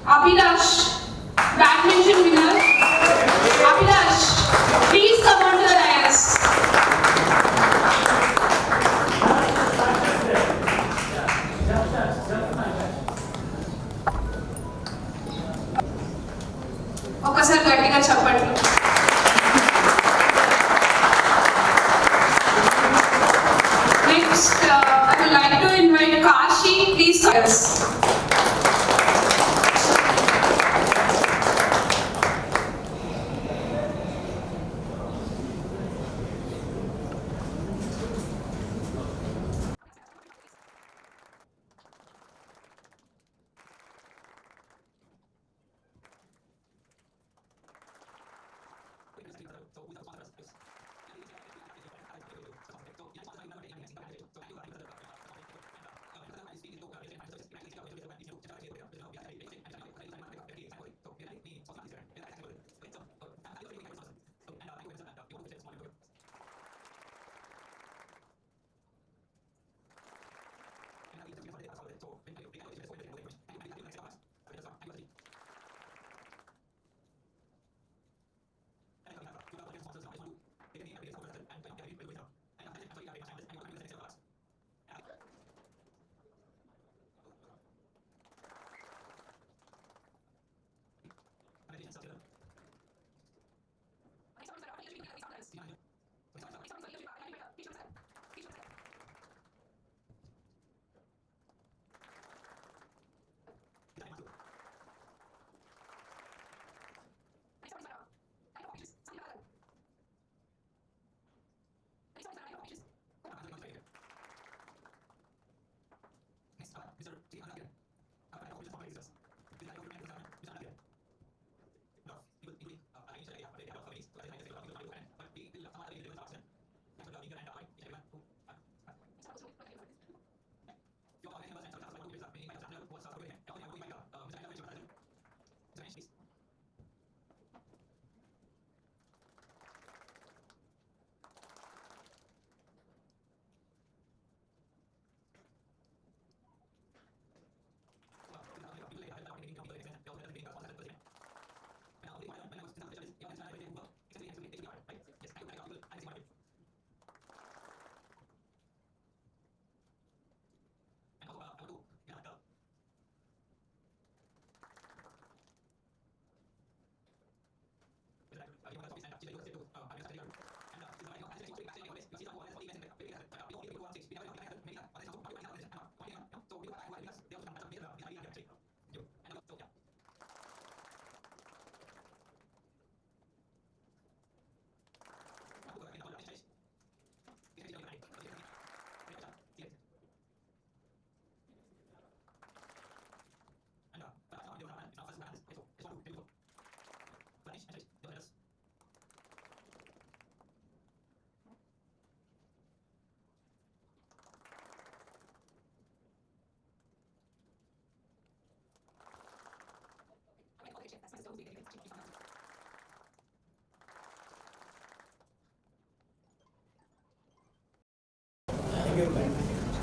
Abhilash, badminton winner. Abhilash, please come on to the dais. ఒకసారి గట్టిగా చెప్పండి. Next, I would like to invite Kashi, please join us.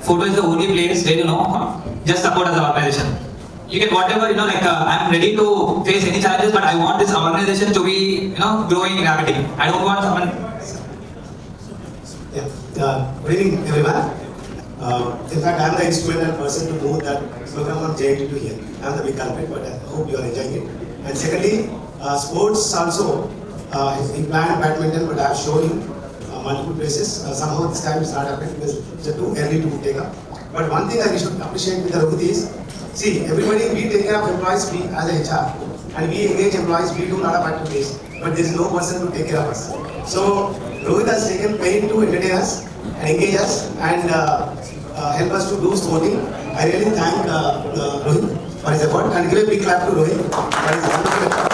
photo is the only place where just support as an organization. You get whatever, like I'm ready to face any challenges, but I want this organization to be, growing rapidly. I don't want someone. Good evening, everyone. In fact, I'm the instrumental person to move that program from JIT to here. I'm the big culprit, but I hope you are enjoying it. And secondly, sports also, he planned badminton, but I have shown him multiple places. Somehow this time it's not happening because it's too early to take up. But one thing I should appreciate with the Rohit is, see, everybody, we take care of employees, we as a HR, and we engage employees, we do a lot of activities, but there is no person to take care of us. So, Rohit has taken pain to entertain us, and engage us, and help us to do sporting. I really thank Rohit for his effort, and give a big clap to Rohit for his wonderful effort.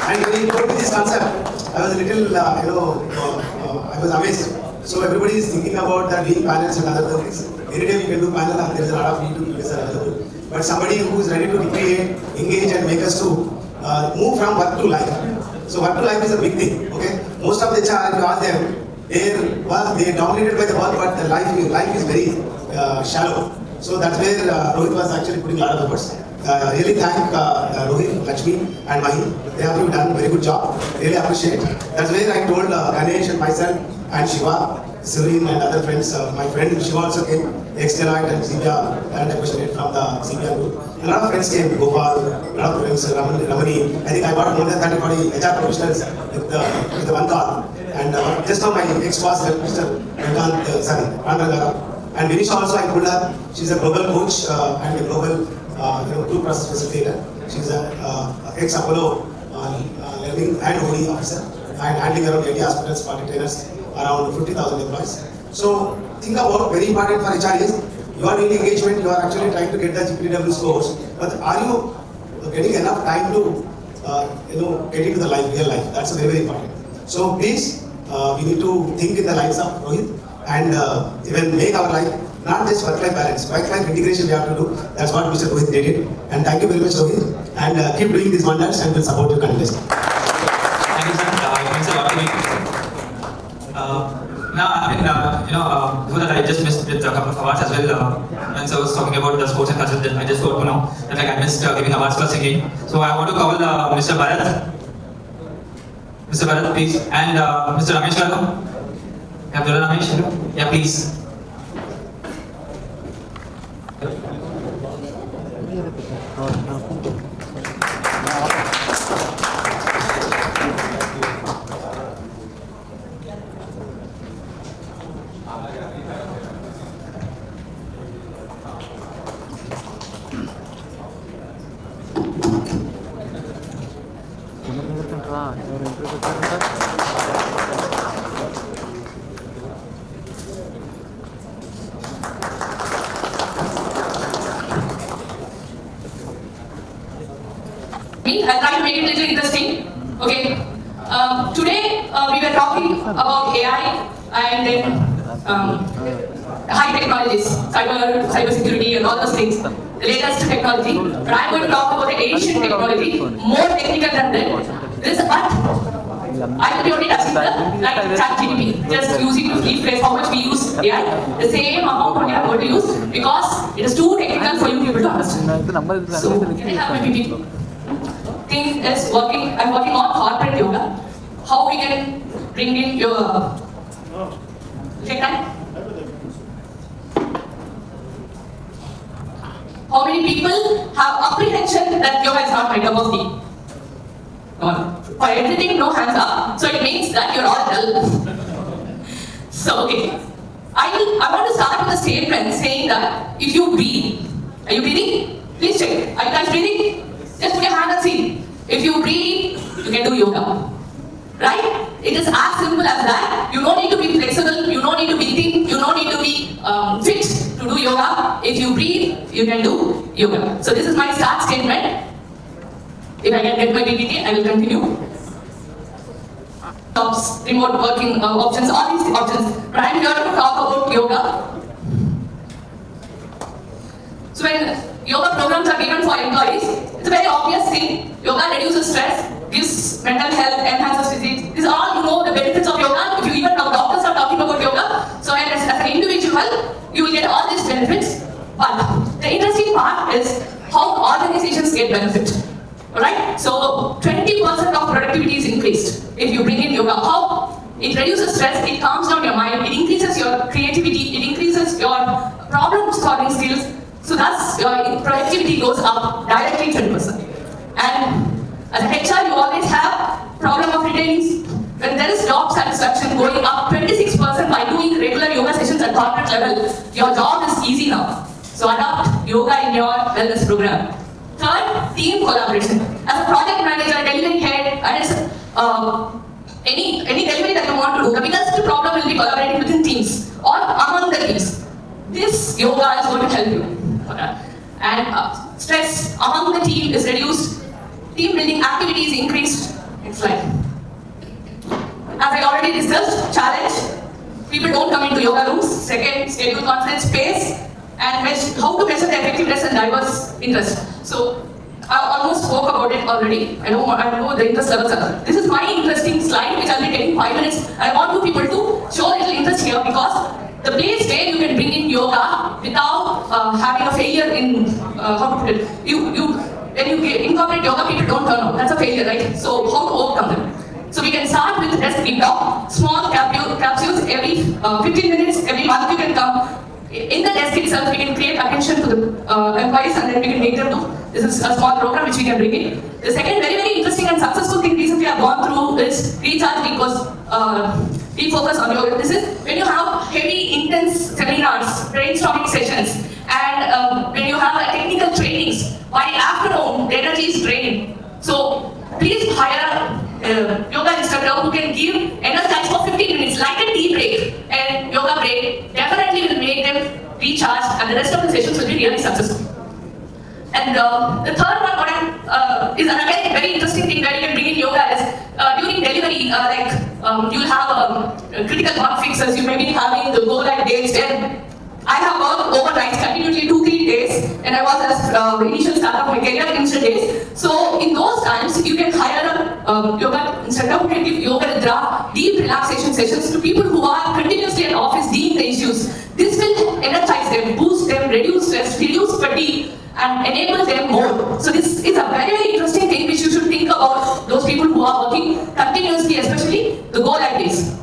And when he told me this concept, I was a little, I was amazed. So everybody is thinking about that being panels and other things. Any day we can do panel and there is a lot of YouTube videos available. But somebody who is ready to recreate, engage and make us to move from work to life. So work to life is a big thing, okay? Most of the HR, if you ask them, they're dominated by the work, but the life is very shallow. So that's where Rohit was actually putting a lot of efforts. Really thank Rohit, Lakshmi and Mahi. They have done a very good job. Really appreciate. That's where I told Ganesh and myself and Shiva, Serene and other friends. My friend Shiva also came, Exterite and Zivya, and I questioned from the Zivya group. A lot of friends came, Gopal, a lot of friends, Ramani. I think I got more than 30-40 HR professionals with the one call. And just now my ex-boss, Mr. Rangara. And Vinisha also, I told her, she's a global coach and a global group process facilitator. She's an ex-Apollo learning and OD officer and handling around 80 hospitals, 40 trainers, around 50,000 employees. So think about very important for HR is you are doing engagement, you are actually trying to get the GPTW scores, but are you getting enough time to get into the real life? That's very, very important. So please, we need to think in the lines of Rohit and even make our life not just work-life balance, work-life integration we have to do. That's what Mr. Rohit did it. And thank you very much, Rohit. And keep doing these wonders and we'll support your contest. Thank you, sir. It means a lot to me. Now, before that, I just missed with a couple of awards as well. When I was talking about the sports and culture, I just got to know that I missed giving awards for singing. So I want to call Mr. Bharat. Mr. Bharat, please. And Mr. Ramesh Garu. Yeah, Dura Ramesh. Yeah, please. I'll try to make it a little interesting. Okay. Today we were talking about AI and then high technologies, cyber security and all those things, the latest technology. But I'm going to talk about the ancient technology, more technical than that. This I will be only touching the ChatGPT, just using to rephrase how much we use AI. The same amount only I'm going to use because it is too technical for you to be able to understand. So can I have my PPT? Thing is I'm working on corporate yoga. How we can bring in your take time? How many people have apprehension that yoga is not my cup of tea? For everything, no hands up. So it means that you're all dull. So okay. I want to start with a statement saying that if you breathe, are you breathing? Please check. Are you guys breathing? Just put your hand and see. If you breathe, you can do yoga. Right? It is as simple as that. You don't need to be flexible, you don't need to be thin, you don't need to be fit to do yoga. If you breathe, you can do yoga. So this is my start statement. If I can get my PPT, I will continue. Jobs, remote working options, all these options. But I am here to talk about yoga. So when yoga programs are given for employees, it's a very obvious thing. Yoga reduces stress, gives mental health, enhances physics. These are all the benefits of yoga. If you even know doctors are talking about yoga. So as an individual, you will get all these benefits. But the interesting part is how organizations get benefit. Alright? So 20% of productivity is increased if you bring in yoga. How? It reduces stress, it calms down your mind, it increases your creativity, it increases your problem solving skills. So thus your productivity goes up directly 20%. And as a HR, you always have problem of retaining. When there is job satisfaction going up 26% by doing regular yoga sessions at corporate level, your job is easy now. So adopt yoga in your wellness program. Third, team collaboration. As a project manager, delivery head, and any delivery that you want to do, the biggest problem will be collaborating within teams or among the teams. This yoga is going to help you for that. And stress among the team is reduced. Team building activities increased. Next slide. As I already discussed, challenge. People don't come into yoga rooms. Second, schedule conference space and how to measure the effectiveness and diverse interest. So I almost spoke about it already. I know the interest levels are. This is my interesting slide which I'll be taking 5 minutes. I want you people to show a little interest here because the place where you can bring in yoga without having a failure in how to put it. When you incorporate yoga, people don't turn out. That's a failure, right? So how to overcome them? So we can start with desk deep talk, small capsules every 15 minutes, every month you can come. In the desk itself, we can create attention to the employees and then we can make them do. This is a small program which we can bring in. The second very, very interesting and successful thing recently I've gone through is recharge because refocus on yoga. This is when you have heavy, intense seminars, brainstorming sessions, and when you have technical trainings, by afternoon, the energy is draining. So please hire a yoga instructor who can give energize for 15 minutes, like a tea break and yoga break, definitely will make them recharge and the rest of the sessions will be really successful. And the third one is another very interesting thing that you can bring in yoga is during delivery, you'll have critical bug fixes, you may be having the go live dates. And I have worked overnight continuously 2-3 days, and I was as initial start of my career initial days. So in those times, you can hire a yoga instructor who can give yoga nidra, deep relaxation sessions to people who are continuously at office dealing the issues. This will energize them, boost them, reduce stress, reduce fatigue, and enable them more. So this is a very, very interesting thing which you should think about those people who are working continuously, especially the go-live days.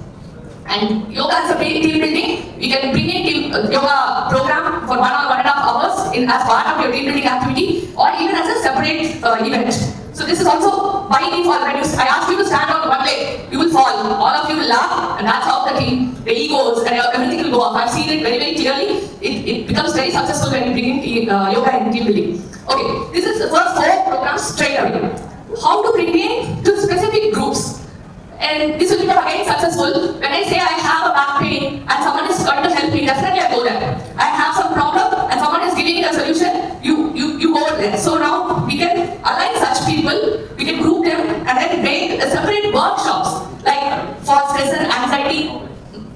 And yoga is a team building. We can bring in yoga program for 1 or 1.5 hours as part of your team building activity or even as a separate event. So this is also by default. When I ask you to stand on one leg, you will fall. All of you will laugh, and that's how the egos and everything will go up. I've seen it very, very clearly. It becomes very successful when you bring in yoga and team building. Okay, this is the first 4 programs straight away. How to bring in to specific groups. And this will become again successful. When I say I have a back pain and someone is going to help me, definitely I go there. I have some problem and someone is giving me a solution, you go there. So now we can align such people, we can group them and then make separate workshops like for stress and anxiety.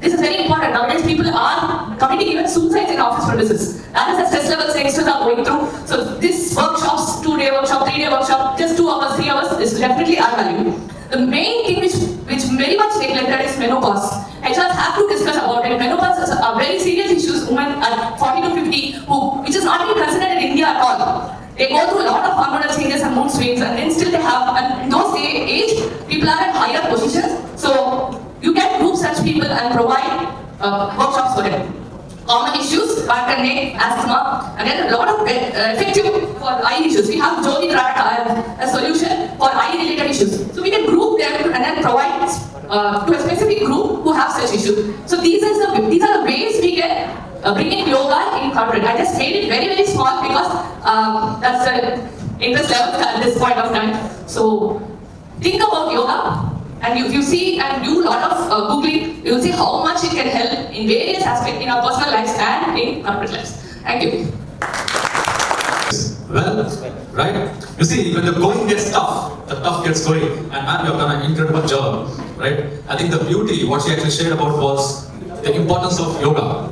This is very important. Nowadays people are committing even suicides in office premises. That is the stress levels youngsters are going through. So this workshops, 2-day workshop, 3-day workshop, just 2 hours, 3 hours is definitely our value. The main thing which very much neglected is menopause. HRs have to discuss about it. Menopause is a very serious issue. Women at 40 to 50, which is not even considered in India at all. They go through a lot of hormonal changes and mood swings, and then still they have. And in those age, people are at higher positions. So you can group such people and provide workshops for them. Common issues, back and neck, asthma, and then a lot of effective for eye issues. We have Jodi Track, a solution for eye-related issues. So we can group them and then provide to a specific group who have such issues. So these are the ways we can bring in yoga in corporate. I just made it very, very small because that's the interest level at this point of time. So think about yoga. And if you see and do a lot of Googling, you will see how much it can help in various aspects in our personal lives and in corporate lives. Thank you. Well, right? You see, when the going gets tough, the tough gets going. And man, you've done an incredible job, right? I think the beauty, what she actually shared about was the importance of yoga.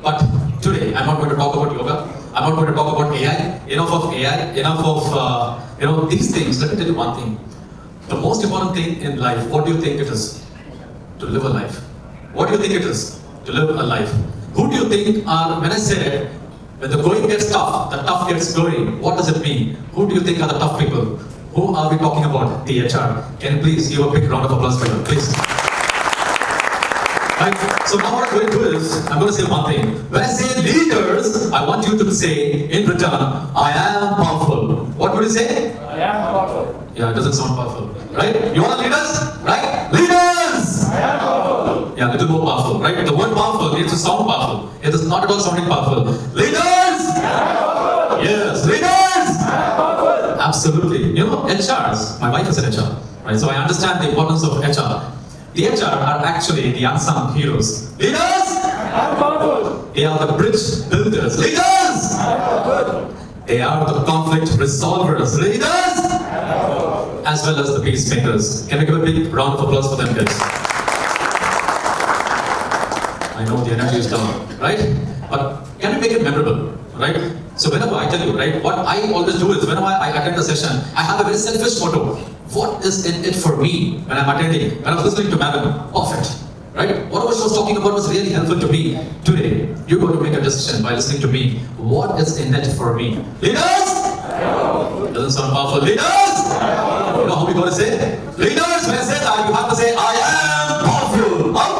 But today, I'm not going to talk about yoga. I'm not going to talk about AI. Enough of AI, enough of these things. Let me tell you one thing. The most important thing in life, what do you think it is? To live a life. What do you think it is? To live a life. Who do you think are, when I said, when the going gets tough, the tough gets going, what does it mean? Who do you think are the tough people? Who are we talking about? The HR. Can you please give a big round of applause for them, please? Right? So now what I'm going to do is, I'm going to say one thing. When I say leaders, I want you to say in return, I am powerful. What would you say? I am powerful. Yeah, it doesn't sound powerful. Right? You are leaders? Right? Leaders! I am powerful. Yeah, a little more powerful. Right? The word powerful needs to sound powerful. It is not at all sounding powerful. Leaders! I am powerful. Yes, leaders! I am powerful. Absolutely. You know, HRs, my wife is an HR. Right? So I understand the importance of HR. The HR are actually the unsung heroes. Leaders! I'm powerful. They are the bridge builders. Leaders! I'm powerful. They are the conflict resolvers. Leaders! I'm powerful. As well as the peacemakers. Can we give a big round of applause for them, guys? I know the energy is down, right? But can we make it memorable, right? So whenever I tell you, right, what I always do is whenever I attend a session, I have a very selfish motto. What is in it for me when I'm attending? When I was listening to Madam, perfect, right? Whatever she was talking about was really helpful to me. Today, you're going to make a decision by listening to me. What is in it for me? Leaders! Doesn't sound powerful. Leaders! You know how we going to say? Leaders, when I say that, you have to say, I am powerful. How?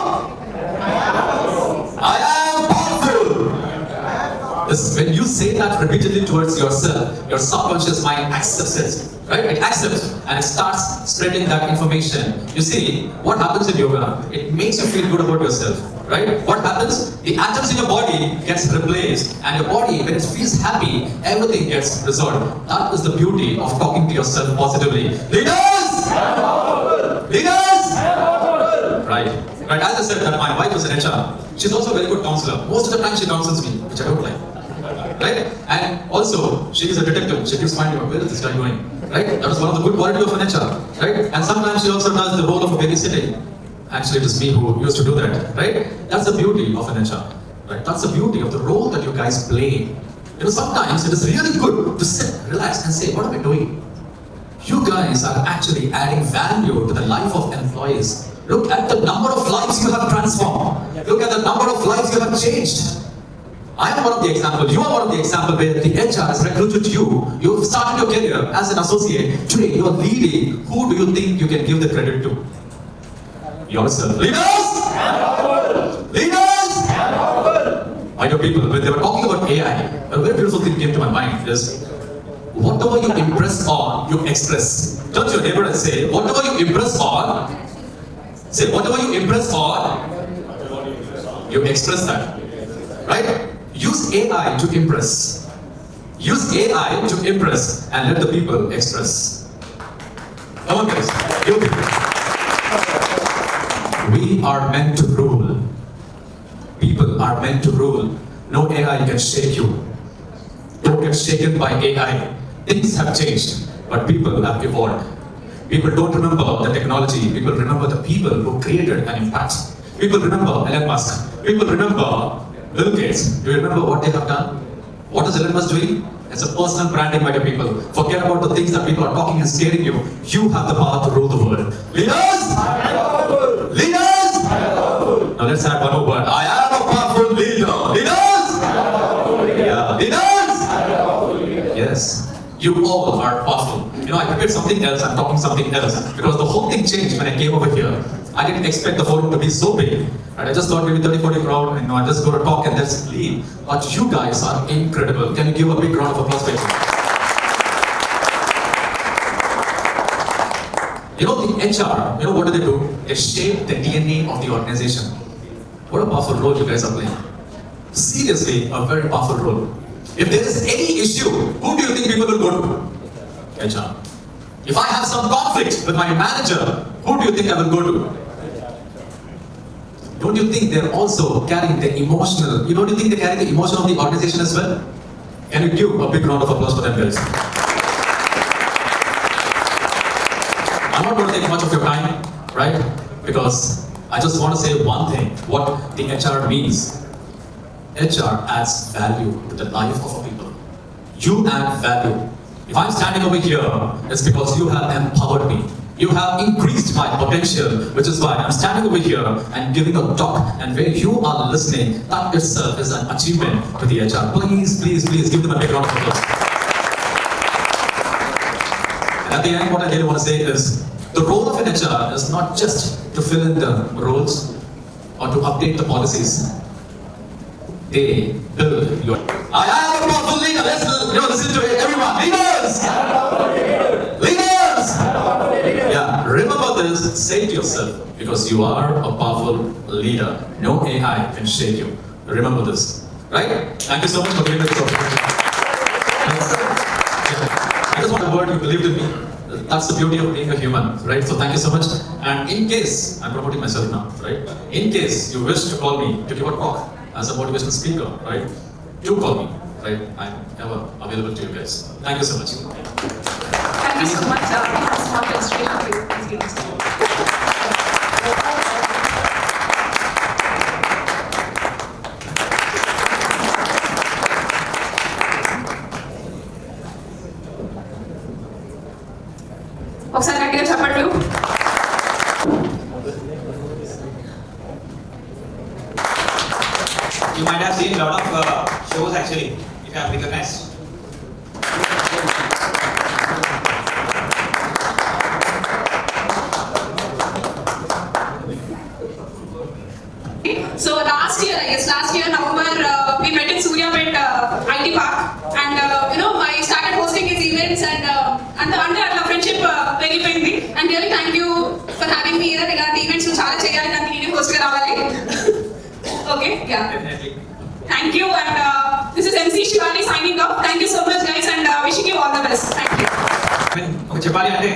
I am powerful. This is when you say that repeatedly towards yourself, your subconscious mind accepts it. Right? It accepts and it starts spreading that information. You see, what happens in yoga? It makes you feel good about yourself. Right? What happens? The atoms in your body gets replaced and your body, when it feels happy, everything gets resolved. That is the beauty of talking to yourself positively. Leaders! Leaders! Right. Right. As I said that my wife is an HR. She's also a very good counselor. Most of the time she counsels me, which I don't like. Right? And also, she is a detective. She keeps finding out where is this guy going. Right? That is one of the good qualities of an HR. Right? And sometimes she also does the role of a babysitting. Actually, it is me who used to do that. Right? That's the beauty of an HR. Right? That's the beauty of the role that you guys play. You know, sometimes it is really good to sit, relax, and say, what am I doing? You guys are actually adding value to the life of employees. Look at the number of lives you have transformed. Look at the number of lives you have changed. I am one of the examples, you are one of the examples where the HR has recruited you. You've started your career as an associate. Today you are leading. Who do you think you can give the credit to? Yourself. Leaders! Leaders! My dear people, when they were talking about AI, a very beautiful thing came to my mind is, whatever you impress on, you express. Turn to your neighbor and say, whatever you impress on, say, whatever you impress on, you express that. Right? Use AI to impress. Use AI to impress and let the people express. Come on guys, you people. We are meant to rule. People are meant to rule. No AI can shake you. Don't get shaken by AI. Things have changed, but people have evolved. People don't remember the technology. People remember the people who created an impact. People remember Elon Musk. People remember Bill Gates. Do you remember what they have done? What is Elon Musk doing? It's a personal branding, my dear people. Forget about the things that people are talking and scaring you. You have the power to rule the world. Leaders! Leaders! Now let's add one more word. I am a powerful leader. Leaders! Yeah. Leaders! Yes. You all are powerful. You know, I prepared something else, I'm talking something else. Because the whole thing changed when I came over here. I didn't expect the forum to be so big. And I just thought maybe 30-40 crowd, you know, I'm just going to talk and just leave. But you guys are incredible. Can you give a big round of applause for yourself? You know, the HR, you know what do? They shape the DNA of the organization. What a powerful role you guys are playing. Seriously, a very powerful role. If there is any issue, who do you think people will go to? HR. If I have some conflict with my manager, who do you think I will go to? Don't you think they're also carrying the emotional, don't you think they carry the emotion of the organization as well? Can you give a big round of applause for them, guys? I'm not going to take much of your time, right? Because I just want to say one thing, what the HR means. HR adds value to the life of people. You add value. If I'm standing over here, it's because you have empowered me. You have increased my potential, which is why I'm standing over here and giving a talk, and where you are listening, that itself is an achievement to the HR. Please, please, please give them a big round of applause. And at the end, what I really want to say is, the role of an HR is not just to fill in the roles or to update the policies. They build your... I am a powerful leader. Let's listen to it, everyone. Leaders! Leaders! Yeah, remember this, say to yourself, because you are a powerful leader. No AI can shake you. Remember this, right? Thank you so much for giving me this opportunity. I just want a word, you believed in me. That's the beauty of being a human, right? So thank you so much. And in case, I'm promoting myself now, right? In case you wish to call me to give a talk as a motivational speaker, right? Do call me, right? I'm ever available to you guys. Thank you so much. Thank you so much. ఒకసారి గట్టిగా చెప్పట్లు. You might have seen a lot of shows actually, if you have recognized. So last year November, we met in Suryapet IT Park, and I started hosting his events, and the friendship పెరిగిపోయింది. And really thank you for having me here. ఇలాంటి events చాలా చేయాలి, నాకు నేను host గా రావాలి. Okay, yeah. Definitely. Thank you, and this is MC Shivani signing off. Thank you so much, guys, and wishing you all the best. Thank you. చెప్పాలి అంటే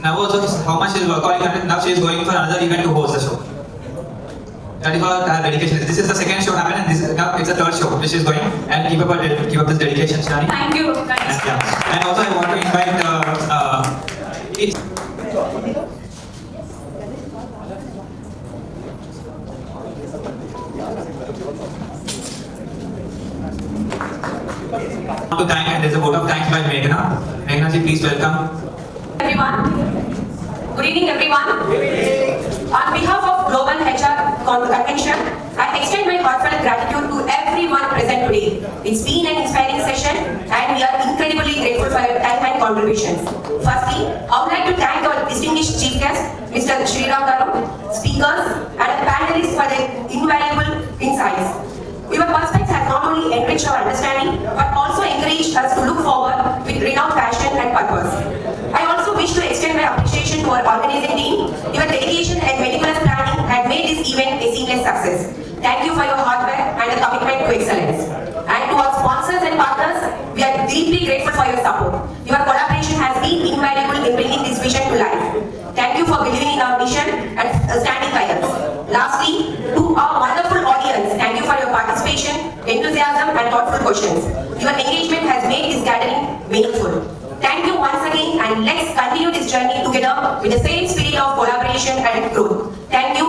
now also how much is working, and now she is going for another event to host the show. That is her dedication. This is the second show happened, and this is now it's the third show which is going. And keep up this dedication, Shivani. Thank you, guys. Yeah. And also I want to invite to thank, and there's a vote of thanks by Meghna. Meghna ji, please welcome. Everyone. Good evening, everyone. On behalf of Global HR Convention, I extend my heartfelt gratitude to everyone present today. It's been an inspiring session, and we are incredibly grateful for your time and contributions. Firstly, I would like to thank our distinguished chief guest, Mr. Sriram Garu, speakers, and panelists for their invaluable insights. Your perspectives have not only enriched our understanding, but also encouraged us to look forward with renowned passion and purpose. I also wish to extend my appreciation to our organizing team. Your dedication and meticulous planning had made this event a seamless success. Thank you for your hard work and a commitment to excellence. And to our sponsors and partners, we are deeply grateful for your support. Your collaboration has been invaluable in bringing this vision to life. Thank you for believing in our mission and standing by us. Lastly, to our wonderful audience, thank you for your participation, enthusiasm, and thoughtful questions. Your engagement has made this gathering meaningful. Thank you once again, and let's continue this journey together with the same spirit of collaboration and growth. Thank you.